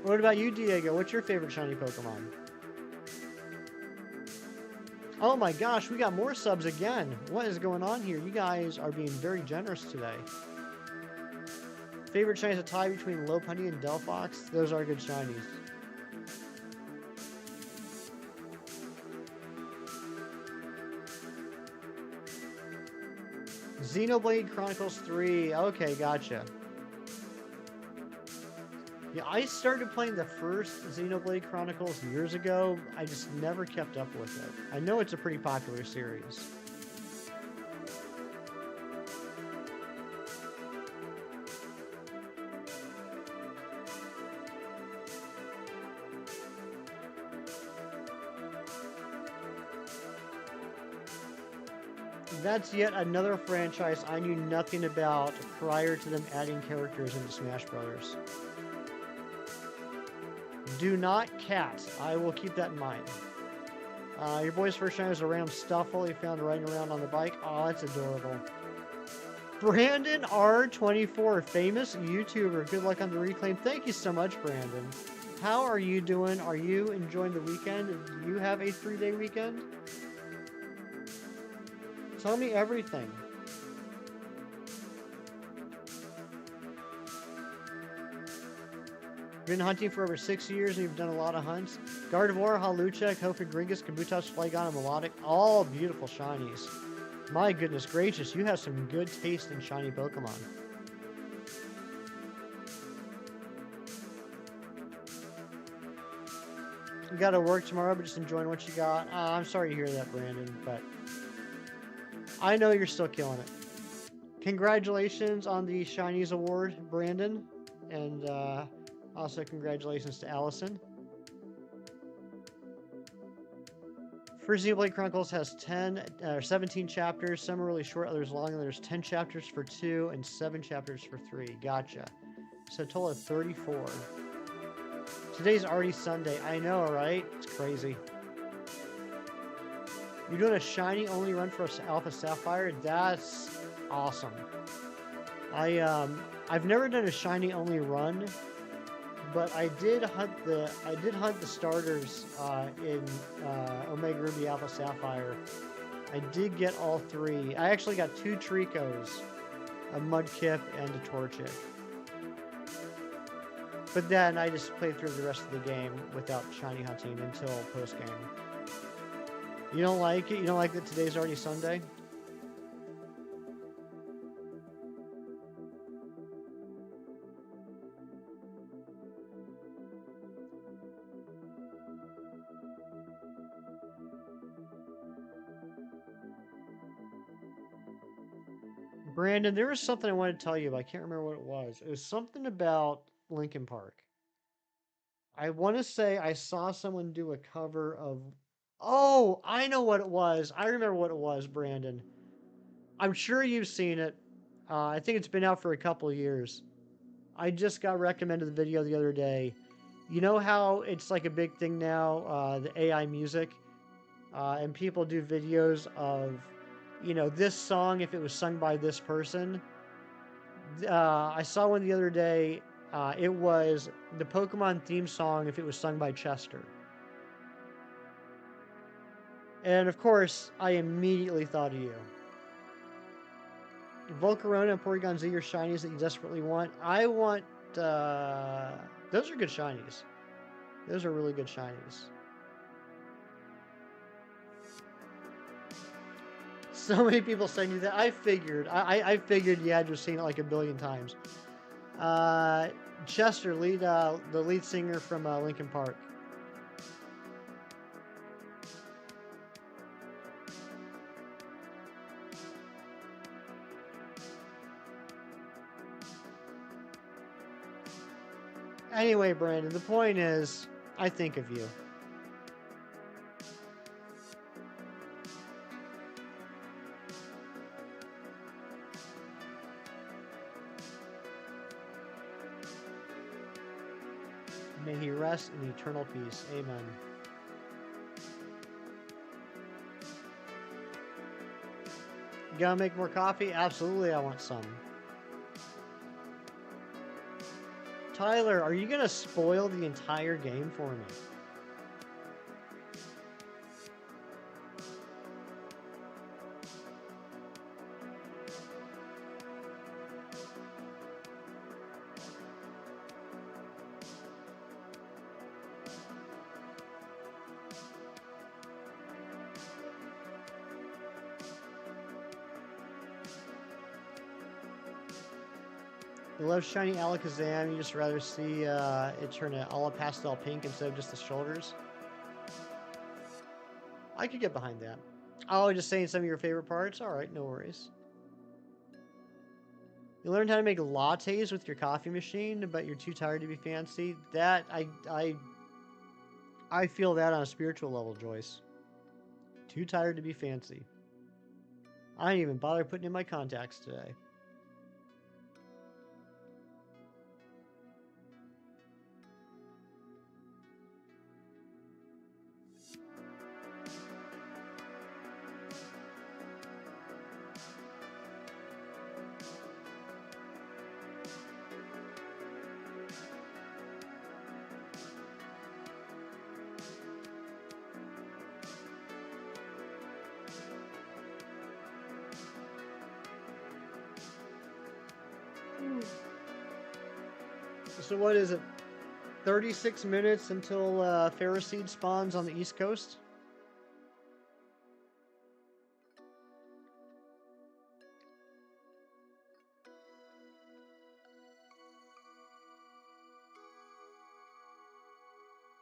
What about you, Diego? What's your favorite shiny Pokemon? Oh my gosh, we got more subs again. What is going on here? You guys are being very generous today. Favorite shiny is a tie between Lopunny and Delphox. Those are good shinies. Xenoblade Chronicles 3. Okay, gotcha. Yeah, I started playing the first Xenoblade Chronicles years ago. I just never kept up with it. I know it's a pretty popular series. That's yet another franchise I knew nothing about prior to them adding characters into Smash Brothers. Do not cat. I will keep that in mind. Your boy's first shine was a random Stuffle he found riding around on the bike. Oh, that's adorable. Brandon R24, famous YouTuber. Good luck on the reclaim. Thank you so much, Brandon. How are you doing? Are you enjoying the weekend? Do you have a 3-day weekend? Tell me everything. Been hunting for over 6 years and you've done a lot of hunts. Gardevoir, Hawlucha, Kofi Gringus, Kabutops, Flygon, and Melodic. All beautiful shinies. My goodness gracious, you have some good taste in shiny Pokemon. You gotta work tomorrow, but just enjoying what you got. I'm sorry to hear that, Brandon, but I know you're still killing it. Congratulations on the Shinies Award, Brandon. And also congratulations to Allison. First Xenoblade Chronicles has 17 chapters. Some are really short, others long. And there's 10 chapters for 2 and 7 chapters for 3. Gotcha. So a total of 34. Today's already Sunday. I know, right? It's crazy. You're doing a shiny only run for Alpha Sapphire? That's awesome. I've never done a shiny only run, but I did hunt the starters in Omega Ruby Alpha Sapphire. I did get all 3. I actually got 2 Tricos, a Mudkip, and a Torchic. But then I just played through the rest of the game without shiny hunting until post game. You don't like it? You don't like that today's already Sunday? Brandon, there was something I wanted to tell you, but I can't remember what it was. It was something about Linkin Park. I want to say I saw someone do a cover of Oh, I know what it was. I remember what it was, Brandon. I'm sure you've seen it. I think it's been out for a couple of years. I just got recommended the video the other day. You know how it's like a big thing now, the AI music, and people do videos of, this song if it was sung by this person. I saw one the other day. It was the Pokemon theme song if it was sung by Chester. And of course, I immediately thought of you. Volcarona and Porygon Z are shinies that you desperately want. I want. Those are good shinies. Those are really good shinies. So many people saying you that. I figured. I figured you had just seen it like a billion times. Chester, the lead singer from Linkin Park. Anyway, Brandon, the point is, I think of you. May he rest in eternal peace. Amen. You gotta make more coffee? Absolutely, I want some. Tyler, are you gonna spoil the entire game for me? You love shiny Alakazam, you just rather see it turn a all pastel pink instead of just the shoulders. I could get behind that. Oh, just saying some of your favorite parts? Alright, no worries. You learned how to make lattes with your coffee machine, but you're too tired to be fancy. That, I feel that on a spiritual level, Joyce. Too tired to be fancy. I didn't even bother putting in my contacts today. So what is it? 36 minutes until Ferroseed spawns on the East Coast?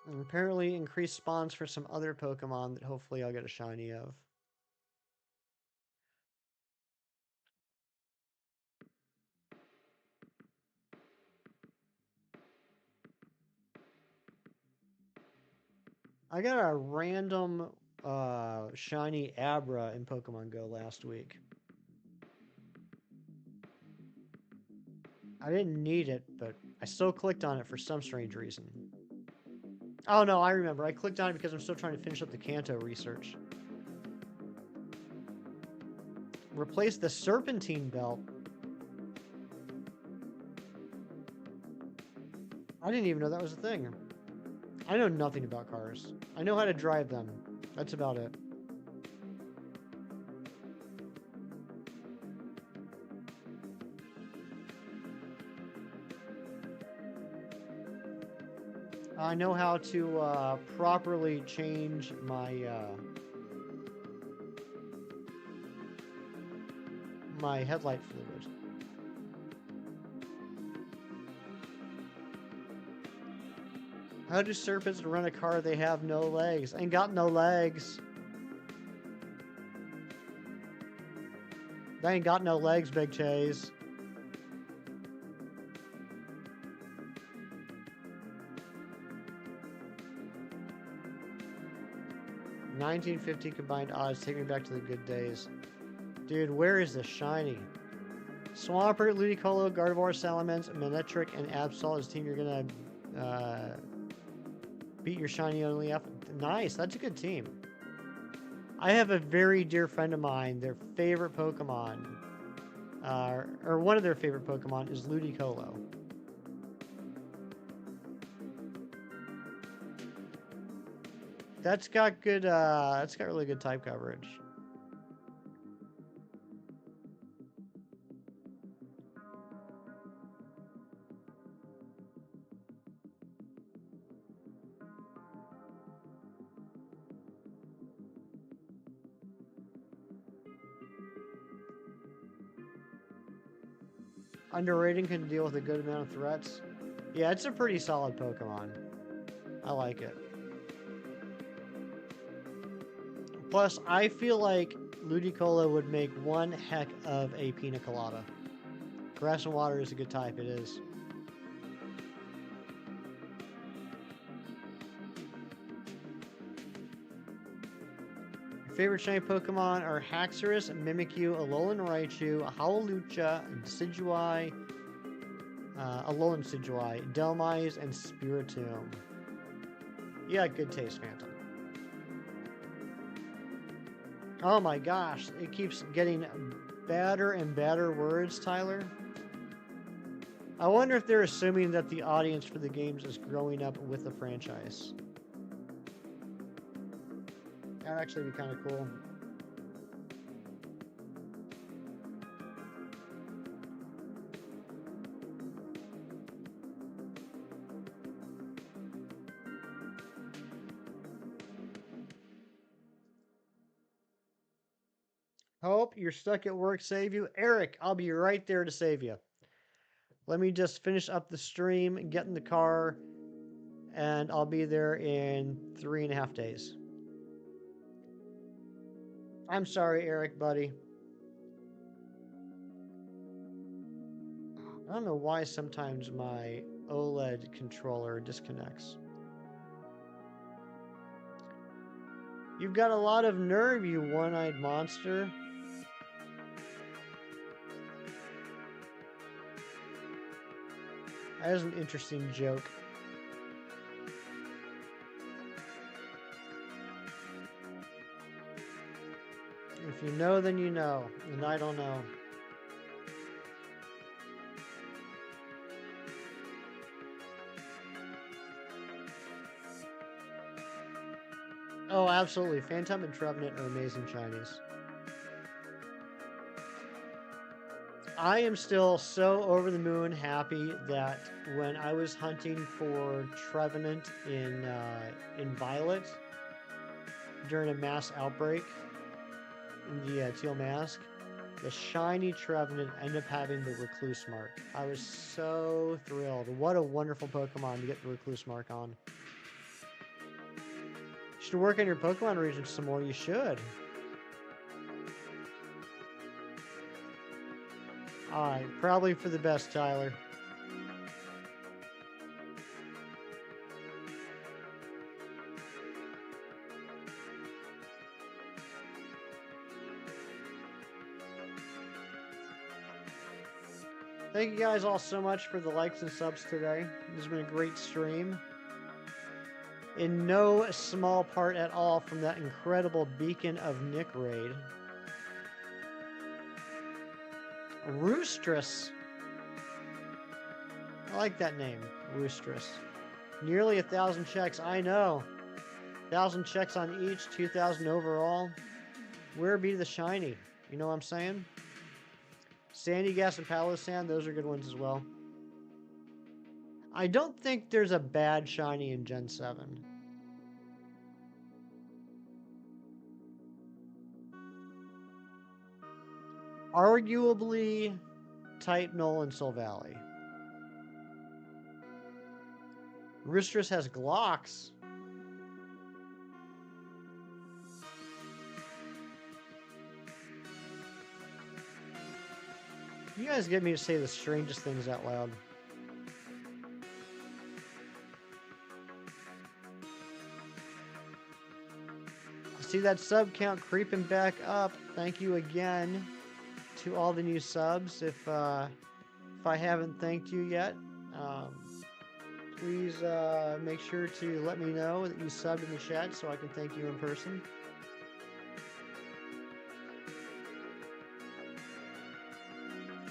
And apparently increased spawns for some other Pokemon that hopefully I'll get a shiny of. I got a random shiny Abra in Pokemon Go last week. I didn't need it, but I still clicked on it for some strange reason. Oh no, I remember. I clicked on it because I'm still trying to finish up the Kanto research. Replace the Serpentine Belt. I didn't even know that was a thing. I know nothing about cars. I know how to drive them. That's about it. I know how to properly change my my headlight fluid. How do serpents run a car? They have no legs. Ain't got no legs. They ain't got no legs, Big Chase. 1950 combined odds. Take me back to the good days. Dude, where is the shiny? Swampert, Ludicolo, Gardevoir, Salamence, Manectric, and Absol is the team you're going to beat your shiny only up. Nice. That's a good team. I have a very dear friend of mine. Their favorite Pokemon, or one of their favorite Pokemon, is Ludicolo. That's got good. That's got really good type coverage. Underrating can deal with a good amount of threats. Yeah, it's a pretty solid Pokemon. I like it. Plus, I feel like Ludicolo would make one heck of a Pina Colada. Grass and water is a good type, it is. Your favorite shiny Pokemon are Haxorus, Mimikyu, Alolan Raichu, Howlucha, Decidueye, Alolan Decidueye, Delmise, and Spiritomb. You got good taste, Phantom. Oh my gosh, it keeps getting badder and badder words, Tyler. I wonder if they're assuming that the audience for the games is growing up with the franchise. That'd actually be kind of cool. Hope you're stuck at work. Save you. Eric, I'll be right there to save you. Let me just finish up the stream, get in the car, and I'll be there in 3.5 days. I'm sorry, Eric, buddy. I don't know why sometimes my OLED controller disconnects. You've got a lot of nerve, you one-eyed monster. That is an interesting joke. If you know, then you know, and I don't know. Oh, absolutely. Phantom and Trevenant are amazing shinies. I am still so over the moon happy that when I was hunting for Trevenant in Violet during a mass outbreak in the Teal Mask, the shiny Trevenant ended up having the Recluse mark. I was so thrilled. What a wonderful Pokemon to get the Recluse mark on. You should work on your Pokemon region some more. You should. Alright, probably for the best, Tyler. Thank you guys all so much for the likes and subs today. This has been a great stream. In no small part at all from that incredible Beacon of Nick raid. Roostress. I like that name, Roostress. Nearly 1,000 checks, I know. 1,000 checks on each, 2,000 overall. Where be the shiny? You know what I'm saying? Sandy Gas and Palossand, those are good ones as well. I don't think there's a bad shiny in Gen 7. Arguably, Type Null and Silvally. Roostress has Glocks. You guys get me to say the strangest things out loud. see that sub count creeping back up. Thank you again to all the new subs. If I haven't thanked you yet, please make sure to let me know that you subbed in the chat so I can thank you in person.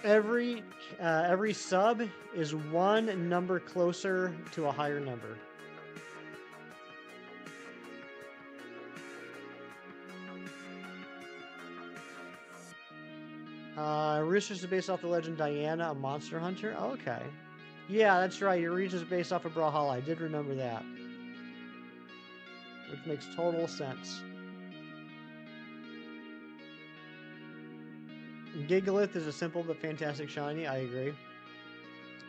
Every sub is one number closer to a higher number. Roosters is based off the legend Diana, a monster hunter. Oh, okay. Yeah, that's right. Your region is based off of Brawlhalla. I did remember that. Which makes total sense. Gigalith is a simple but fantastic shiny. I agree.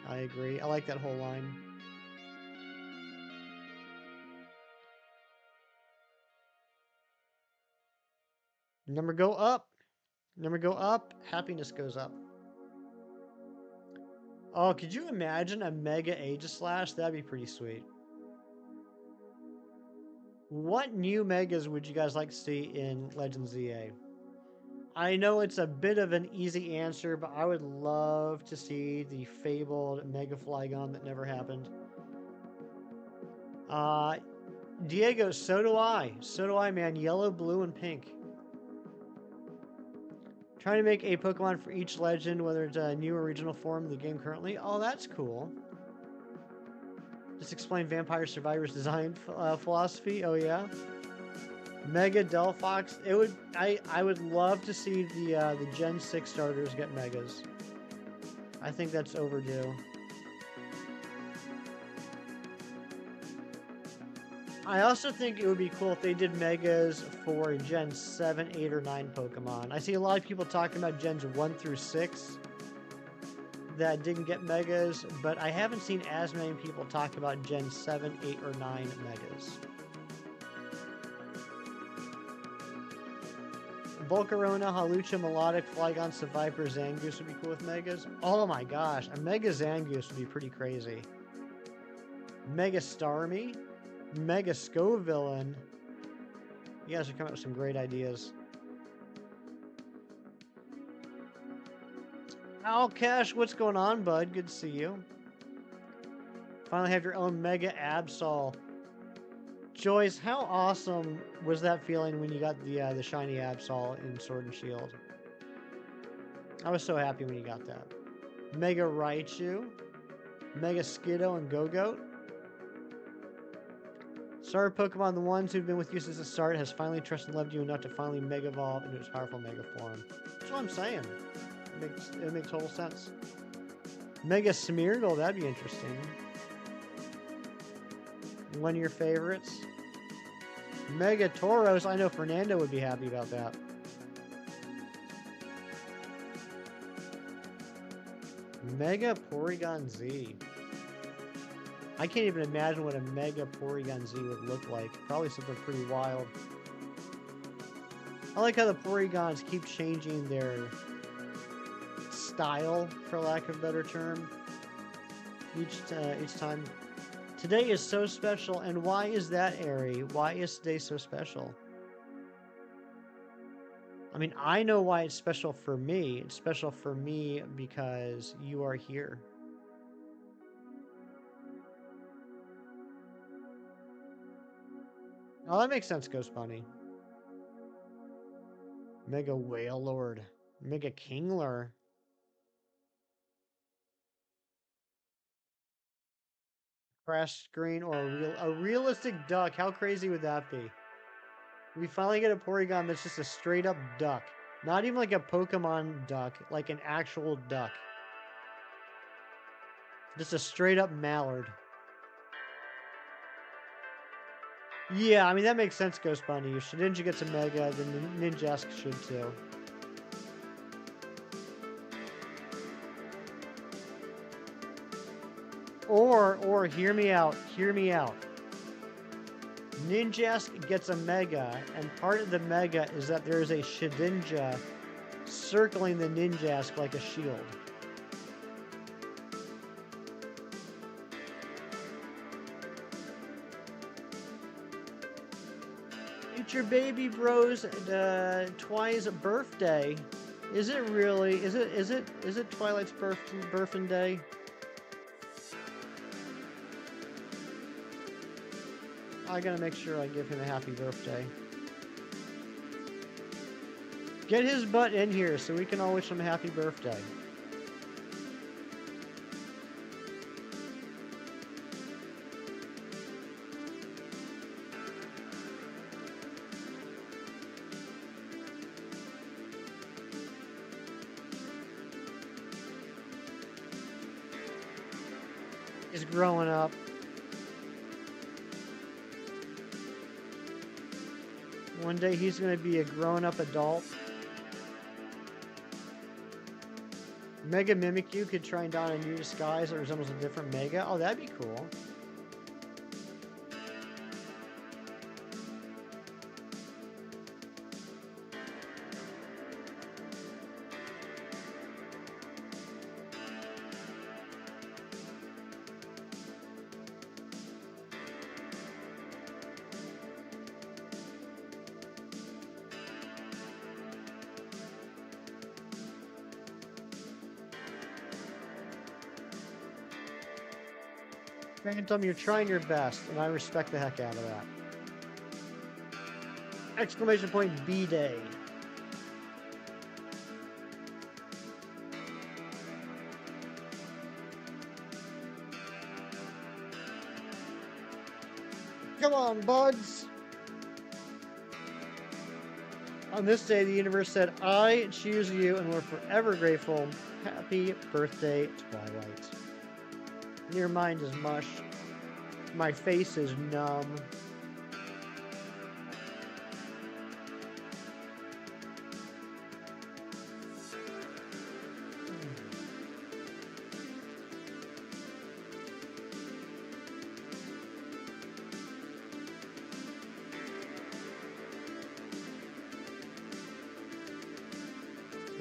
I agree. I like that whole line. Number go up. Number go up. Happiness goes up. Oh, could you imagine a Mega Aegislash? That'd be pretty sweet. What new Megas would you guys like to see in Legends ZA? I know it's a bit of an easy answer, but I would love to see the fabled Mega Flygon that never happened. Diego, so do I. So do I, man. Yellow, blue, and pink. Trying to make a Pokemon for each legend, whether it's a new or regional form of the game currently. Oh, that's cool. Just explain Vampire Survivors design philosophy. Oh, yeah. Mega Delphox. It would. I would love to see the Gen 6 starters get Megas. I think that's overdue. I also think it would be cool if they did Megas for Gen 7, 8, or 9 Pokemon. I see a lot of people talking about Gens 1 through 6 that didn't get Megas, but I haven't seen as many people talk about Gen 7, 8, or 9 Megas. Volcarona, Hawlucha, Melodic, Flygon, Seviper, Zangoose would be cool with Megas. Oh my gosh, a Mega Zangoose would be pretty crazy. Mega Starmie, Mega Scovillain. You guys are coming up with some great ideas. Alcash, what's going on, bud? Good to see you. Finally have your own Mega Absol. Joyce, how awesome was that feeling when you got the shiny Absol in Sword and Shield? I was so happy when you got that. Mega Raichu, Mega Skiddo, and Go-Goat. Starter Pokemon, the ones who've been with you since the start, has finally trusted and loved you enough to finally Mega Evolve into its powerful Mega form. That's what I'm saying. It makes total sense. Mega Smeargle, that'd be interesting. One of your favorites. Mega Tauros, I know Fernando would be happy about that. Mega Porygon Z. I can't even imagine what a Mega Porygon Z would look like. Probably something pretty wild. I like how the Porygons keep changing their style, for lack of a better term, each time. Today is so special, and why is that, Ari? Why is today so special? I mean, I know why it's special for me. It's special for me because you are here. Oh, that makes sense, Ghost Bunny. Mega Whale Lord. Mega Kingler. Crash screen or a realistic duck. How crazy would that be? We finally get a Porygon that's just a straight up duck. Not even like a Pokemon duck, like an actual duck. Just a straight up mallard. Yeah, I mean, that makes sense, Ghost Bunny. If Shedinja gets a Mega, then Ninjask should too. Or hear me out. Ninjask gets a Mega, and part of the Mega is that there is a Shedinja circling the Ninjask like a shield. It's your baby bro's Twi's birthday. Is it really? Is it Twilight's birthing day? I gotta make sure I give him a happy birthday. Get his butt in here so we can all wish him a happy birthday. He's growing up. One day he's going to be a grown-up adult. Mega Mimikyu could try and don a new disguise that resembles a different Mega. Oh, that'd be cool. Phantom, you're trying your best, and I respect the heck out of that. Exclamation point B-Day. Come on, buds! On this day, the universe said, I choose you, and we're forever grateful. Happy birthday, Twilight. Your mind is mush. My face is numb.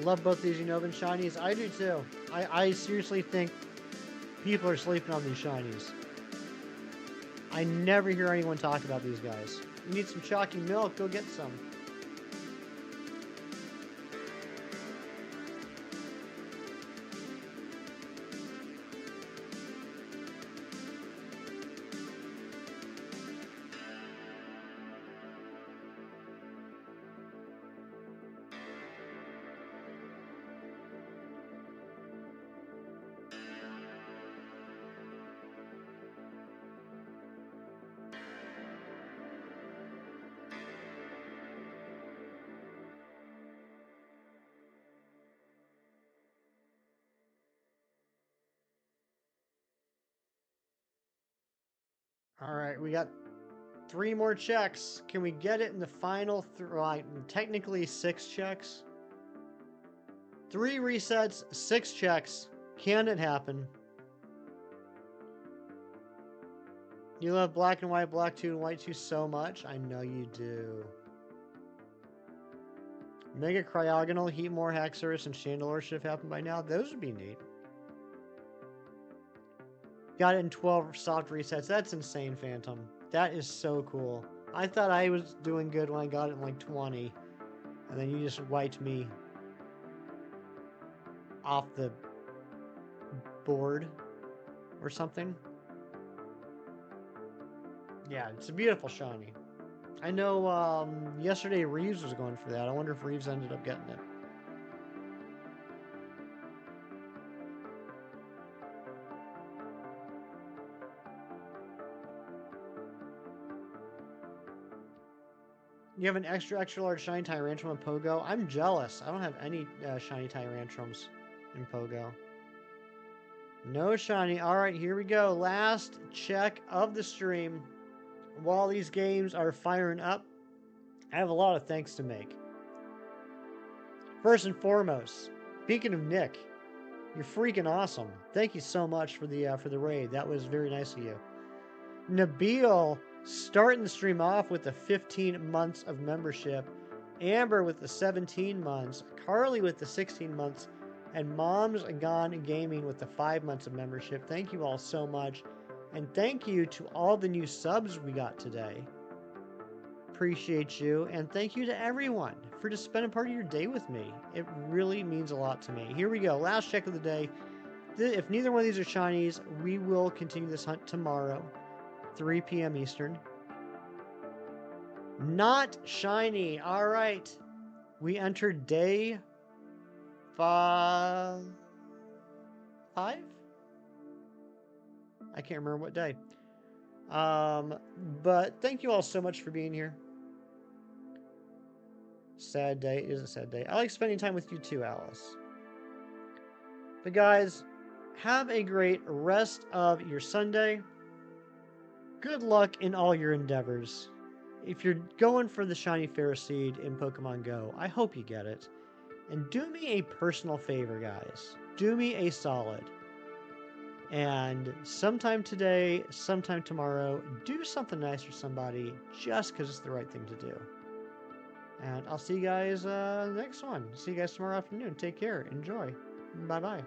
Love both these Unova shinies. I do too. I seriously think people are sleeping on these shinies. I never hear anyone talk about these guys. You need some chalky milk, go get some. All right, we got 3 more checks. Can we get it in the final, technically 6 checks? 3 resets, 6 checks. Can it happen? You love Black and White, Black 2 and White 2 so much. I know you do. Mega Cryogonal, Heatmore, Haxorus, and Chandelure should have happened by now. Those would be neat. Got it in 12 soft resets. That's insane, Phantom. That is so cool. I thought I was doing good when I got it in like 20. And then you just wiped me off the board or something. Yeah, it's a beautiful shiny. I know yesterday Reeves was going for that. I wonder if Reeves ended up getting it. You have an extra large shiny Tyrantrum in Pogo. I'm jealous. I don't have any shiny Tyrantrums in Pogo. No shiny. All right, here we go. Last check of the stream. While these games are firing up, I have a lot of thanks to make. First and foremost, speaking of Nick, you're freaking awesome. Thank you so much for the raid. That was very nice of you. Nabil starting the stream off with the 15 months of membership. Amber with the 17 months. Carly with the 16 months. And Mom's Gone Gaming with the 5 months of membership. Thank you all so much. And thank you to all the new subs we got today. appreciate you, and thank you to everyone for just spending part of your day with me. It really means a lot to me. Here we go. Last check of the day. If neither one of these are shinies, we will continue this hunt tomorrow, 3 p.m. Eastern. Not shiny. All right. We entered day 5? I can't remember what day. But thank you all so much for being here. Sad day. It is a sad day. I like spending time with you too, Alice. But guys, have a great rest of your Sunday. Good luck in all your endeavors. If you're going for the shiny Ferroseed in Pokemon Go, I hope you get it. And do me a personal favor, guys. Do me a solid. And sometime today, sometime tomorrow, do something nice for somebody just because it's the right thing to do. And I'll see you guys next one. See you guys tomorrow afternoon. Take care. Enjoy. Bye-bye.